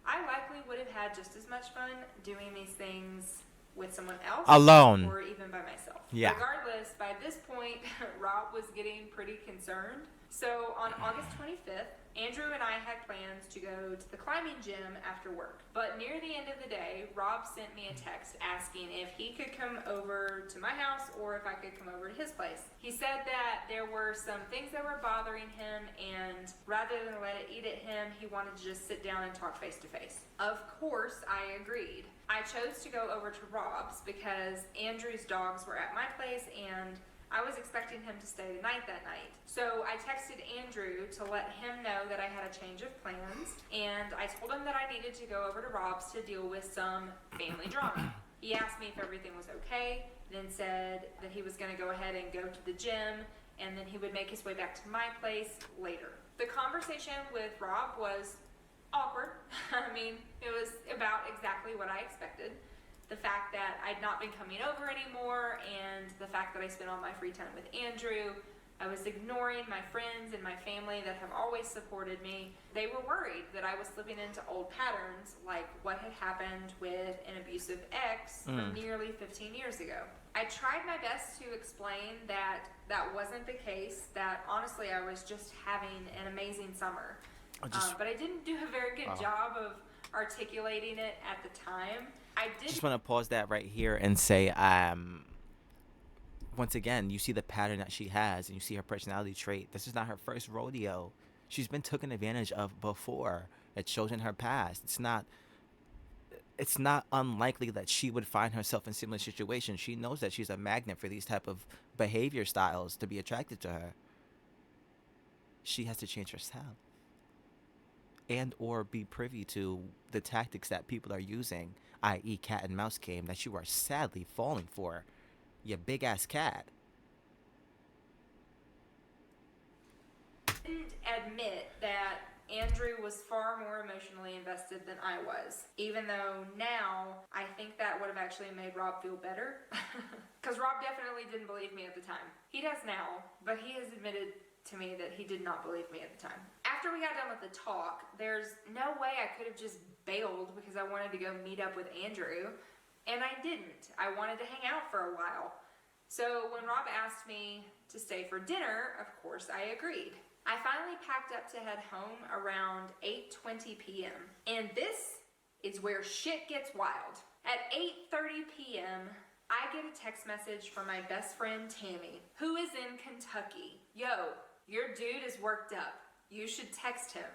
I likely would have had just as much fun doing these things with someone else alone, or even by myself. Yeah. Regardless, by this point, Rob was getting pretty concerned. So on August 25th, Andrew and I had plans to go to the climbing gym after work. But near the end of the day, Rob sent me a text asking if he could come over to my house or if I could come over to his place. He said that there were some things that were bothering him, and rather than let it eat at him, he wanted to just sit down and talk face to face. Of course, I agreed. I chose to go over to Rob's because Andrew's dogs were at my place and I was expecting him to stay the night that night. So I texted Andrew to let him know that I had a change of plans, and I told him that I needed to go over to Rob's to deal with some family drama. He asked me if everything was okay, then said that he was going to go ahead and go to the gym, and then he would make his way back to my place later. The conversation with Rob was awkward. I mean, it was about exactly what I expected. The fact that I'd not been coming over anymore, and the fact that I spent all my free time with Andrew. I was ignoring my friends and my family that have always supported me. They were worried that I was slipping into old patterns, like what had happened with an abusive ex from nearly 15 years ago. I tried my best to explain that that wasn't the case, that honestly I was just having an amazing summer. But I didn't do a very good job of articulating it at the time. I just want to pause that right here and say, once again, you see the pattern that she has, and you see her personality trait. This is not her first rodeo. She's been taken advantage of before. It shows in her past. It's not unlikely that she would find herself in similar situations. She knows that she's a magnet for these type of behavior styles to be attracted to her. She has to change herself, and or be privy to the tactics that people are using, i.e. cat and mouse game, that you are sadly falling for, you big ass cat. Didn't admit that Andrew was far more emotionally invested than I was, even though now I think that would have actually made Rob feel better, because Rob definitely didn't believe me at the time. He does now, but he has admitted to me that he did not believe me at the time. After we got done with the talk, there's no way I could have just bailed because I wanted to go meet up with Andrew, and I didn't. I wanted to hang out for a while. So when Rob asked me to stay for dinner, of course I agreed. I finally packed up to head home around 8:20 p.m. And this is where shit gets wild. At 8:30 p.m., I get a text message from my best friend Tammy, who is in Kentucky. Yo, your dude is worked up. You should text him.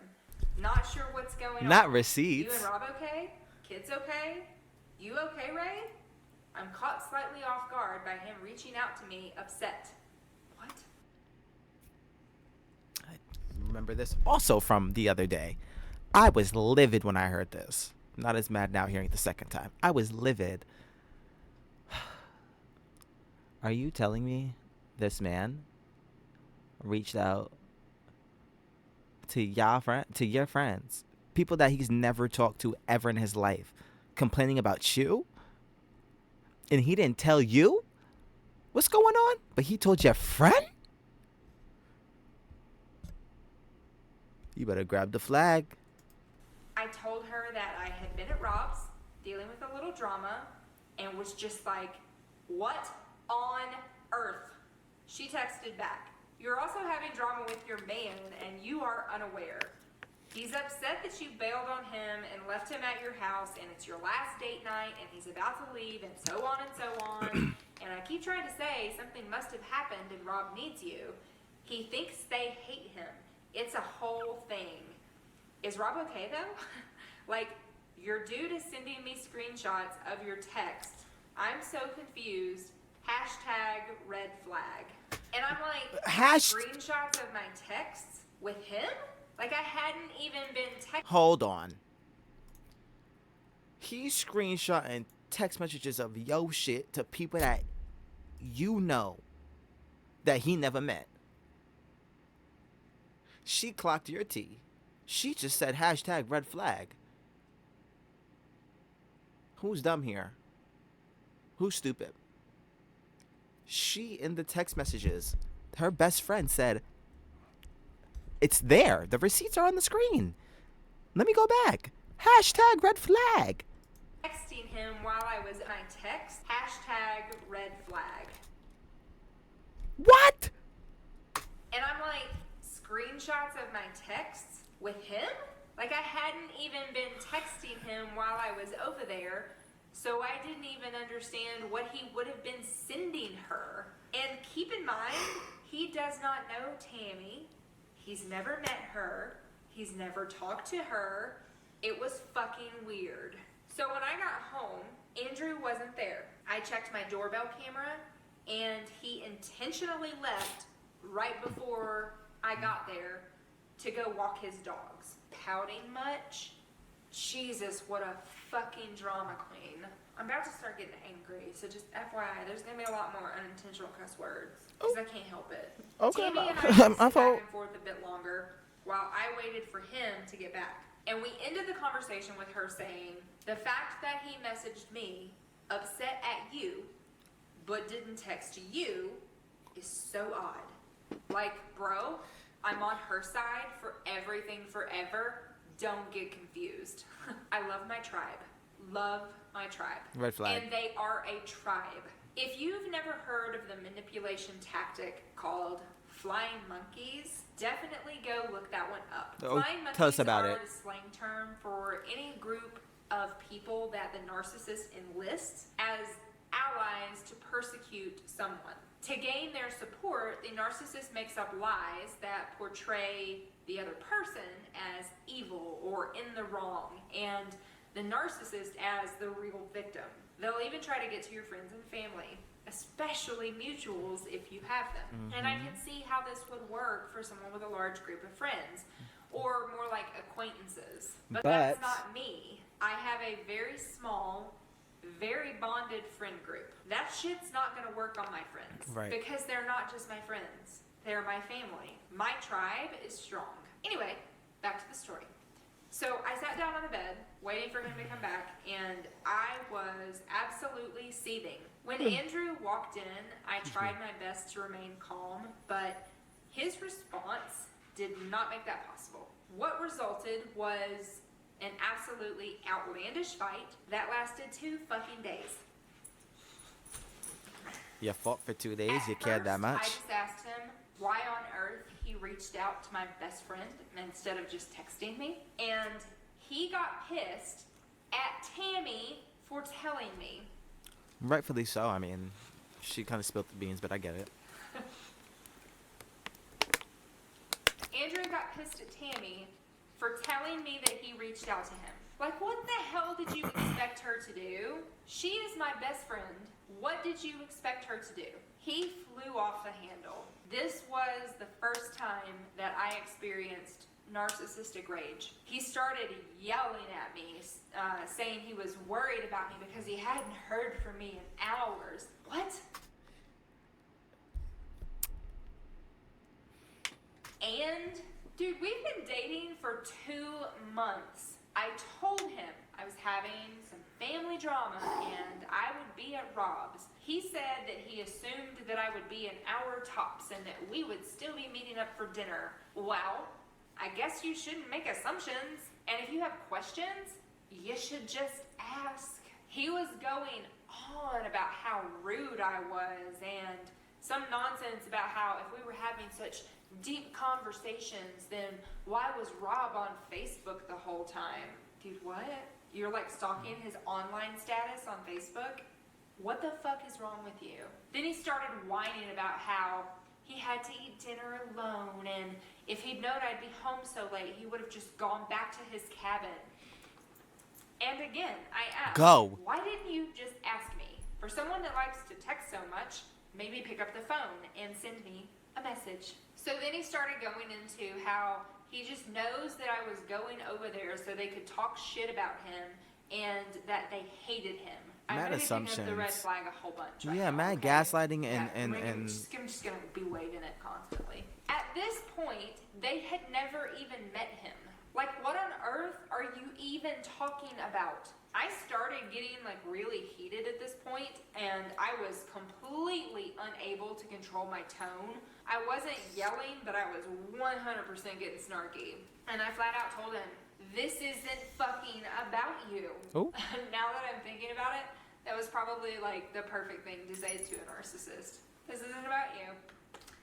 Not sure what's going on. Not receipts. You and Rob okay? Kids okay? You okay, Ray? I'm caught slightly off guard by him reaching out to me, upset. What? I remember this also from the other day. I was livid when I heard this. Not as mad now hearing it the second time. I was livid. Are you telling me this man reached out to your friends, people that he's never talked to ever in his life, complaining about you? And he didn't tell you what's going on, but he told your friend? You better grab the flag. I told her that I had been at Rob's, dealing with a little drama, and was just like, what on earth? She texted back, you're also having drama with your man, and you are unaware. He's upset that you bailed on him and left him at your house, and it's your last date night, and he's about to leave, and so on and so on. And I keep trying to say something must have happened and Rob needs you. He thinks they hate him. It's a whole thing. Is Rob okay though? Like, your dude is sending me screenshots of your text. I'm so confused. Hashtag red flag. And I'm like, screenshots of my texts with him? Like I hadn't even been texting. Hold on. He's screenshotting text messages of yo shit to people that you know that he never met. She clocked your T. She just said hashtag red flag. Who's dumb here? Who's stupid? She, in the text messages, her best friend said, it's there. The receipts are on the screen. Let me go back. Hashtag red flag. Texting him while I was in my text. Hashtag red flag. What? And I'm like, screenshots of my texts with him? Like I hadn't even been texting him while I was over there, so I didn't even understand what he would have been sending her. And keep in mind, he does not know Tammy. He's never met her. He's never talked to her. It was fucking weird. So when I got home, Andrew wasn't there. I checked my doorbell camera, and he intentionally left right before I got there to go walk his dogs. Pouting much? Jesus, what a fucking drama queen. I'm about to start getting angry, so just FYI, there's gonna be a lot more unintentional cuss words, because I can't help it. Okay. Tammy and I went back and forth a bit longer while I waited for him to get back. And we ended the conversation with her saying, the fact that he messaged me, upset at you, but didn't text you, is so odd. Like, bro, I'm on her side for everything forever. Don't get confused. I love my tribe. Love my tribe. Red flag. And they are a tribe. If you've never heard of the manipulation tactic called flying monkeys, definitely go look that one up. Oh, Flying monkeys tell us about are it. the slang term for any group of people that the narcissist enlists as allies to persecute someone. To gain their support, the narcissist makes up lies that portray the other person as evil or in the wrong, and the narcissist as the real victim. They'll even try to get to your friends and family, especially mutuals if you have them. Mm-hmm. And I can see how this would work for someone with a large group of friends, or more like acquaintances. But that's not me. I have a very small, very bonded friend group. That shit's not gonna work on my friends. Right. Because they're not just my friends. They're my family. My tribe is strong. Anyway, back to the story. So I sat down on the bed, waiting for him to come back, and I was absolutely seething. When Andrew walked in, I tried my best to remain calm, but his response did not make that possible. What resulted was an absolutely outlandish fight that lasted 2 fucking days. You fought for 2 days. At You cared that first, I much. just asked him why on earth he reached out to my best friend instead of just texting me. And he got pissed at Tammy for telling me. Rightfully so. I mean, she kind of spilled the beans, but I get it. Andrew got pissed at Tammy for telling me that he reached out to him. Like, what the hell did you expect her to do? She is my best friend. What did you expect her to do? He flew off the handle. This was the first time that I experienced narcissistic rage. He started yelling at me, saying he was worried about me because he hadn't heard from me in hours. What? And, dude, we've been dating for 2 months. I told him I was having some family drama and I would be at Rob's. He said that he assumed that I would be an hour tops and that we would still be meeting up for dinner. Well, I guess you shouldn't make assumptions. And if you have questions, you should just ask. He was going on about how rude I was and some nonsense about how if we were having such deep conversations, then why was Rob on Facebook the whole time? Dude, what? You're like stalking his online status on Facebook? What the fuck is wrong with you? Then he started whining about how he had to eat dinner alone, and if he'd known I'd be home so late, he would have just gone back to his cabin. And again, I asked, Go. why didn't you just ask me? For someone that likes to text so much, maybe pick up the phone and send me a message. So then he started going into how he just knows that I was going over there so they could talk shit about him and that they hated him. I'm Mad gonna be picking up the red assumptions. flag a whole bunch right Yeah, now, mad okay? gaslighting Yeah, and I'm just gonna be waving it constantly. At this point, they had never even met him. Like, what on earth are you even talking about? I started getting like really heated at this point, and I was completely unable to control my tone. I wasn't yelling, but I was 100% getting snarky. And I flat out told him, this isn't fucking about you. Oh. Now that I'm thinking about it, that was probably like the perfect thing to say to a narcissist. This isn't about you.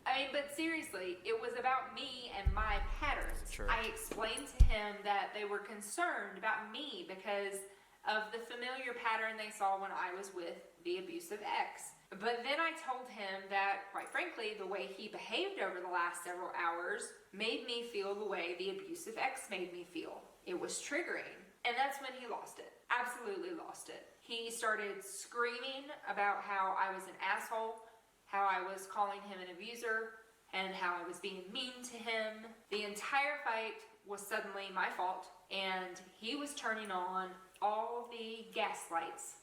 I mean, but seriously, it was about me and my patterns. Sure. I explained to him that they were concerned about me because of the familiar pattern they saw when I was with the abusive ex. But then I told him that, quite frankly, the way he behaved over the last several hours made me feel the way the abusive ex made me feel. It was triggering. And that's when he lost it. Absolutely lost it. He started screaming about how I was an asshole, how I was calling him an abuser, and how I was being mean to him. The entire fight was suddenly my fault, and he was turning on all the gaslights.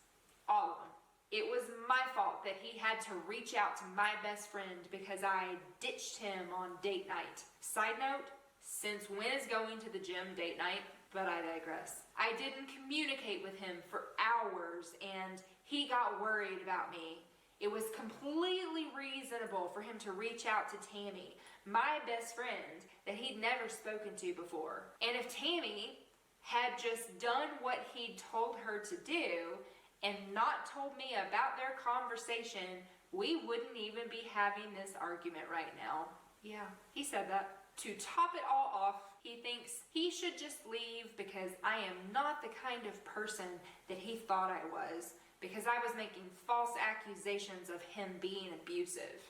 All of them. It was my fault that he had to reach out to my best friend because I ditched him on date night. Side note, since when is going to the gym date night? But I digress. I didn't communicate with him for hours, and he got worried about me. It was completely reasonable for him to reach out to Tammy, my best friend that he'd never spoken to before. And if Tammy had just done what he'd told her to do and not told me about their conversation, we wouldn't even be having this argument right now. Yeah, he said that. To top it all off, he thinks he should just leave because I am not the kind of person that he thought I was, because I was making false accusations of him being abusive.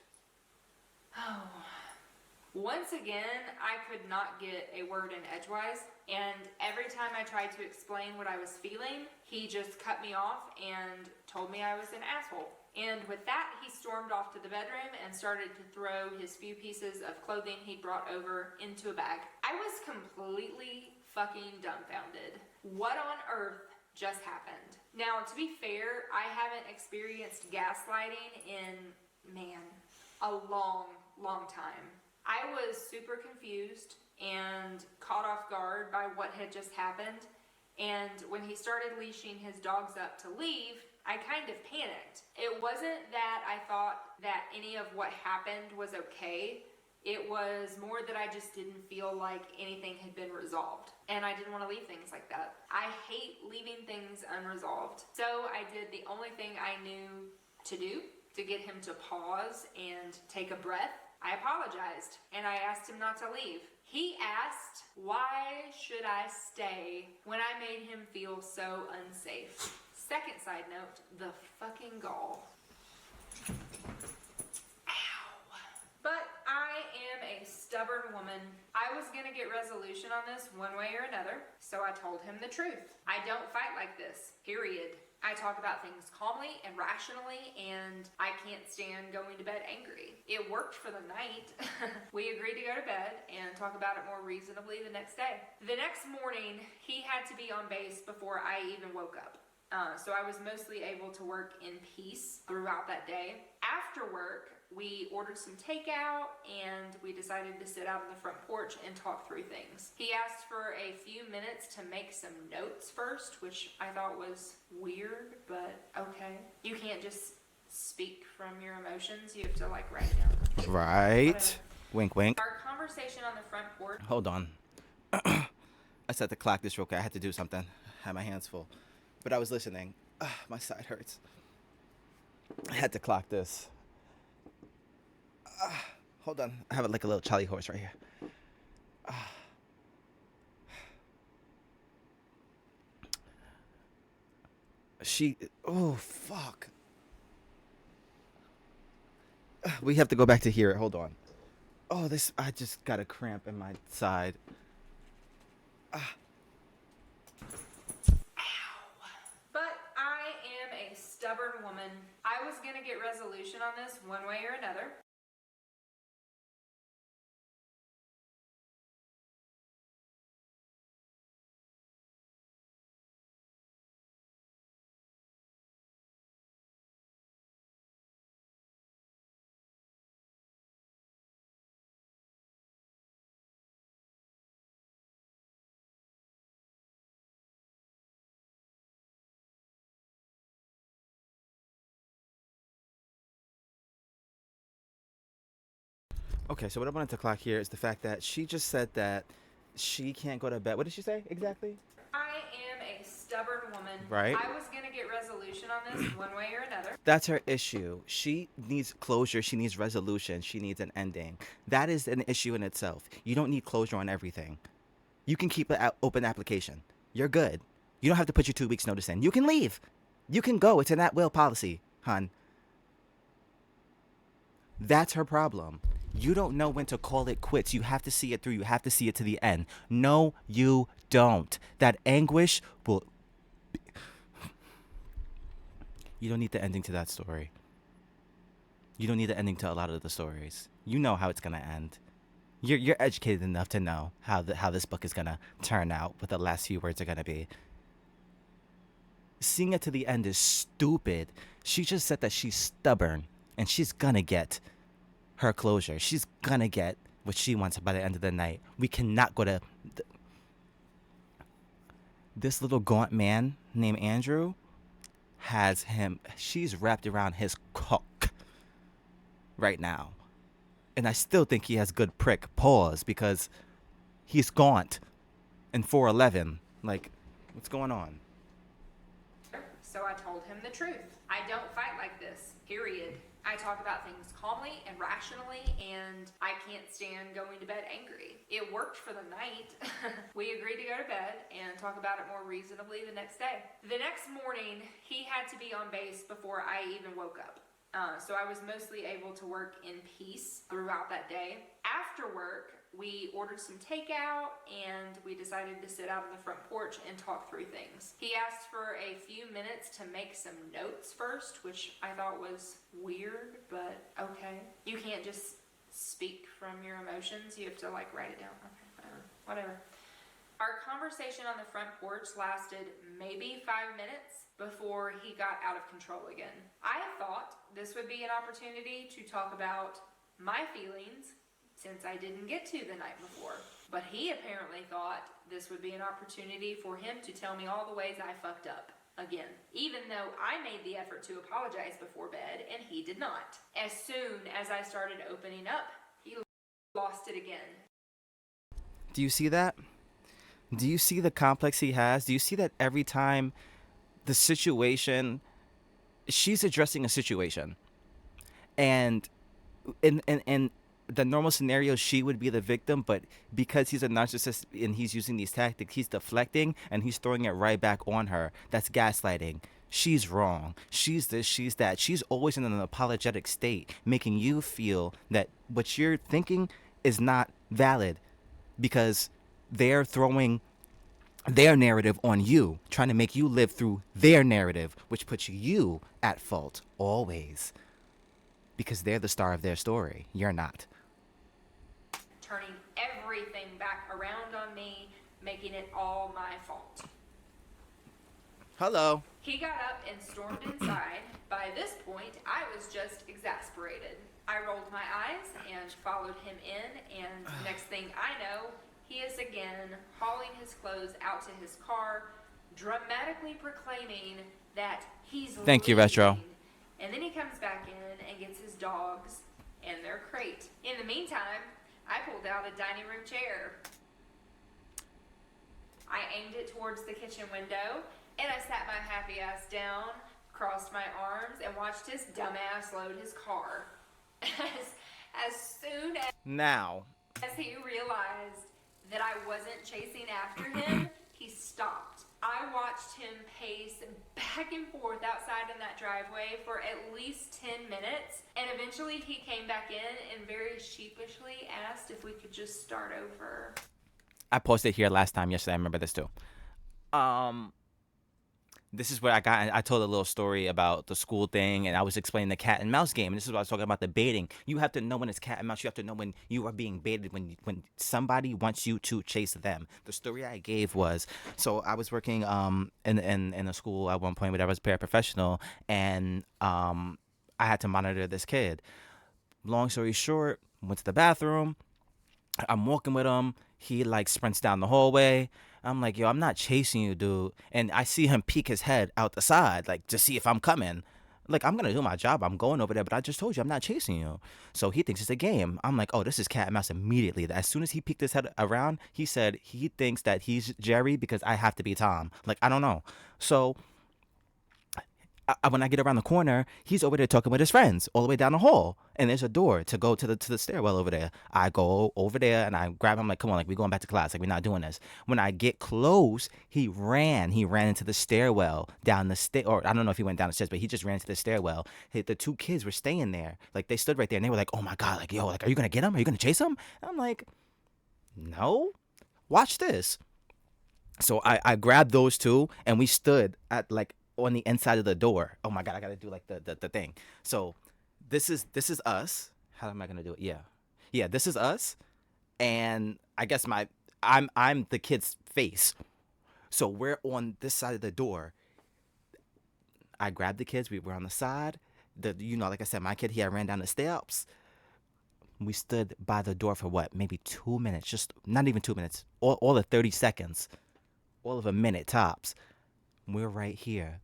Oh. Once again, I could not get a word in edgewise, and every time I tried to explain what I was feeling, he just cut me off and told me I was an asshole. And with that, he stormed off to the bedroom and started to throw his few pieces of clothing he'd brought over into a bag. I was completely fucking dumbfounded. What on earth just happened? Now, to be fair, I haven't experienced gaslighting in, man, a long, long time. I was super confused and caught off guard by what had just happened. And when he started leashing his dogs up to leave, I kind of panicked. It wasn't that I thought that any of what happened was okay. It was more that I just didn't feel like anything had been resolved. And I didn't want to leave things like that. I hate leaving things unresolved. So I did the only thing I knew to do to get him to pause and take a breath. I apologized and I asked him not to leave. He asked, why should I stay when I made him feel so unsafe? Second side note, the fucking gall. But I am a stubborn woman. I was gonna get resolution on this one way or another, so I told him the truth. I don't fight like this, period. I talk about things calmly and rationally, and I can't stand going to bed angry. It worked for the night. We agreed to go to bed and talk about it more reasonably the next day. The next morning, he had to be on base before I even woke up. So I was mostly able to work in peace throughout that day. After work, we ordered some takeout and we decided to sit out on the front porch and talk through things. He asked for a few minutes to make some notes first, which I thought was weird, but okay. You can't just speak from your emotions. You have to like write it down. Right. Wink, wink. Our conversation on the front porch. Hold on. I set the clock this real quick. I had to do something. I had my hands full. But I was listening. My side hurts. I had to clock this. Hold on. I have like a little Charlie horse right here. Oh, fuck. We have to go back to here. Hold on. Oh, I just got a cramp in my side. But I am a stubborn woman. I was gonna get resolution on this one way or another. Okay, so what I wanted to clock here is the fact that she just said that she can't go to bed. What did she say exactly? I am a stubborn woman. Right. I was gonna get resolution on this one way or another. That's her issue. She needs closure. She needs resolution. She needs an ending. That is an issue in itself. You don't need closure on everything. You can keep an open application. You're good. You don't have to put your 2 weeks notice in. You can leave. You can go. It's an at-will policy, hon. That's her problem. You don't know when to call it quits. You have to see it through. You have to see it to the end. No, you don't. That anguish will... You don't need the ending to that story. You don't need the ending to a lot of the stories. You know how it's going to end. You're educated enough to know how this book is going to turn out, what the last few words are going to be. Seeing it to the end is stupid. She just said that she's stubborn, and she's going to get her closure. She's going to get what she wants by the end of the night. We cannot go to... This little gaunt man named Andrew has him... She's wrapped around his cock right now. And I still think he has good prick paws because he's gaunt and 4'11". Like, what's going on? So I told him the truth. I don't fight like this, period. I talk about things calmly and rationally, and I can't stand going to bed angry. It worked for the night. We agreed to go to bed and talk about it more reasonably the next day. The next morning, he had to be on base before I even woke up. So I was mostly able to work in peace throughout that day. After work, we ordered some takeout and we decided to sit out on the front porch and talk through things. He asked for a few minutes to make some notes first, which I thought was weird, but okay. You can't just speak from your emotions. You have to like write it down. Okay, whatever. Our conversation on the front porch lasted maybe 5 minutes before he got out of control again. I thought this would be an opportunity to talk about my feelings since I didn't get to the night before. But he apparently thought this would be an opportunity for him to tell me all the ways I fucked up again, even though I made the effort to apologize before bed and he did not. As soon as I started opening up, he lost it again. Do you see that? Do you see the complex he has? Do you see that every time the situation, she's addressing a situation, And in the normal scenario, she would be the victim, but because he's a narcissist and he's using these tactics, he's deflecting and he's throwing it right back on her. That's gaslighting. She's wrong. She's this, she's that. She's always in an apologetic state, making you feel that what you're thinking is not valid because they're throwing their narrative on you, trying to make you live through their narrative, which puts you at fault always because they're the star of their story. You're not. Turning everything back around on me, making it all my fault. Hello. He got up and stormed inside. By this point, I was just exasperated. I rolled my eyes and followed him in, and next thing I know, he is again hauling his clothes out to his car, dramatically proclaiming that he's Thank you, Retro. leaving. And then he comes back in and gets his dogs and their crate. In the meantime, I pulled out a dining room chair. I aimed it towards the kitchen window, and I sat my happy ass down, crossed my arms, and watched his dumbass load his car. As soon as he realized that I wasn't chasing after him, he stopped. I watched him pace back and forth outside in that driveway for at least 10 minutes, and eventually he came back in and very sheepishly asked if we could just start over. I posted here yesterday. I remember this too. This is where I told a little story about the school thing, and I was explaining the cat and mouse game. And this is what I was talking about, the baiting. You have to know when it's cat and mouse. You have to know when you are being baited, when somebody wants you to chase them. The story I gave was, so I was working in a school at one point where I was paraprofessional, and I had to monitor this kid. Long story short, went to the bathroom. I'm walking with him. He like sprints down the hallway. I'm like, yo, I'm not chasing you, dude. And I see him peek his head out the side, like to see if I'm coming. Like, I'm gonna do my job. I'm going over there, but I just told you I'm not chasing you. So he thinks it's a game. I'm like, oh, this is cat and mouse immediately. As soon as he peeked his head around, he said he thinks that he's Jerry because I have to be Tom. Like, I don't know. So when I get around the corner, he's over there talking with his friends all the way down the hall, and there's a door to go to the stairwell over there. I go over there and I grab him, like, come on, like, we're going back to class, like, we're not doing this. When I get close, he ran into the stairwell down the or I don't know if he went down the stairs, but he just ran to the stairwell. The two kids were staying there, like, they stood right there and they were like, oh my god, like, yo, like, are you gonna get him? Are you gonna chase him? And I'm like, no, watch this. So I grabbed those two and we stood at like on the inside of the door. Oh my god, I gotta do like the thing. So this is us. How am I gonna do it? Yeah, this is us, and I guess I'm the kid's face. So we're on this side of the door. I grabbed the kids. We were on the side. Like I said, my kid, he had ran down the steps. We stood by the door for what? Maybe 2 minutes. Just not even 2 minutes. All of 30 seconds. All of a minute tops. We're right here.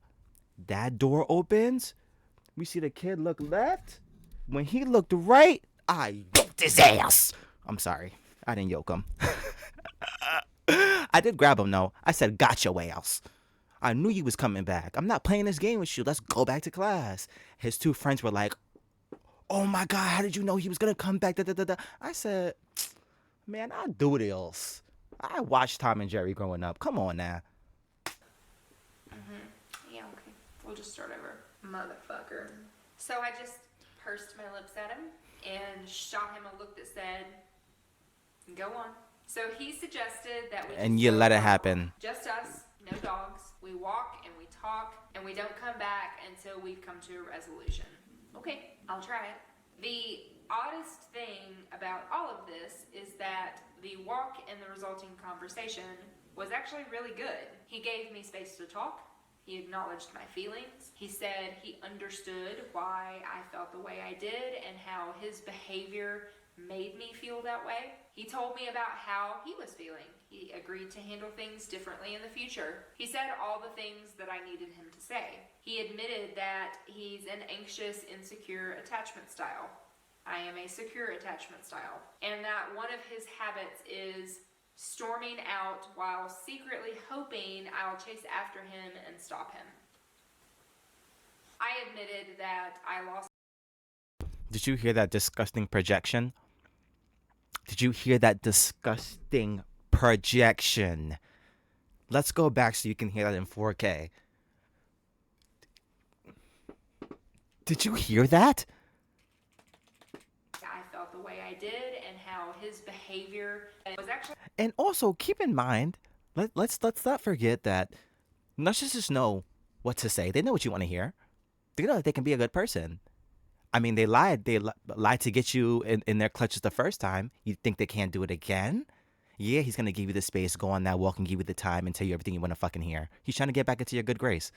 That door opens. We see the kid look left. When he looked right, I yoked his ass. I'm sorry. I didn't yoke him. I did grab him, though. I said, got your ass. I knew you was coming back. I'm not playing this game with you. Let's go back to class. His two friends were like, oh my God, how did you know he was going to come back? Da, da, da, da. I said, man, I do this. I watched Tom and Jerry growing up. Come on now. Yeah, okay. We'll just start over. Motherfucker. So I just pursed my lips at him and shot him a look that said, go on. So he suggested that we and you let it happen. Just us, no dogs. We walk and we talk and we don't come back until we've come to a resolution. Okay, I'll try it. The oddest thing about all of this is that the walk and the resulting conversation was actually really good. He gave me space to talk. He acknowledged my feelings. He said he understood why I felt the way I did and how his behavior made me feel that way. He told me about how he was feeling. He agreed to handle things differently in the future. He said all the things that I needed him to say. He admitted that he's an anxious, insecure attachment style. I am a secure attachment style. And that one of his habits is storming out while secretly hoping I'll chase after him and stop him. I admitted that I lost. Did you hear that disgusting projection? Did you hear that disgusting projection? Let's go back so you can hear that in 4K. Did you hear that? I felt the way I did and how his behavior was actually. And also keep in mind, let's not forget that narcissists know what to say. They know what you want to hear. They know that they can be a good person. I mean, they lied. They lied to get you in their clutches the first time. You think they can't do it again? Yeah, he's going to give you the space, go on that walk, and give you the time and tell you everything you want to fucking hear. He's trying to get back into your good grace.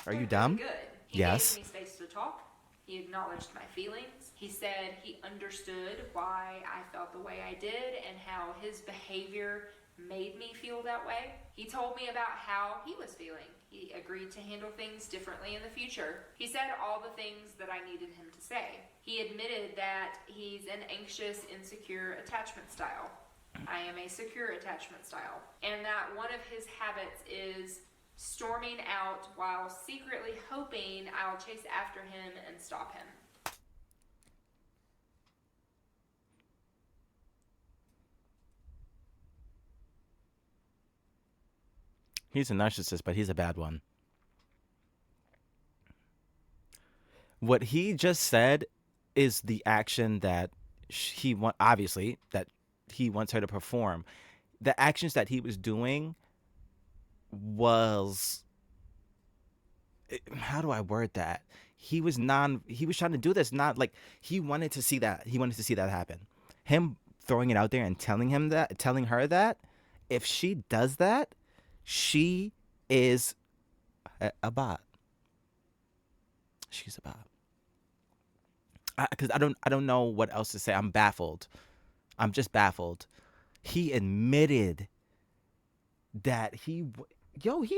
Are you dumb? Good. He Yes. gave me space to talk. He acknowledged my feelings. He said he understood why I felt the way I did and how his behavior made me feel that way. He told me about how he was feeling. He agreed to handle things differently in the future. He said all the things that I needed him to say. He admitted that he's an anxious, insecure attachment style. I am a secure attachment style. And that one of his habits is storming out while secretly hoping I'll chase after him and stop him. He's a narcissist, but he's a bad one. What he just said is the action that obviously that he wants her to perform. The actions that he was doing was, how do I word that? He was trying to do this, not like he wanted to see that. He wanted to see that happen. Him throwing it out there and telling her that if she does that, she is a bot. She's a bot. Because I don't know what else to say. I'm baffled. I'm just baffled. He admitted that he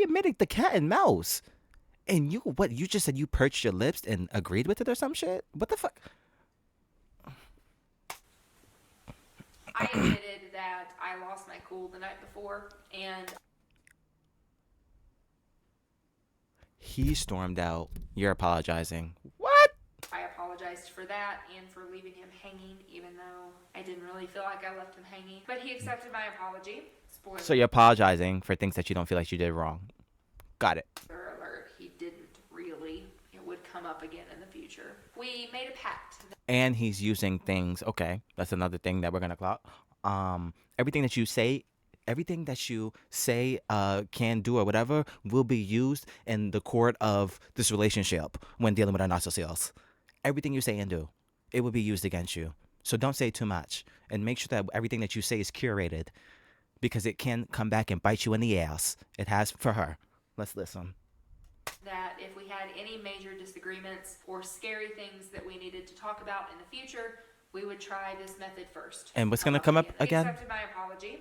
admitted the cat and mouse. And you just said you perched your lips and agreed with it or some shit? What the fuck? I admitted that I lost my cool the night before, and He stormed out. You're apologizing. What? I apologized for that and for leaving him hanging, even though I didn't really feel like I left him hanging. But he accepted my apology. Spoiler So you're apologizing for things that you don't feel like you did wrong. Got it. alert, he didn't really. It would come up again in the future. We made a pact. And he's using things. Okay, that's another thing that we're gonna clock. Everything that you say, can do or whatever will be used in the court of this relationship when dealing with a narcissist. Everything you say and do, it will be used against you. So don't say too much, and make sure that everything that you say is curated, because it can come back and bite you in the ass. It has for her. Let's listen. That if we had any major disagreements or scary things that we needed to talk about in the future, we would try this method first. And what's gonna come up again? He accepted my apology.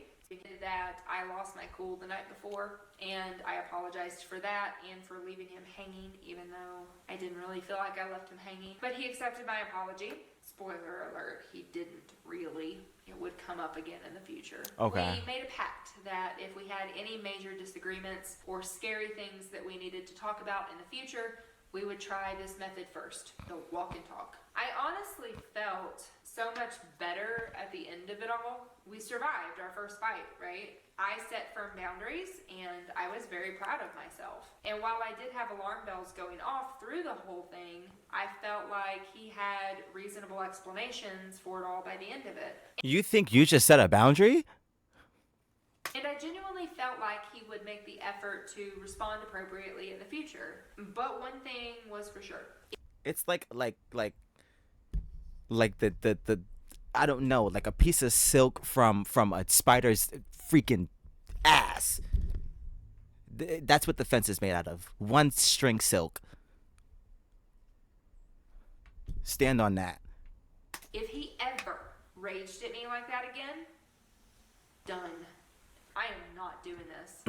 That I lost my cool the night before, and I apologized for that and for leaving him hanging, even though I didn't really feel like I left him hanging. But he accepted my apology. Spoiler alert, he didn't really. It would come up again in the future. Okay. We made a pact that if we had any major disagreements or scary things that we needed to talk about in the future, we would try this method first, the walk and talk. I honestly felt so much better at the end of it all. We survived our first fight, right? I set firm boundaries and I was very proud of myself. And while I did have alarm bells going off through the whole thing, I felt like he had reasonable explanations for it all by the end of it. You think you just set a boundary? And I genuinely felt like he would make the effort to respond appropriately in the future. But one thing was for sure. It's like the I don't know, like a piece of silk from a spider's freaking ass. That's what the fence is made out of. One string silk. Stand on that. If he ever raged at me like that again, done. I am not doing this.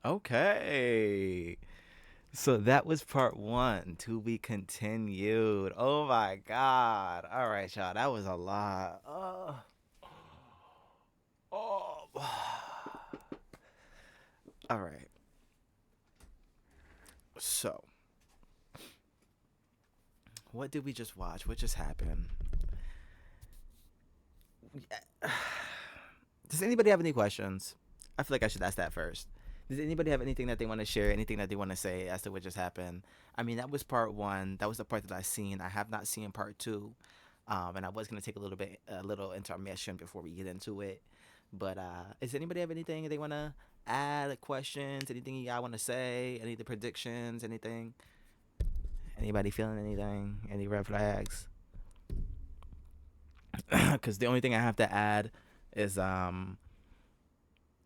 Okay. So that was part 1. To be continued. Oh my God. All right, y'all. That was a lot. Oh. All right. So What did we just watch? What just happened? Does anybody have any questions? I feel like I should ask that first. Does anybody have anything that they want to share, anything that they want to say as to what just happened? I mean, that was part one. That was the part that I seen. I have not seen part two, and I was gonna take a little intermission before we get into it. But does anybody have anything they want to add? Questions? Anything y'all want to say? Any of the predictions? Anything? Anybody feeling anything? Any red flags? Because the only thing I have to add is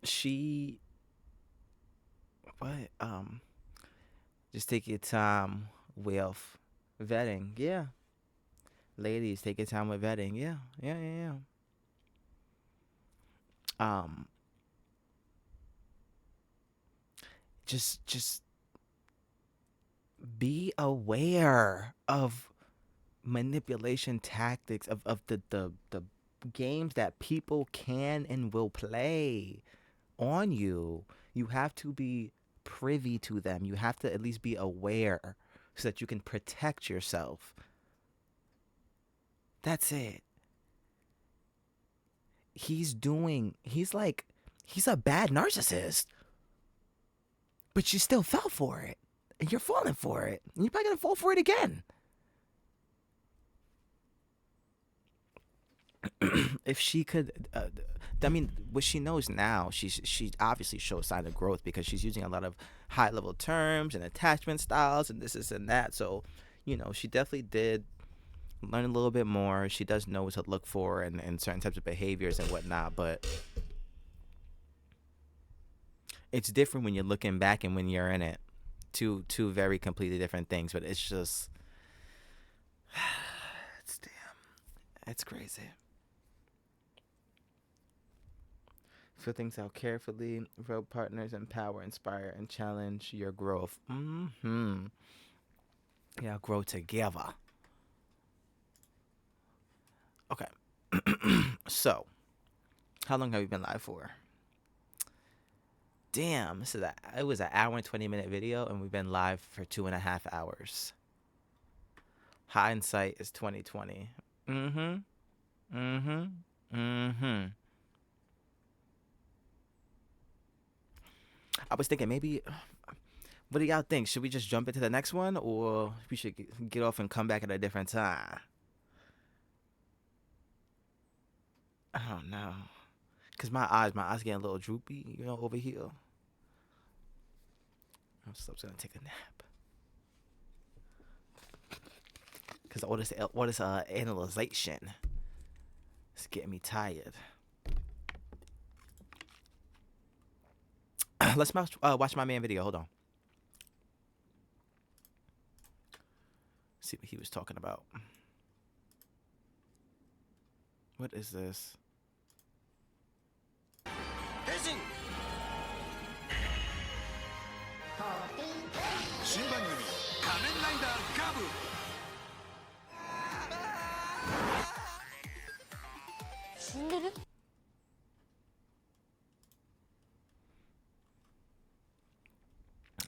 she what just take your time with vetting. Yeah, ladies, take your time with vetting. Yeah, yeah, yeah, yeah. Just be aware of manipulation tactics of the games that people can and will play on you. You have to be privy to them. You have to at least be aware so that you can protect yourself. That's it. He's a bad narcissist, but you still fell for it. And you're falling for it. And you're probably going to fall for it again. If she could, I mean, what she knows now, she obviously shows signs of growth because she's using a lot of high level terms and attachment styles and this and that. So, she definitely did learn a little bit more. She does know what to look for and certain types of behaviors and whatnot. But it's different when you're looking back and when you're in it. Two very completely different things. But it's just, it's crazy. Fill things out carefully. Real partners empower, inspire, and challenge your growth. Yeah, grow together. Okay. So, how long have we been live for? Damn, it was an hour and 20-minute video, and we've been live for 2.5 hours. Hindsight is 2020. I was thinking maybe, what do y'all think? Should we just jump into the next one, or we should get off and come back at a different time? I don't know. Because my eyes getting a little droopy, over here. I'm just going to take a nap. Because all this analyzation is getting me tired. Let's watch my man video. Hold on. See what he was talking about. What is this?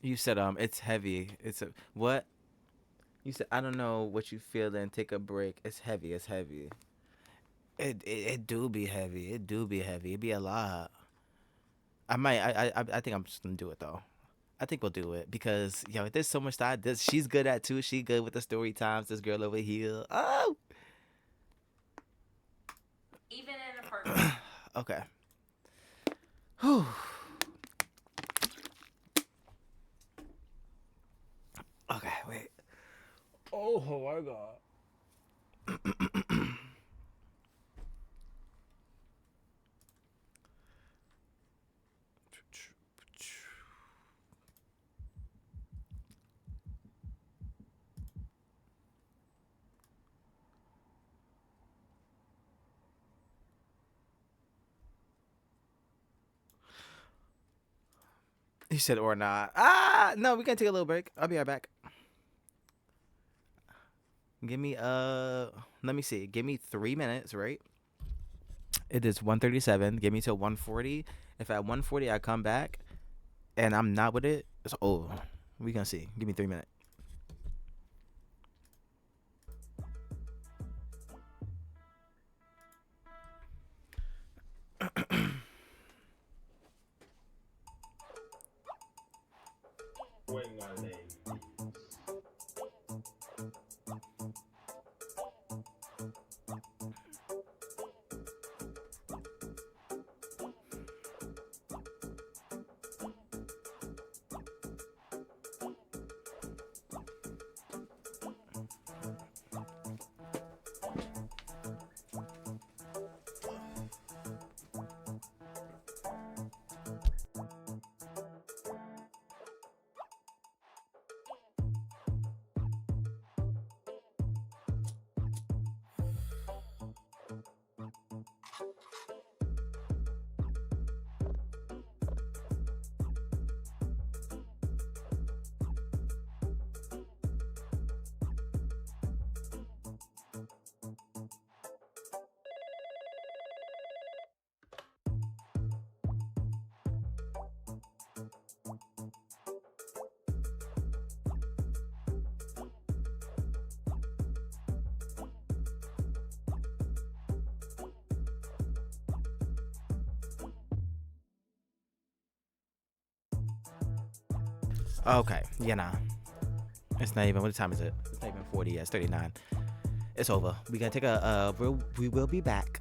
You said it's heavy. It's what? You said I don't know what you feel and take a break. It's heavy. It's heavy. It do be heavy. It do be heavy. It be a lot. I think I'm just gonna do it though. I think we'll do it because there's so much that she's good at too. She good with the story times. This girl over here. Oh. Even in a partnership. Okay. Whew. Okay, wait. Oh my god. He said or not. No, we can take a little break. I'll be right back. Give me let me see. Give me 3 minutes, right? It is 1:37. Give me till 1:40. If at 1:40 I come back and I'm not with it, it's over. We gonna see. Give me 3 minutes. Okay, it's not even. What time is it? It's not even 40. Yeah, it's 39. It's over. We gotta take a. We will be back.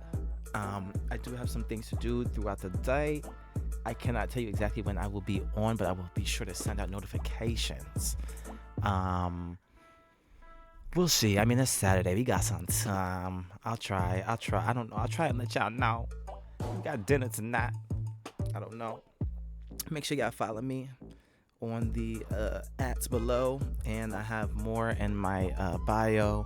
I do have some things to do throughout the day. I cannot tell you exactly when I will be on, but I will be sure to send out notifications. We'll see. I mean, it's Saturday. We got some time. I'll try. I don't know. I'll try and let y'all know. We got dinner tonight. I don't know. Make sure y'all follow me on the ads below, and I have more in my bio.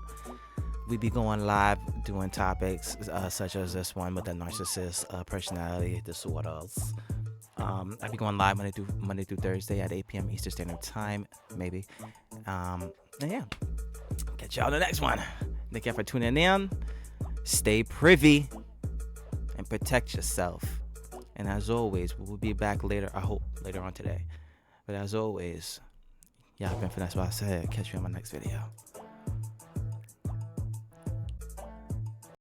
We be going live doing topics such as this one with the narcissist personality disorders. I be going live Monday through Thursday at 8 p.m. Eastern Standard Time, maybe. And yeah, catch y'all on the next one. Thank you for tuning in. Stay privy and protect yourself. And as always, we'll be back later. I hope later on today. But as always, y'all been Finesse. What I said. Catch you in my next video.